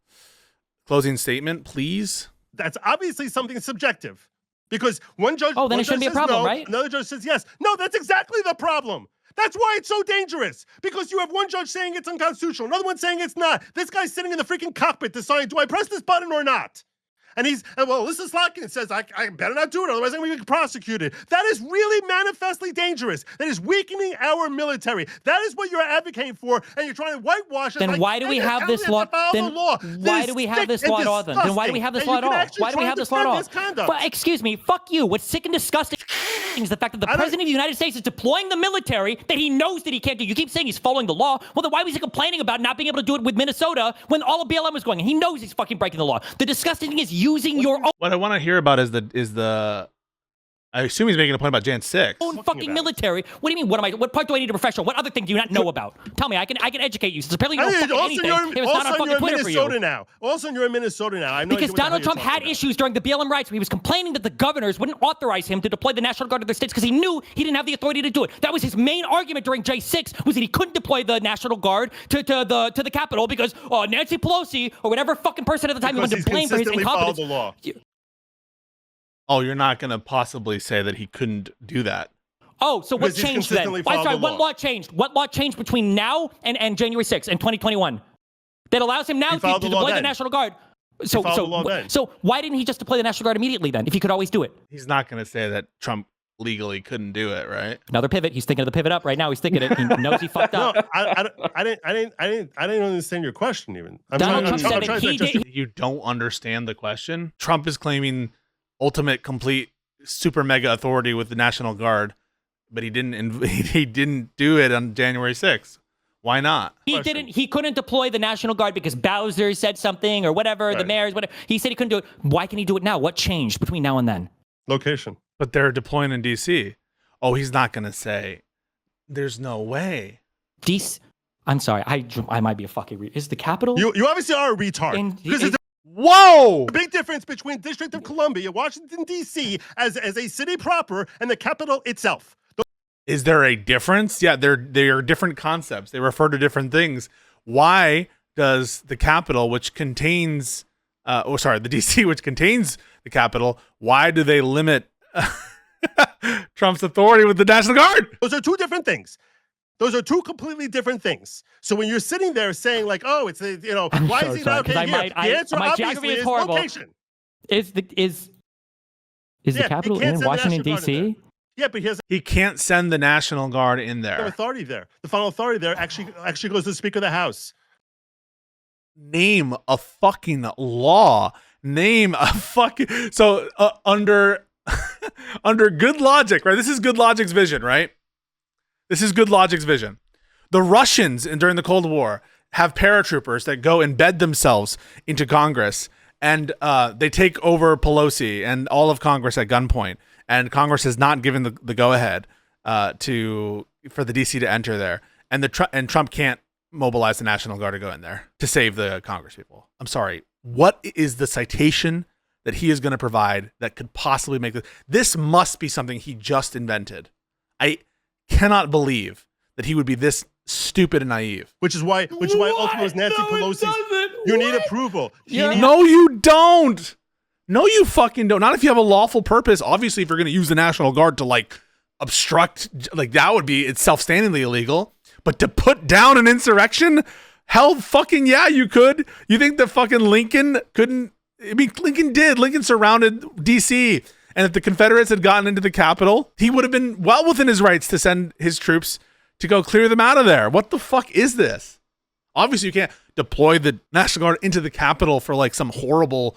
closing statement, please. That's obviously something subjective. Because one judge, Oh, then it shouldn't be a problem, no, right? Another judge says yes. No, that's exactly the problem. That's why it's so dangerous. Because you have one judge saying it's unconstitutional, another one saying it's not. This guy's sitting in the freaking cockpit deciding, do I press this button or not? And this is Lockett says, I better not do it, otherwise I'm going to get prosecuted. That is really manifestly dangerous. That is weakening our military. That is what you're advocating for, and you're trying to whitewash it. Then why do we have this law? Then why do we have this law at all? Then why do we have this law at all? Why do we have this law at all? But excuse me, fuck you. What's sick and disgusting is the fact that the president of the United States is deploying the military that he knows that he can't do. You keep saying he's following the law. Well, then why was he complaining about not being able to do it with Minnesota when all of BLM was going? And he knows he's fucking breaking the law. The disgusting thing is using your own. What I want to hear about is the. I assume he's making a point about Jan 6. Own fucking military. What do you mean? What part do I need to refresh on? What other thing do you not know about? Tell me. I can educate you. Since apparently you don't fucking anything. It was not on fucking Twitter for you. Now. Also, you're in Minnesota now. I know because Donald Trump had issues during the BLM riots where he was complaining that the governors wouldn't authorize him to deploy the National Guard to their states because he knew he didn't have the authority to do it. That was his main argument during J6 was that he couldn't deploy the National Guard to the Capitol because Nancy Pelosi or whatever fucking person at the time he wanted to blame for his incompetence. The law. Oh, you're not going to possibly say that he couldn't do that. Oh, so what changed then? I'm sorry, what law changed? What law changed between now and January 6th and 2021 that allows him now to deploy the National Guard? So why didn't he just deploy the National Guard immediately then, if he could always do it? He's not going to say that Trump legally couldn't do it, right? Another pivot. He's thinking of the pivot up right now. He's thinking it. He knows he fucked up. No, I didn't understand your question even. Donald Trump said that he did. You don't understand the question? Trump is claiming ultimate, complete, super mega authority with the National Guard, but he didn't do it on January 6th. Why not? He couldn't deploy the National Guard because Bowser said something or whatever, right. The mayors, whatever. He said he couldn't do it. Why can he do it now? What changed between now and then? Location. But they're deploying in DC. Oh, he's not going to say. There's no way. DC. I'm sorry. I might be a fucking. Is the Capitol? You obviously are a retard. Whoa! The big difference between District of Columbia, Washington, D.C. as a city proper and the Capitol itself. Is there a difference? Yeah, they are different concepts. They refer to different things. Why does the Capitol, which contains, the D.C., which contains the Capitol, why do they limit Trump's authority with the National Guard? Those are two different things. Those are two completely different things. So when you're sitting there saying like, "Oh, it's why is he not okay here?" The answer obviously is location. Is the Capitol in Washington D.C.? Yeah, but he can't send the National Guard in there. No authority there. The final authority there actually goes to the Speaker of the House. Name a fucking law. Name a fucking under good logic, right? This is good logic's vision, right? This is good logic's vision. The Russians during the Cold War have paratroopers that go embed themselves into Congress and they take over Pelosi and all of Congress at gunpoint. And Congress has not given the go-ahead for the DC to enter there. And Trump can't mobilize the National Guard to go in there to save the Congress people. I'm sorry. What is the citation that he is going to provide that could possibly make this? This must be something he just invented. I cannot believe that he would be this stupid and naive. Which is why ultimately was Nancy Pelosi. You need approval. No, you don't. No, you fucking don't. Not if you have a lawful purpose. Obviously, if you're going to use the National Guard to obstruct, that would be it's self-standingly illegal. But to put down an insurrection, hell fucking yeah, you could. You think that fucking Lincoln couldn't? I mean, Lincoln did. Lincoln surrounded DC. And if the Confederates had gotten into the Capitol, he would have been well within his rights to send his troops to go clear them out of there. What the fuck is this? Obviously, you can't deploy the National Guard into the Capitol for some horrible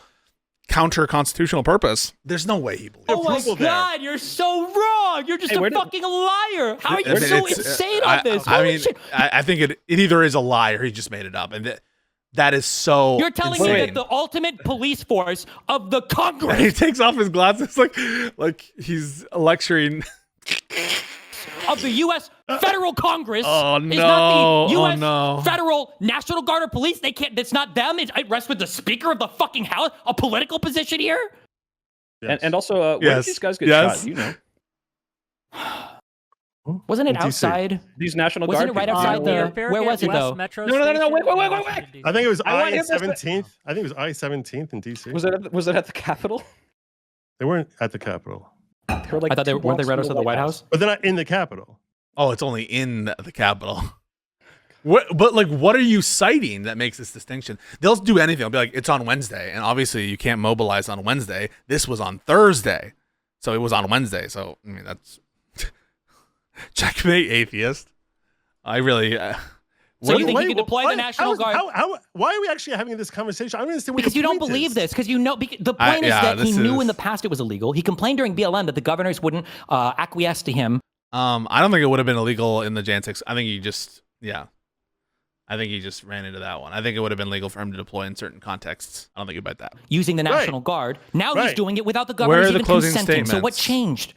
counter-constitutional purpose. Thethe's no way he believes. Oh my God, you're so wrong. You're just a fucking liar. How are you so insane on this? I think it either is a lie or he just made it up. And that is so You're telling me that the ultimate police force of the Congress. He takes off his glasses like he's lecturing. of the U.S. federal Congress. Oh, Is no. not the Oh, U.S. no. federal National Guard or police. They can't. It's not them. It rests with the Speaker of the fucking House. A political position here. Yes. And also, where did Yes. these guys get Yes. shot? You know, Wasn't it In DC. outside? these National Wasn't Guard it right people. outside the? Where was it though? Metro No, wait. Station, I think it was I want him to say- I-17th. I think it was I-17th in DC. Was it at the Capitol? They weren't at the Capitol, They were like I thought they two weren't they blocks right from outside the White House. but they're not in the Capitol. Oh, it's only in the Capitol. But like, what are you citing that makes this distinction? They'll do anything. They'll be like, it's on Wednesday, and obviously you can't mobilize on Wednesday. This was on Thursday, so it was on Wednesday. So I mean, that's checkmate, atheist. I really. So you think you can deploy the National Guard? Why are we actually having this conversation? I don't understand what Because the you don't point believe is. this. Because you know, the point is yeah, that he this knew in is- the past it was illegal. He complained during BLM that the governors wouldn't acquiesce to him. I don't think it would have been illegal in the Jan 6. I think he just ran into that one. I think it would have been legal for him to deploy in certain contexts. I don't think about that. Using the National Guard. Now he's Right. doing it without the Where governors are the even closing consenting. So what statements? changed?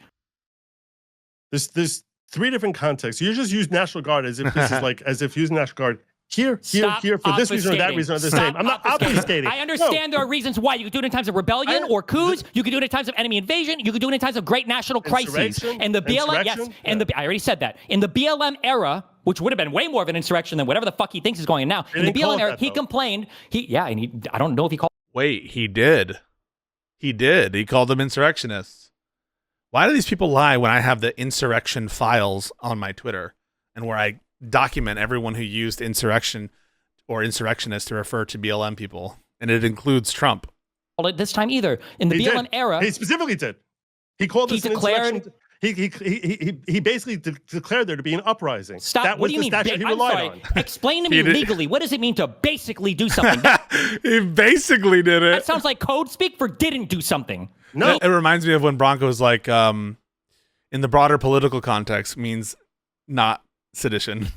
There's three different contexts. You just use National Guard as if this is like as if using National Guard here Stop for this reason or that obfuscating. reason are the Stop same. I'm not obfuscating. I understand there are reasons why. You could do it in times of rebellion or coups. You could do it in times of enemy invasion. You could do it in times of great national crises. Insurrection? And the BLM, yes, Insurrection? and I already said that. In the BLM era, which would have been way more of an insurrection than whatever the fuck he thinks is going on now. They In the didn't call BLM it era, that, he though. complained. I don't know if he called. Wait, he did. He did. He called them insurrectionists. Why do these people lie when I have the insurrection files on my Twitter and where I document everyone who used insurrection or insurrectionists to refer to BLM people? And it includes Trump. it this time either. In the He BLM did. era, He specifically did. He called He this an declared- insurrection. He basically declared there to be an uprising. stop. That What was do you the mean? statute he I'm relied sorry. on. Explain to me He did- legally. What does it mean to basically do something? He basically did it. That sounds like code speak for didn't do something. No, It reminds me of when Branca was like, in the broader political context, means not sedition.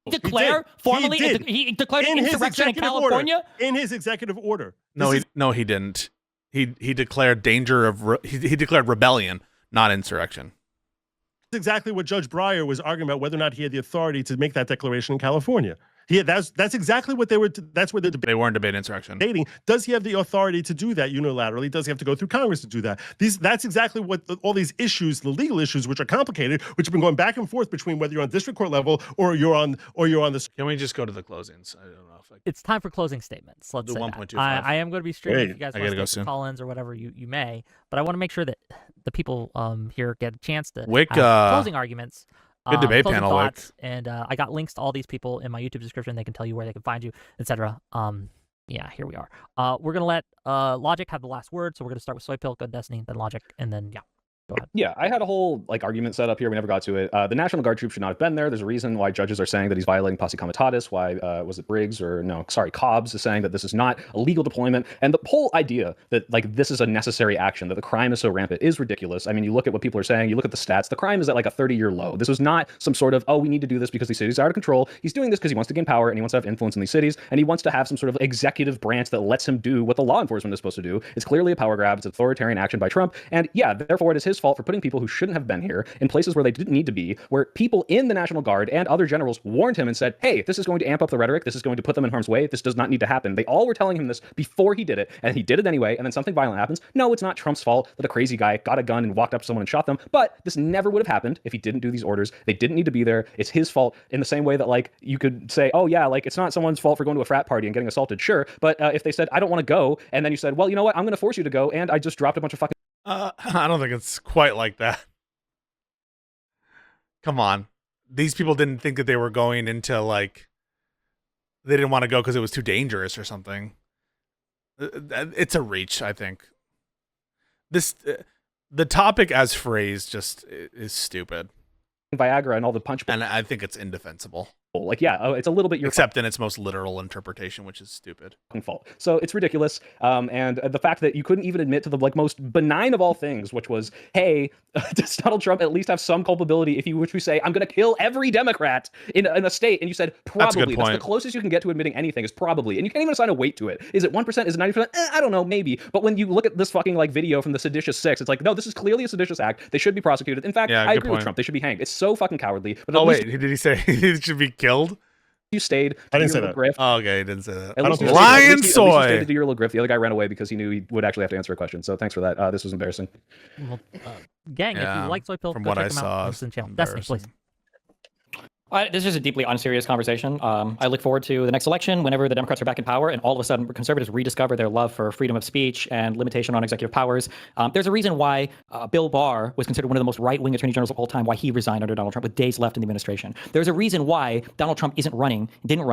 Declare did. formally. He did. He declared an in his insurrection in executive California. order. In his executive order. No, This he didn't. He declared danger of he declared rebellion, not insurrection. is exactly what Judge Breyer was arguing about, whether or not he had the authority to make that declaration in California. That's exactly what they were. That's where the debate. They weren't debating insurrection. Debating. Does he have the authority to do that unilaterally? Does he have to go through Congress to do that? That's exactly what all these issues, the legal issues, which are complicated, which have been going back and forth between whether you're on district court level or you're on the. Can we just go to the closings? I don't know if I It's time for closing statements. Let's Do say 1.25. that. I am going to be streaming. Wait, If you guys I want gotta to go stay soon. for call-ins or whatever, you may. But I want to make sure that the people here get a chance to Wick, have closing arguments. good debate closing panel, thoughts, and I got links to all these people in my YouTube description. They can tell you where they can find you, etc. Yeah, here we are. We're gonna let Logic have the last word, so we're gonna start with Soypilk, Good Destiny, then Logic, and then go ahead. Yeah, I had a whole argument set up here. We never got to it. The National Guard troops should not have been there. There's a reason why judges are saying that he's violating posse comitatus. Why was it Briggs or no? Sorry, Cobbs is saying that this is not a legal deployment. And the whole idea that this is a necessary action, that the crime is so rampant, is ridiculous. I mean, you look at what people are saying. You look at the stats. The crime is at a 30-year low. This was not some sort of we need to do this because these cities are out of control. He's doing this because he wants to gain power and he wants to have influence in these cities and he wants to have some sort of executive branch that lets him do what the law enforcement is supposed to do. It's clearly a power grab. It's authoritarian action by Trump. And yeah, therefore it is his fault for putting people who shouldn't have been here in places where they didn't need to be, where people in the National Guard and other generals warned him and said, hey, this is going to amp up the rhetoric. This is going to put them in harm's way. This does not need to happen. They all were telling him this before he did it, and he did it anyway, and then something violent happens. No, it's not Trump's fault that a crazy guy got a gun and walked up to someone and shot them, but this never would have happened if he didn't do these orders. They didn't need to be there. It's his fault in the same way that you could say, oh yeah, it's not someone's fault for going to a frat party and getting assaulted, sure, but if they said, I don't want to go, and then you said, well, you know what, I'm going to force you to go, and I just dropped a bunch of fucking I don't think it's quite like that. Come on. These people didn't think that they were going into they didn't want to go because it was too dangerous or something. It's a reach, I think. The topic as phrased just is stupid. Viagra and all the punch And I think it's indefensible. Like, yeah, it's a little bit your Except in its most literal interpretation, which is stupid. fault. So it's ridiculous. And the fact that you couldn't even admit to the most benign of all things, which was, hey, does Donald Trump at least have some culpability if you were to say, I'm going to kill every Democrat in a state? And you said, probably. That's the closest you can get to admitting anything is probably. And you can't even assign a weight to it. Is it 1%? Is it 90%? I don't know, maybe. But when you look at this fucking video from the seditious six, it's like, no, this is clearly a seditious act. They should be prosecuted. In fact, I agree with Trump. They should be hanged. It's so fucking cowardly. But wait, did he say he should be killed? You stayed. I didn't say that. Grift. Oh, okay, he didn't say that. Lion soy. You stayed to do your little grift. The other guy ran away because he knew he would actually have to answer a question. So thanks for that. This was embarrassing. Well, gang, if you like soy pill, from go what check I them saw, out. Listen to the channel. Destiny, please. This is a deeply unserious conversation. I look forward to the next election whenever the Democrats are back in power and all of a sudden conservatives rediscover their love for freedom of speech and limitation on executive powers. There's a reason why Bill Barr was considered one of the most right-wing attorney generals of all time, why he resigned under Donald Trump with days left in the administration. There's a reason why Donald Trump didn't run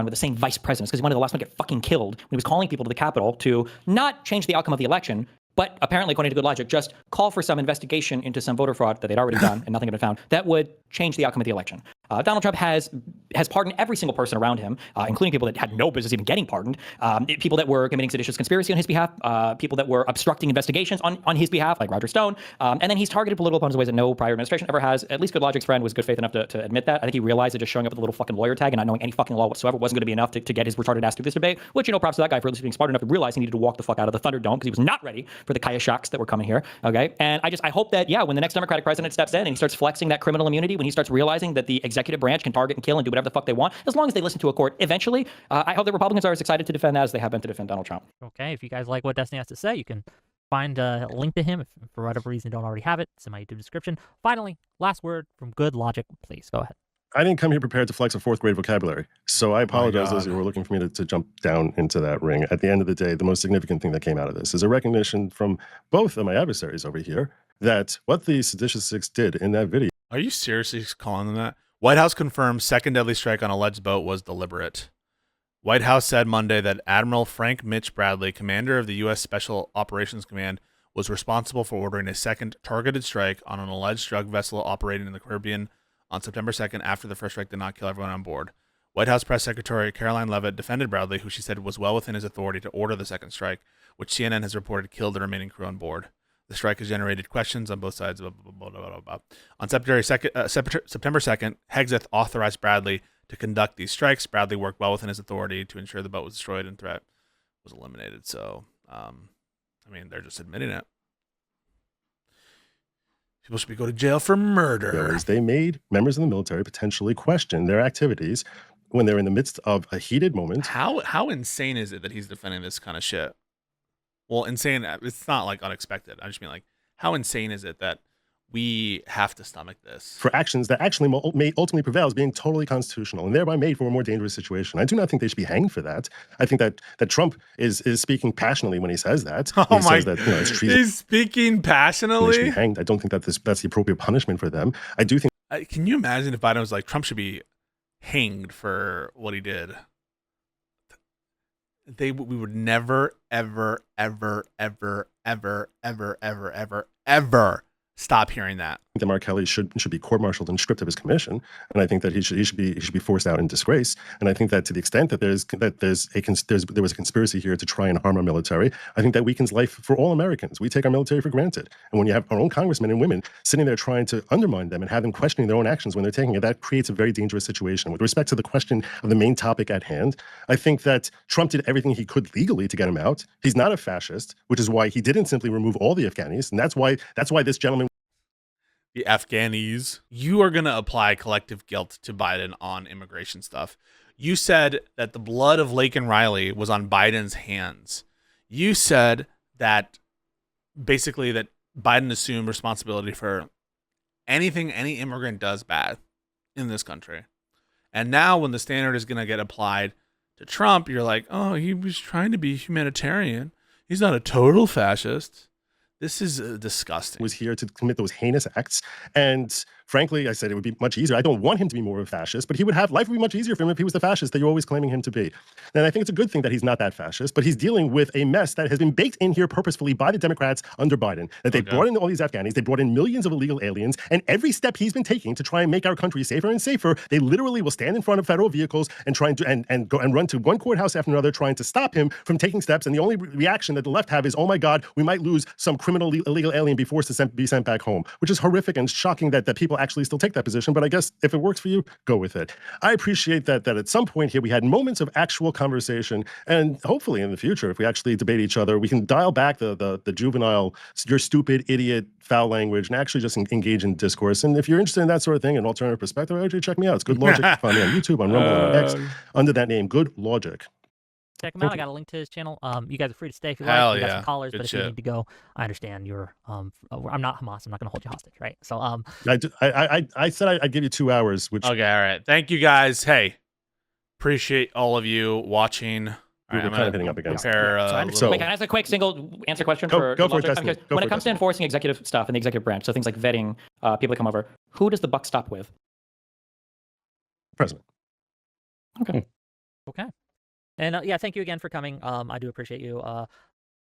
with the same vice presidents, because he wanted the last one to get fucking killed when he was calling people to the Capitol to not change the outcome of the election, but apparently, according to good logic, just call for some investigation into some voter fraud that they'd already done and nothing had been found that would change the outcome of the election. Donald Trump has pardoned every single person around him, including people that had no business even getting pardoned, people that were committing seditious conspiracy on his behalf, people that were obstructing investigations on his behalf, like Roger Stone. And then he's targeted political opponents in ways that no prior administration ever has. At least Good Logic's friend was good faith enough to admit that. I think he realized that just showing up with a little fucking lawyer tag and not knowing any fucking law whatsoever wasn't going to be enough to get his retarded ass through this debate, which, props to that guy for at least being smart enough to realize he needed to walk the fuck out of the Thunderdome because he was not ready for the Kaya shocks that were coming here. Okay. And I hope that, when the next Democratic president steps in and he starts flexing that criminal immunity, when he starts realizing that the executive branch can target and kill and do whatever the fuck they want, as long as they listen to a court eventually, I hope that Republicans are as excited to defend that as they have been to defend Donald Trump. Okay, if you guys like what Destiny has to say, you can find a link to him if for whatever reason you don't already have it. It's in my YouTube description. Finally, last word from Good Logic, please go ahead. I didn't come here prepared to flex a fourth grade vocabulary. So I apologize those who were looking for me to jump down into that ring. At the end of the day, the most significant thing that came out of this is a recognition from both of my adversaries over here that what the seditious six did in that video. Are you seriously calling them that? White House confirms second deadly strike on alleged boat was deliberate. White House said Monday that Admiral Frank Mitch Bradley, commander of the U.S. Special Operations Command, was responsible for ordering a second targeted strike on an alleged drug vessel operating in the Caribbean on September 2nd after the first strike did not kill everyone on board. White House Press Secretary Caroline Leavitt defended Bradley, who she said was well within his authority to order the second strike, which CNN has reported killed the remaining crew on board. The strike has generated questions on both sides. On September 2nd, Hegseth authorized Bradley to conduct these strikes. Bradley worked well within his authority to ensure the boat was destroyed and threat was eliminated. So, they're just admitting it. People should go to jail for murder. They made members of the military potentially question their activities when they're in the midst of a heated moment. How insane is it that he's defending this kind of shit? Well, insane, it's not like unexpected. I just mean how insane is it that we have to stomach this? For actions that actually may ultimately prevail as being totally constitutional and thereby made for a more dangerous situation. I do not think they should be hanged for that. I think that Trump is speaking passionately when he says that. Oh he says that, it's treason. He's speaking passionately? They should be hanged. I don't think that that's the appropriate punishment for them. I do think... Can you imagine if Biden was like, Trump should be hanged for what he did? We would never, ever, ever, ever, ever, ever, ever, ever, ever stop hearing that. That Mark Kelly should be court-martialed and stripped of his commission, and I think that he should be forced out in disgrace. And I think that to the extent that there was a conspiracy here to try and harm our military, I think that weakens life for all Americans. We take our military for granted, and when you have our own congressmen and women sitting there trying to undermine them and have them questioning their own actions when they're taking it, that creates a very dangerous situation. With respect to the question of the main topic at hand, I think that Trump did everything he could legally to get him out. He's not a fascist, which is why he didn't simply remove all the Afghanis, and that's why this gentleman. The Afghanis. You are going to apply collective guilt to Biden on immigration stuff. You said that the blood of Laken Riley was on Biden's hands. You said that basically that Biden assumed responsibility for anything any immigrant does bad in this country. And now when the standard is going to get applied to Trump, you're like, oh, he was trying to be humanitarian. He's not a total fascist. This is disgusting. Was here to commit those heinous acts, and frankly, I said it would be much easier. I don't want him to be more of a fascist, but life would be much easier for him if he was the fascist that you're always claiming him to be. And I think it's a good thing that he's not that fascist, but he's dealing with a mess that has been baked in here purposefully by the Democrats under Biden. That they brought in all these Afghanis, they brought in millions of illegal aliens, and every step he's been taking to try and make our country safer and safer, they literally will stand in front of federal vehicles and try and do, and go and run to one courthouse after another, trying to stop him from taking steps. And the only reaction that the left have is, oh my God, we might lose some criminal illegal alien be forced to be sent back home, which is horrific and shocking that people actually still take that position. But I guess if it works for you, go with it. I appreciate that at some point here we had moments of actual conversation, and hopefully in the future, if we actually debate each other, we can dial back the juvenile, you're stupid, idiot, foul language, and actually just engage in discourse. And if you're interested in that sort of thing, an alternative perspective, actually check me out. It's Good Logic. Find me on YouTube, on Rumble, on X, under that name, Good Logic. Check him out. I got a link to his channel. You guys are free to stay if you like. We got some callers, Good but if shit. you need to go, I understand. You're I'm not Hamas. I'm not going to hold you hostage, right? So I said I'd give you 2 hours, which Okay, all right. Thank you guys. Hey, appreciate all of you watching. All right, we're kind of hitting up against. prepare, So- Wait, can I ask a quick single answer question Go for for it, Logic? Destiny. Okay. Go When for it comes to Destiny. enforcing executive stuff in the executive branch, so things like vetting people that come over, who does the buck stop with? President. okay. And yeah, thank you again for coming. I do appreciate you.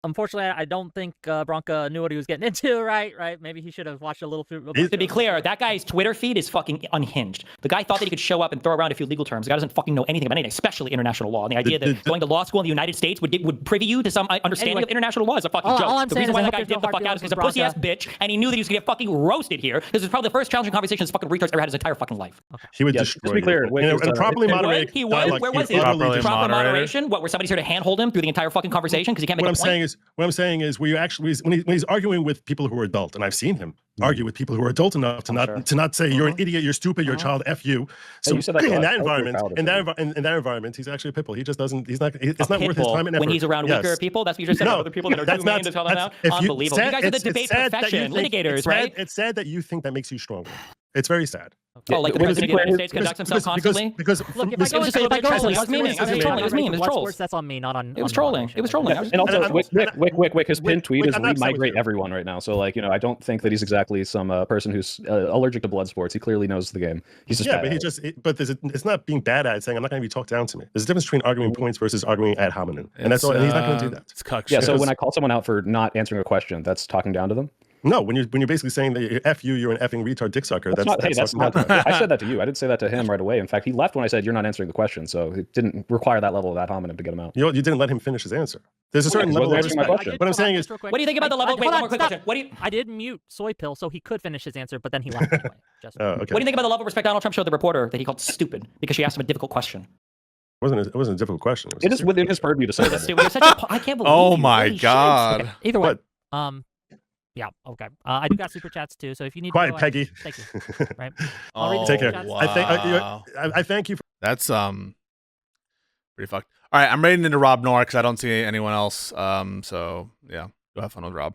Unfortunately, I don't think Branca knew what he was getting into, right? Maybe he should have watched a little bit. To be clear, that guy's Twitter feed is fucking unhinged. The guy thought that he could show up and throw around a few legal terms. The guy doesn't fucking know anything about anything, especially international law. And the idea that going to law school in the United States would privy you to some understanding of international law is a fucking joke. all I'm The saying reason is why I that guy hope there's dipped the no fuck hard out is because he's a feelings pussy with ass bitch, and he knew that he was gonna get fucking roasted here. This is probably the first challenging conversation this fucking retard's ever had his entire fucking life. He would Just destroy to be clear, you. Wick is, And properly He moderate. would? He would? dialogue, Where he was would he? utterly Properly destroy you. Proper moderator? moderation? What, where somebody's here to handhold him through the entire fucking conversation because he can't make What a I'm point? saying is when you actually when he's arguing with people who are adult, and I've seen him argue with people who are adult enough to not say you're an idiot, you're stupid, you're a child, f you. So you said that in last. that I was very environment, proud of in that environment, he's actually a pitbull. He just doesn't. He's not. It's A not worth his pitbull time and effort. when he's around Yes. weaker people. That's what you just said about other people that are That's too mean not- to tell them that's- out. if you- Unbelievable. You guys are the debate profession, litigators, right? It's sad that you think that makes you stronger. It's very sad. Oh, like the Wick, president of the United States conducts himself constantly. Because Look, if this- I go just into a little bit trolling. what's I was memeing. I was trolling. It was meme. It was what's trolls. worse, that's on me, not on. It was on trolling. moderation. It was trolling. I was And also, And Wick, his pinned tweet Wick, is I'm we not upset with migrate you. everyone right now. So like, I don't think that he's exactly some person who's allergic to blood sports. He clearly knows the game. He's just yeah, bad but at it. but it's not being bad at it, saying I'm not going to be talked down to me. There's a difference between arguing points versus arguing ad hominem, and that's all. And he's not going to do that. It's cuck Yeah, shit. so when I call someone out for not answering a question, that's talking down to them. No, when you're basically saying that you're F you're an effing retard dick sucker. That's not talking down to me. I said that to you. I didn't say that to him right away. In fact, he left when I said you're not answering the question, so it didn't require that level of ad hominem to get him out. You didn't let him finish his answer. There's a certain he level of wasn't answering my respect. question. What I'm saying is, What do you think about the level? Wait, one more quick question. What do you? I did mute Soy Pill so he could finish his answer, but then he left anyway. Just okay. What do you think about the level of respect Donald Trump showed the reporter that he called stupid because she asked him a difficult question? It wasn't a difficult question. It is within his purview to say that. Stupid. You're such a, I can't believe. Oh you. my Holy shit. god. okay. Either way, What? yeah, okay. I do got super chats too, so if you need Quiet, to go, Peggy. thank you. Right. I'll read the Take super care. chats. Wow. I thank you. That's pretty fucked. All right, I'm raiding into Rob Noor because I don't see anyone else. So yeah, go have fun with Rob.